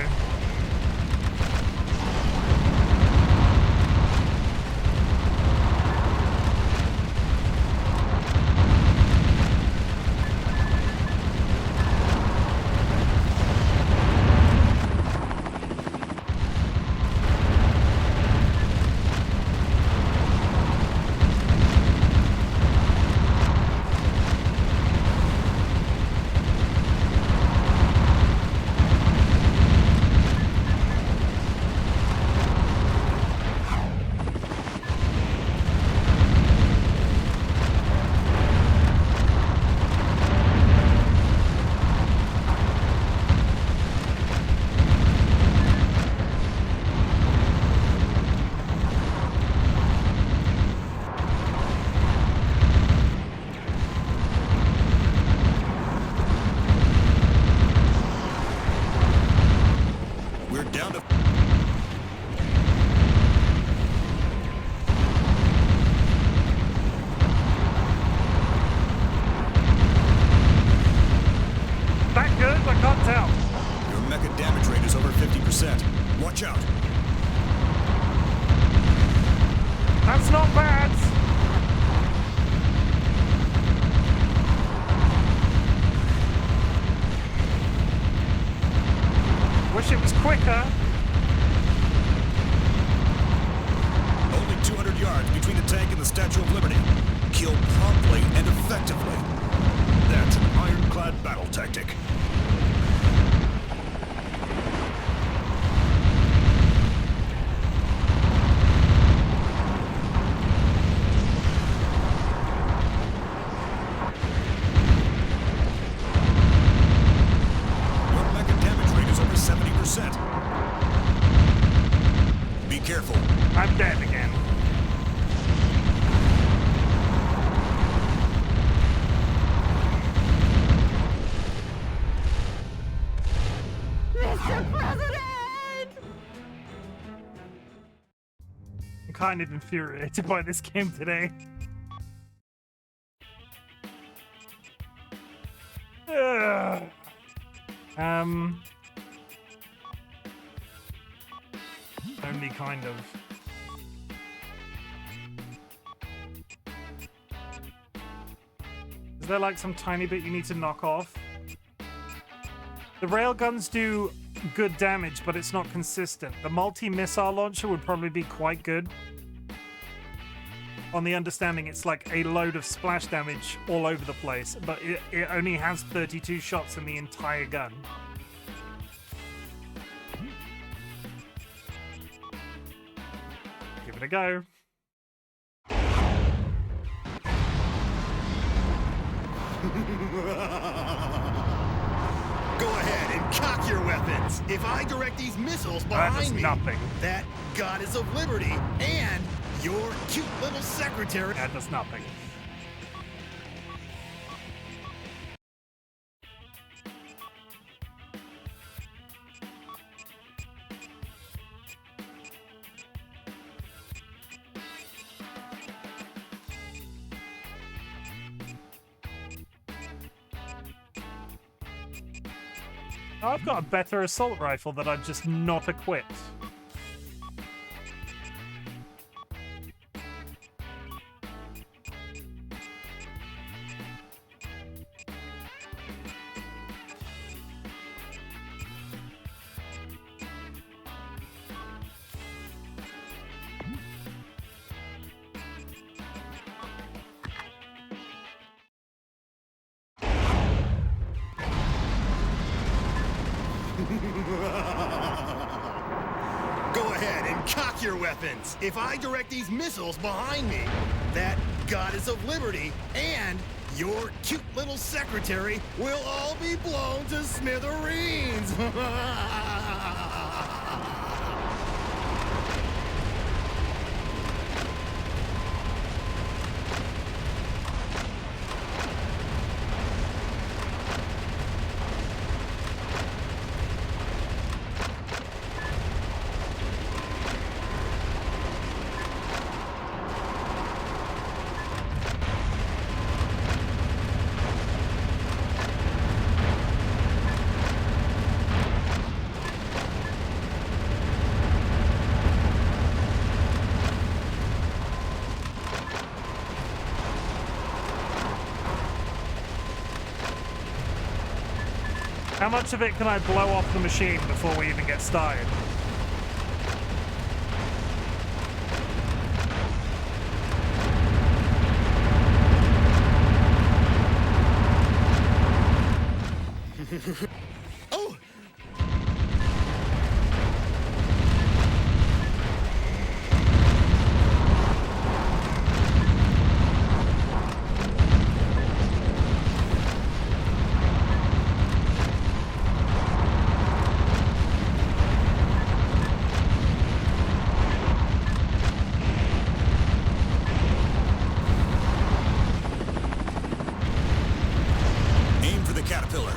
Watch out. That's not bad. Wish it was quicker. Only 200 yards between the tank and the Statue of Liberty. Kill promptly and effectively. That's an ironclad battle tactic. Be careful. I'm dead again. Mr. President! I'm kind of infuriated by this game today. Only kind of. Is there like some tiny bit you need to knock off? The railguns do good damage, but it's not consistent. The multi-missile launcher would probably be quite good. On the understanding it's like a load of splash damage all over the place, but it only has 32 shots in the entire gun. Give it a go. Go ahead and cock your weapons. If I direct these missiles behind me, nothing. That goddess of liberty and your cute little secretary. That does nothing. I've got a better assault rifle that I've just not equipped. Go ahead and cock your weapons. If I direct these missiles behind me, that goddess of liberty and your cute little secretary will all be blown to smithereens. How much of it can I blow off the machine before we even get started? Oh! Aim for the caterpillar.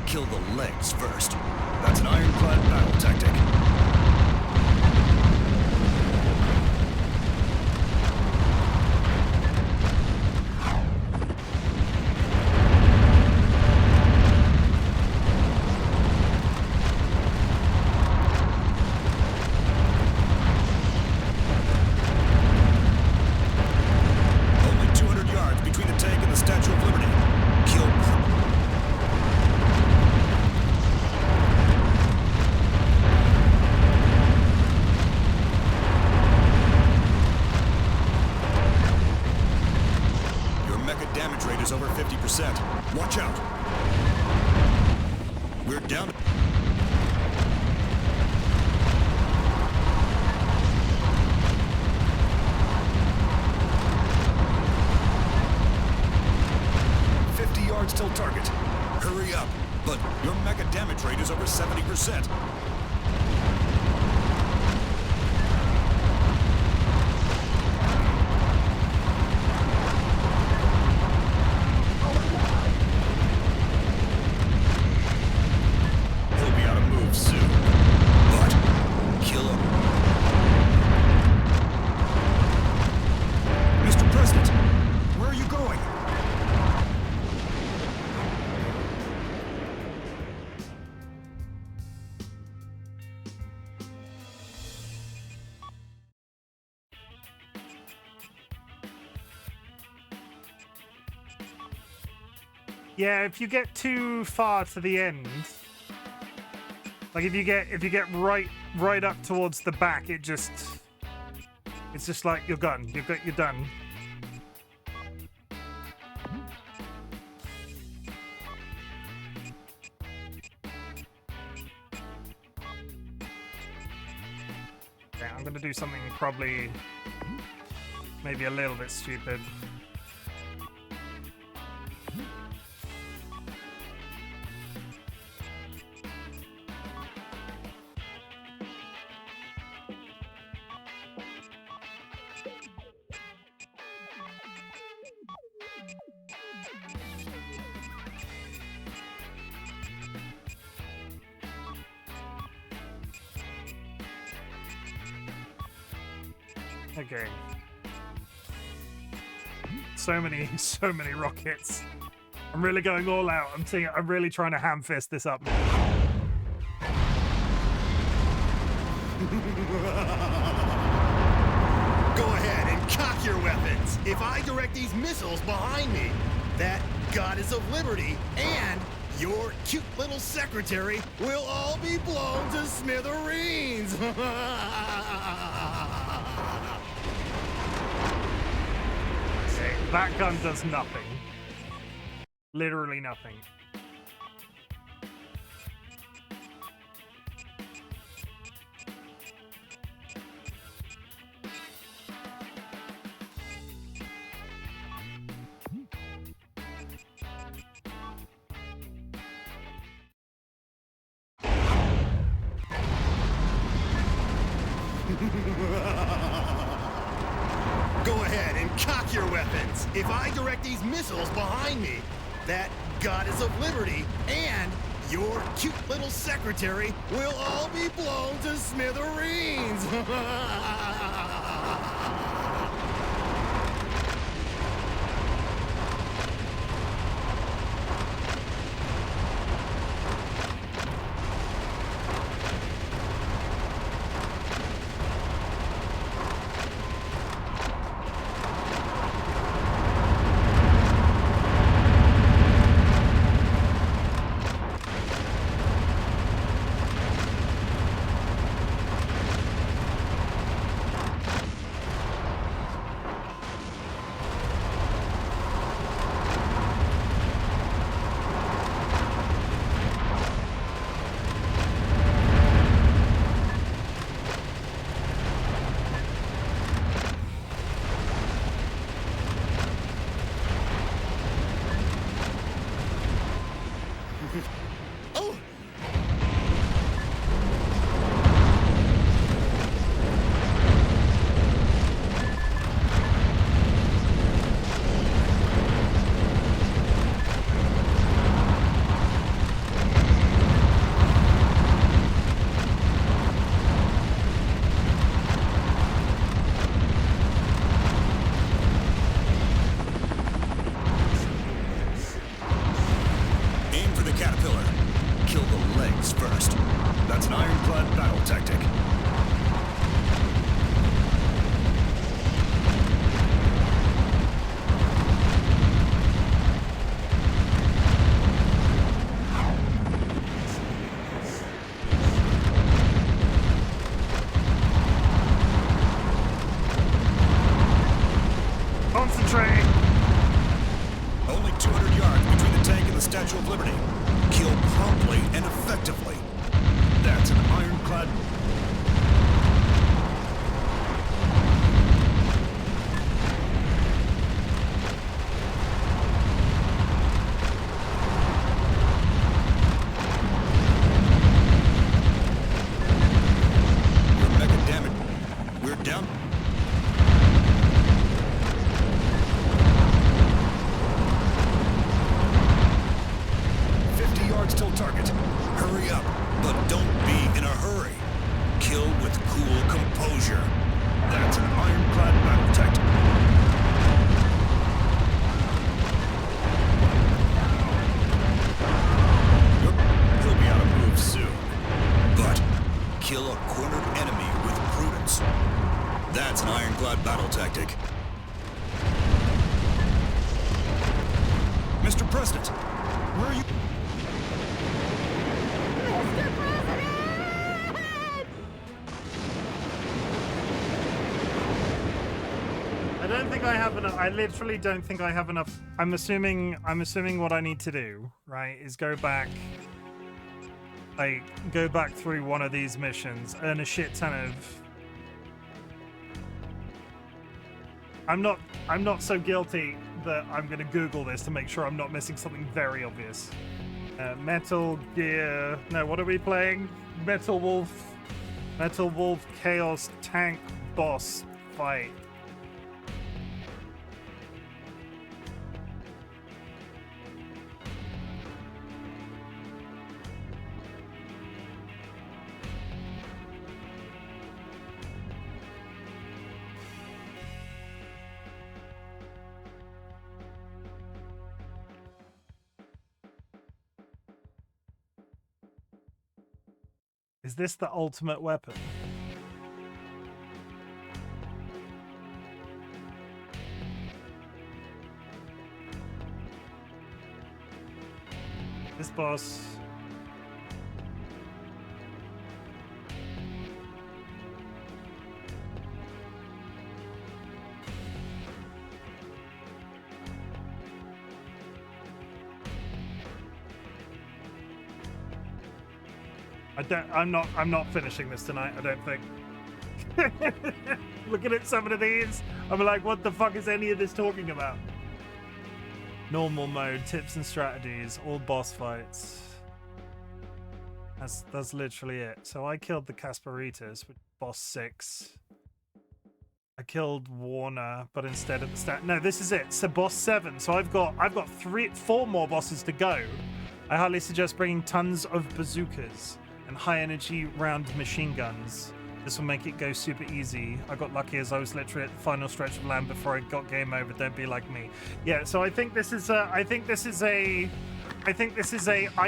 Kill the legs first. That's an ironclad battle tactic. Only 200 yards between the tank and the Statue of Liberty. Kill. Your mecha damage rate is over 50%. Watch out. We're down to... yards till target. Hurry up. But your mecha damage rate is over 70%. He'll be out of moves soon. But kill him. Mr. President, where are you going? Yeah, if you get too far to the end, like if you get right up towards the back, it's just like you're done. You're done. Yeah, I'm gonna do something probably maybe a little bit stupid. Okay. So many rockets. I'm really going all out. I'm really trying to ham fist this up. Go ahead and cock your weapons. If I direct these missiles behind me, that goddess of liberty and your cute little secretary will all be blown to smithereens. That gun does nothing. Literally nothing. Go ahead and cock your weapons. If I direct these missiles behind me, that goddess of liberty and your cute little secretary will all be blown to smithereens. Concentrating. Only 200 yards between the tank and the Statue of Liberty. Kill promptly and effectively. That's an ironclad. We're mega damaged. We're down. Till target. Hurry up, but don't be in a hurry. Kill with cool composure. That's an ironclad battle tactic. He'll be out of move soon. But kill a cornered enemy with prudence. That's an ironclad battle tactic. Mr. President, where are you? I don't think I have enough. I literally don't think I have enough. I'm assuming what I need to do, right, is go back through one of these missions, earn a shit ton of. I'm not so guilty that I'm gonna Google this to make sure I'm not missing something very obvious. Metal Gear. No, what are we playing? Metal Wolf Chaos Tank Boss Fight. Is this the ultimate weapon? This boss. I'm not finishing this tonight, I don't think. Looking at some of these, I'm like, what the fuck is any of this talking about? Normal mode, tips and strategies, all boss fights. That's literally it. So I killed the Casparitas with boss 6. I killed Warner, but instead of the stat. No, this is it. So boss 7. So I've got 4 more bosses to go. I highly suggest bringing tons of bazookas and high energy round machine guns. This will make it go super easy. I got lucky as I was literally at the final stretch of land before I got game over. Don't be like me. Yeah, so I think this is a I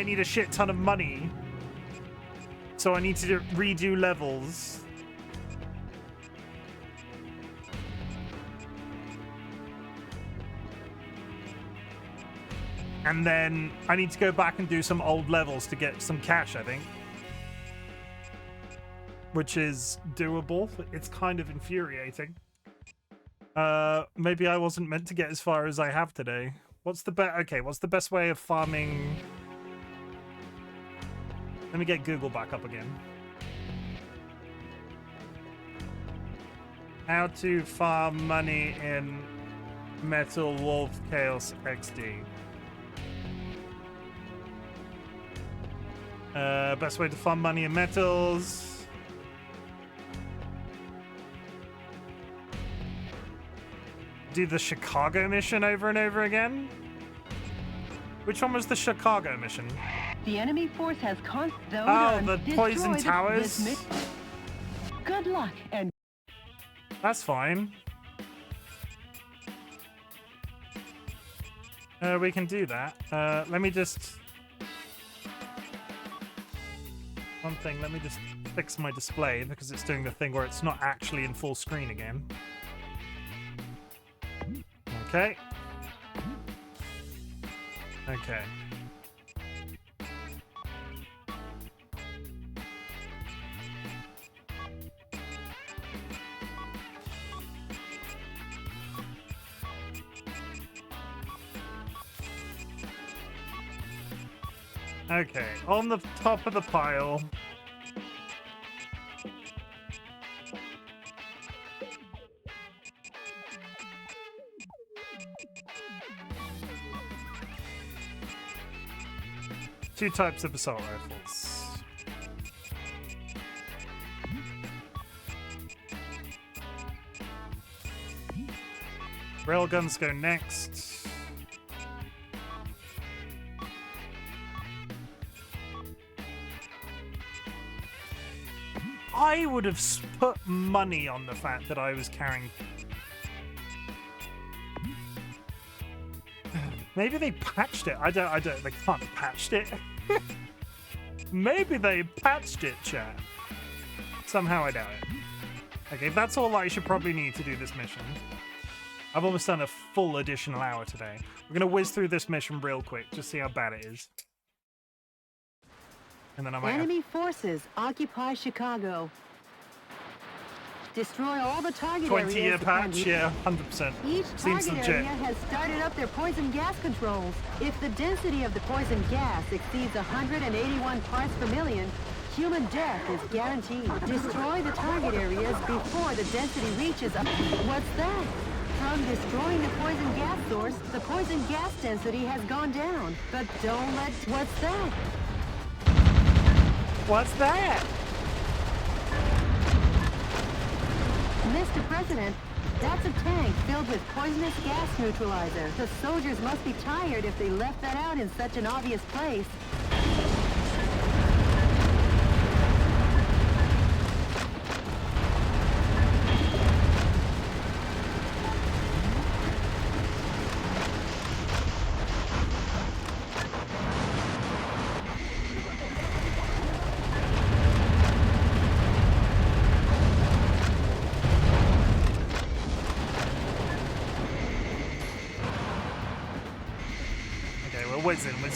need a shit ton of money. So I need to redo levels. And then I need to go back and do some old levels to get some cash, I think. Which is doable. It's kind of infuriating. Maybe I wasn't meant to get as far as I have today. What's the best way of farming? Let me get Google back up again. How to farm money in Metal Wolf Chaos XD. Best way to farm money in metals. Do the Chicago mission over and over again? Which one was the Chicago mission? The enemy force has the poison towers? Good luck and... That's fine. We can do that. Let me just... One thing, let me just fix my display because it's doing the thing where it's not actually in full screen again. Okay. Okay. Okay, on the top of the pile. Two types of assault rifles. Railguns go next. I would have put money on the fact that I was carrying. Maybe they patched it. I don't. They can't have patched it. Maybe they patched it, chat. Somehow I doubt it. Okay, that's all I should probably need to do this mission. I've almost done a full additional hour today. We're gonna whiz through this mission real quick, just see how bad it is. And then I might Enemy forces occupy Chicago. Destroy all the target areas. 20-year patch, yeah, 100%. Each Seems target legit. area has started up their poison gas controls. If the density of the poison gas exceeds 181 parts per million, human death is guaranteed. Destroy the target areas before the density reaches up. What's that? From destroying the poison gas source, the poison gas density has gone down. But don't let... What's that? What's that? Mr. President, that's a tank filled with poisonous gas neutralizer. The soldiers must be tired if they left that out in such an obvious place.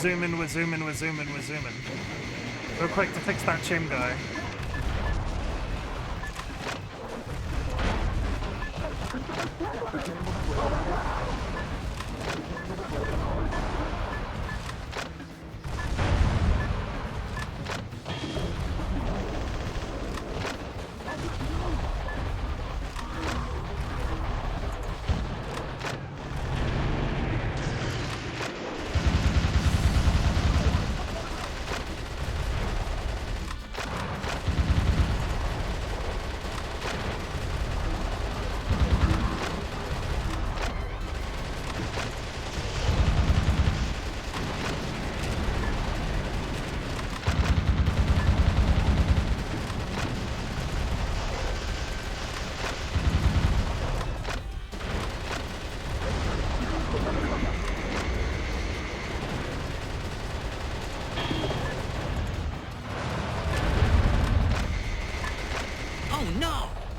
We're zooming. Real quick to fix that Chim guy.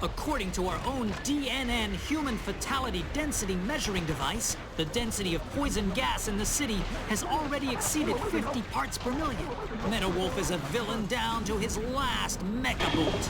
According to our own DNN human fatality density measuring device, the density of poison gas in the city has already exceeded 50 parts per million. MetaWolf is a villain down to his last mecha boot.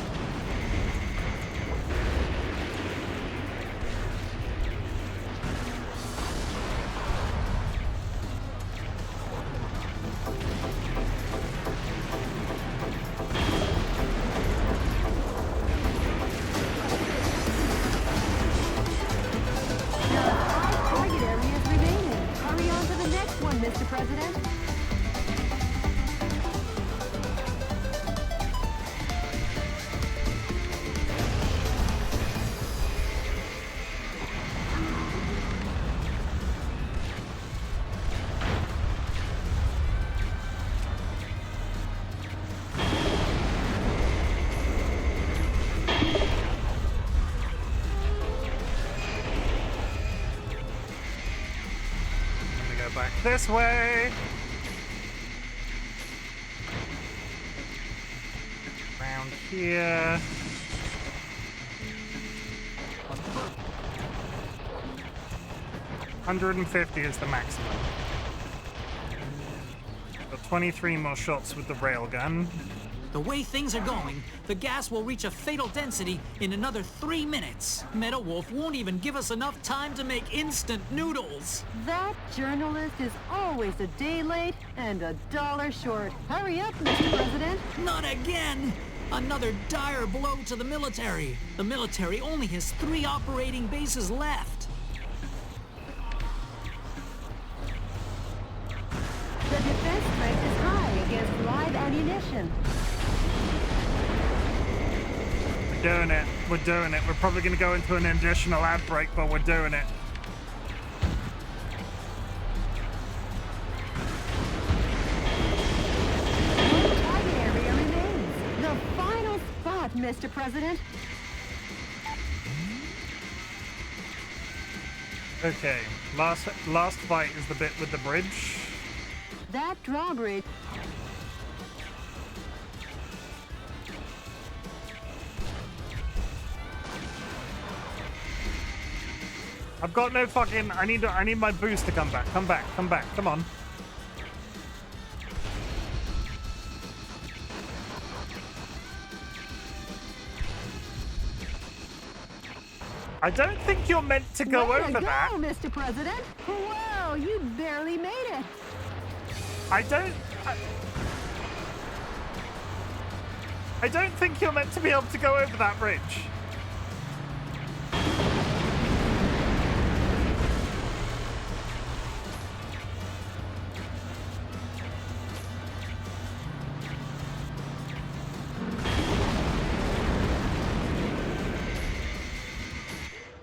This way. Around here. $150 is the maximum. Got 23 more shots with the railgun. The way things are going, the gas will reach a fatal density in another 3 minutes. Meadow Wolf won't even give us enough time to make instant noodles. That journalist is always a day late and $1 short. Hurry up, Mr. President. Not again! Another dire blow to the military. The military only has 3 operating bases left. The defense strength is high against live ammunition. We're doing it. We're doing it. We're probably going to go into an additional ad break, but we're doing it. One target area remains. The final spot, Mr. President. Okay, last fight is the bit with the bridge. That drawbridge. I've got no fucking. I need my boost to come back. Come back. Come back. Come on. I don't think you're meant to go Way over to that. go, Mr. President. Whoa, you barely made it. I don't think you're meant to be able to go over that bridge.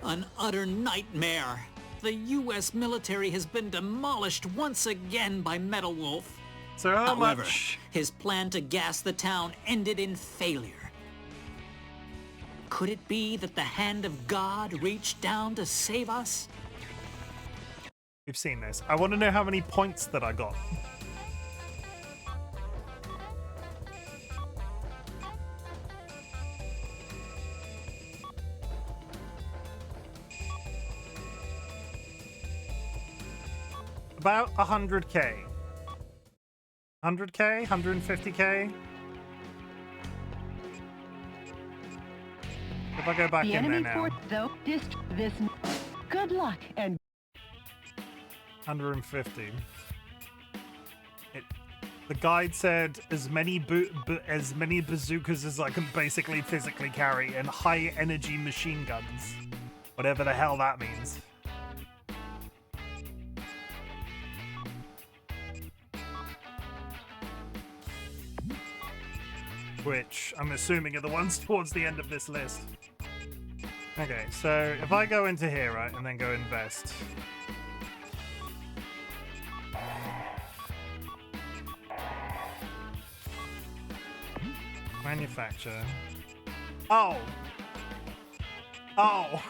An utter nightmare. The U.S. military has been demolished once again by Meadow Wolf. So how However, much? his plan to gas the town ended in failure. Could it be that the hand of God reached down to save us? We've seen this. I want to know how many points that I got. About 100k. 100k? 150k? If I go back The in there enemy now. force, though, this. Good luck and 150. The guide said as many bazookas as I can basically physically carry and high energy machine guns. Whatever the hell that means. Which I'm assuming are the ones towards the end of this list. Okay, so if I go into here, right, and then go invest. Manufacture. Oh! Oh!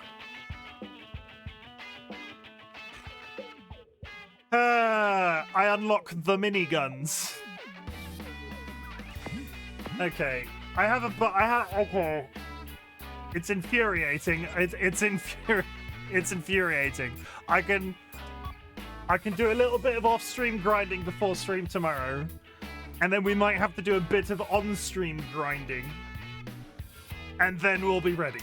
I unlock the miniguns. Okay, okay. It's infuriating. It's infuriating. I can do a little bit of off-stream grinding before stream tomorrow, and then we might have to do a bit of on-stream grinding, and then we'll be ready.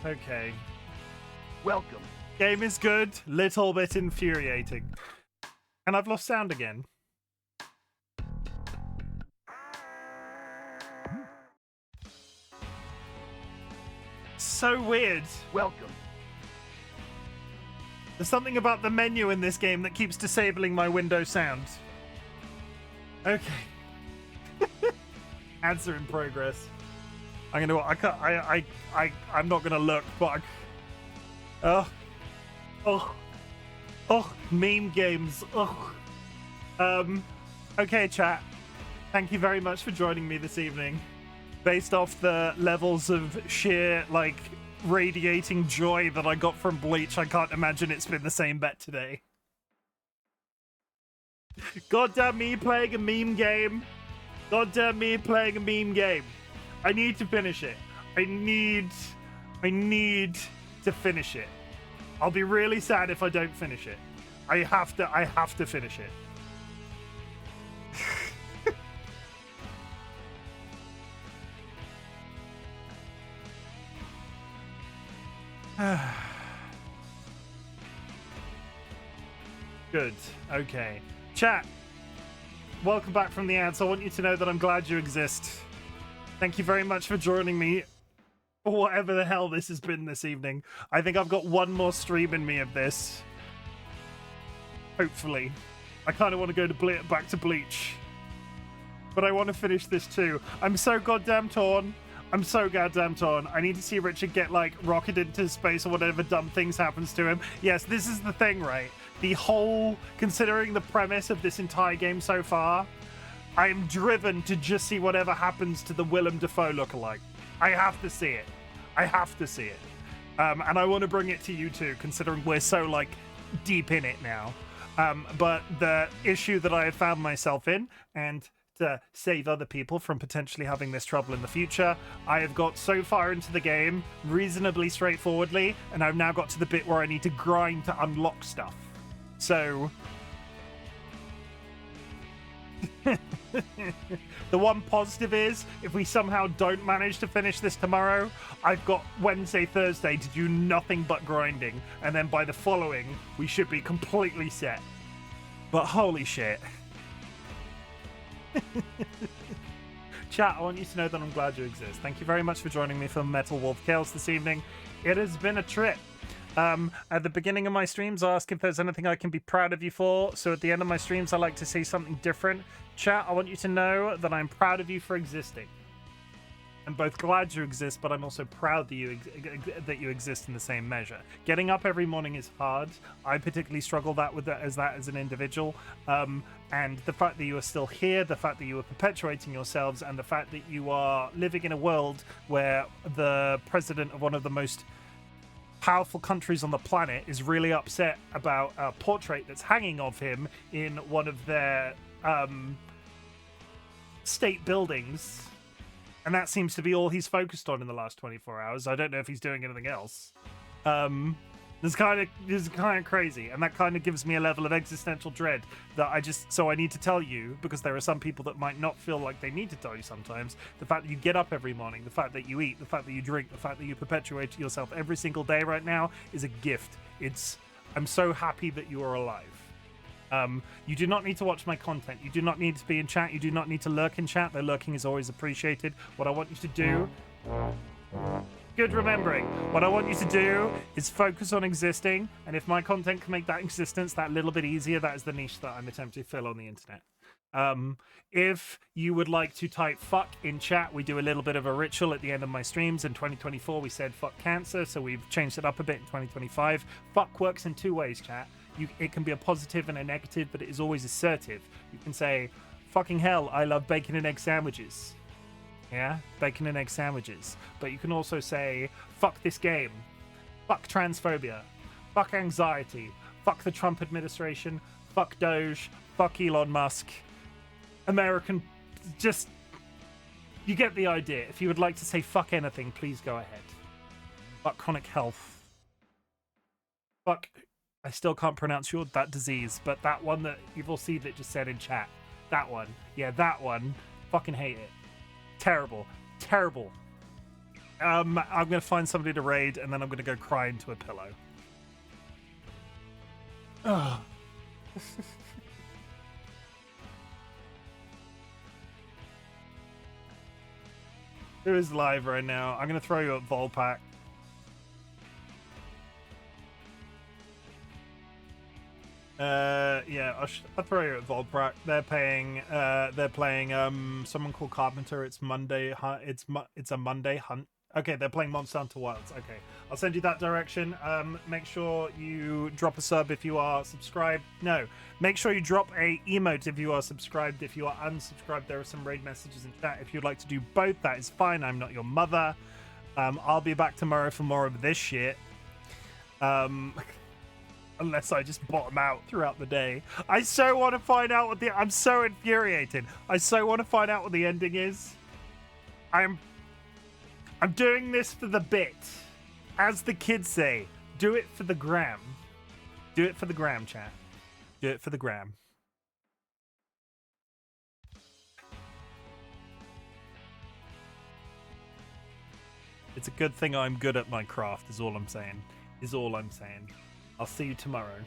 Okay. Welcome. Game is good, little bit infuriating. And I've lost sound again. So weird. Welcome. There's something about the menu in this game that keeps disabling my Windows sound. Okay. Ads are in progress. I'm gonna. I'm not gonna look, but. Meme games. Okay, chat. Thank you very much for joining me this evening. Based off the levels of sheer, like, radiating joy that I got from Bleach, I can't imagine it's been the same bet today. Goddamn me playing a meme game. Goddamn me playing a meme game. I need to finish it. I need to finish it. I'll be really sad if I don't finish it. I have to finish it. Good. Okay. Chat. Welcome back from the ads. I want you to know that I'm glad you exist. Thank you very much for joining me for whatever the hell this has been this evening. I think I've got one more stream in me of this. Hopefully. I kind of want to go to back to Bleach. But I want to finish this too. I'm so goddamn torn. I'm so goddamn torn. I need to see Richard get, like, rocketed into space or whatever dumb things happens to him. Yes, this is the thing, right? The whole, considering the premise of this entire game so far, I am driven to just see whatever happens to the Willem Dafoe lookalike. I have to see it. I have to see it. And I want to bring it to you too, considering we're so, like, deep in it now. But the issue that I have found myself in, and to save other people from potentially having this trouble in the future, I have got so far into the game reasonably straightforwardly, and I've now got to the bit where I need to grind to unlock stuff. So the one positive is, if we somehow don't manage to finish this tomorrow, I've got Wednesday, Thursday to do nothing but grinding, and then by the following, we should be completely set. But holy shit. Chat, I want you to know that I'm glad you exist. Thank you very much for joining me for Metal Wolf Chaos this evening. It has been a trip. At the beginning of my streams, I ask if there's anything I can be proud of you for. So at the end of my streams, I like to say something different. Chat, I want you to know that I'm proud of you for existing. I'm both glad you exist, but I'm also proud that you exist in the same measure. Getting up every morning is hard. I particularly struggle with that as an individual. And the fact that you are still here, the fact that you are perpetuating yourselves, and the fact that you are living in a world where the president of one of the most powerful countries on the planet is really upset about a portrait that's hanging of him in one of their state buildings. And that seems to be all he's focused on in the last 24 hours. I don't know if he's doing anything else. This is kind of crazy, and that kind of gives me a level of existential dread that so I need to tell you, because there are some people that might not feel like they need to tell you sometimes. The fact that you get up every morning, the fact that you eat, the fact that you drink, the fact that you perpetuate yourself every single day right now is a gift. I'm so happy that you are alive. You do not need to watch my content. You do not need to be in chat. You do not need to lurk in chat, though lurking is always appreciated. What I want you to do... Good remembering. What I want you to do is focus on existing, and if my content can make that existence that little bit easier, that is the niche that I'm attempting to fill on the internet. If you would like to type fuck in chat, we do a little bit of a ritual at the end of my streams. In 2024, we said fuck cancer, so we've changed it up a bit in 2025. Fuck works in two ways, chat. It can be a positive and a negative, but it is always assertive. You can say, fucking hell, I love bacon and egg sandwiches. Yeah, bacon and egg sandwiches. But you can also say, fuck this game. Fuck transphobia. Fuck anxiety. Fuck the Trump administration. Fuck Doge. Fuck Elon Musk. American... Just... You get the idea. If you would like to say fuck anything, please go ahead. Fuck chronic health. Fuck... I still can't pronounce that disease, but that one that Evil Seedlet just said in chat. That one. Yeah, that one. Fucking hate it. Terrible. Terrible. I'm going to find somebody to raid, and then I'm going to go cry into a pillow. Ugh. Who is live right now? I'm going to throw you at Volpack. Yeah, I'll throw you at Volpack. They're playing someone called Carpenter. It's Monday. It's a Monday hunt. Okay, they're playing Monster Hunter Wilds. Okay, I'll send you that direction. Make sure you drop a sub if you are subscribed. No, make sure you drop a emote if you are subscribed. If you are unsubscribed, there are some raid messages in chat. If you'd like to do both, that is fine. I'm not your mother. I'll be back tomorrow for more of this shit. Unless I just bottom out throughout the day. I so want to find out what I'm so infuriated. I so want to find out what the ending is. I'm doing this for the bit. As the kids say, do it for the gram. Do it for the gram, chat. Do it for the gram. It's a good thing I'm good at my craft, is all I'm saying. Is all I'm saying. I'll see you tomorrow.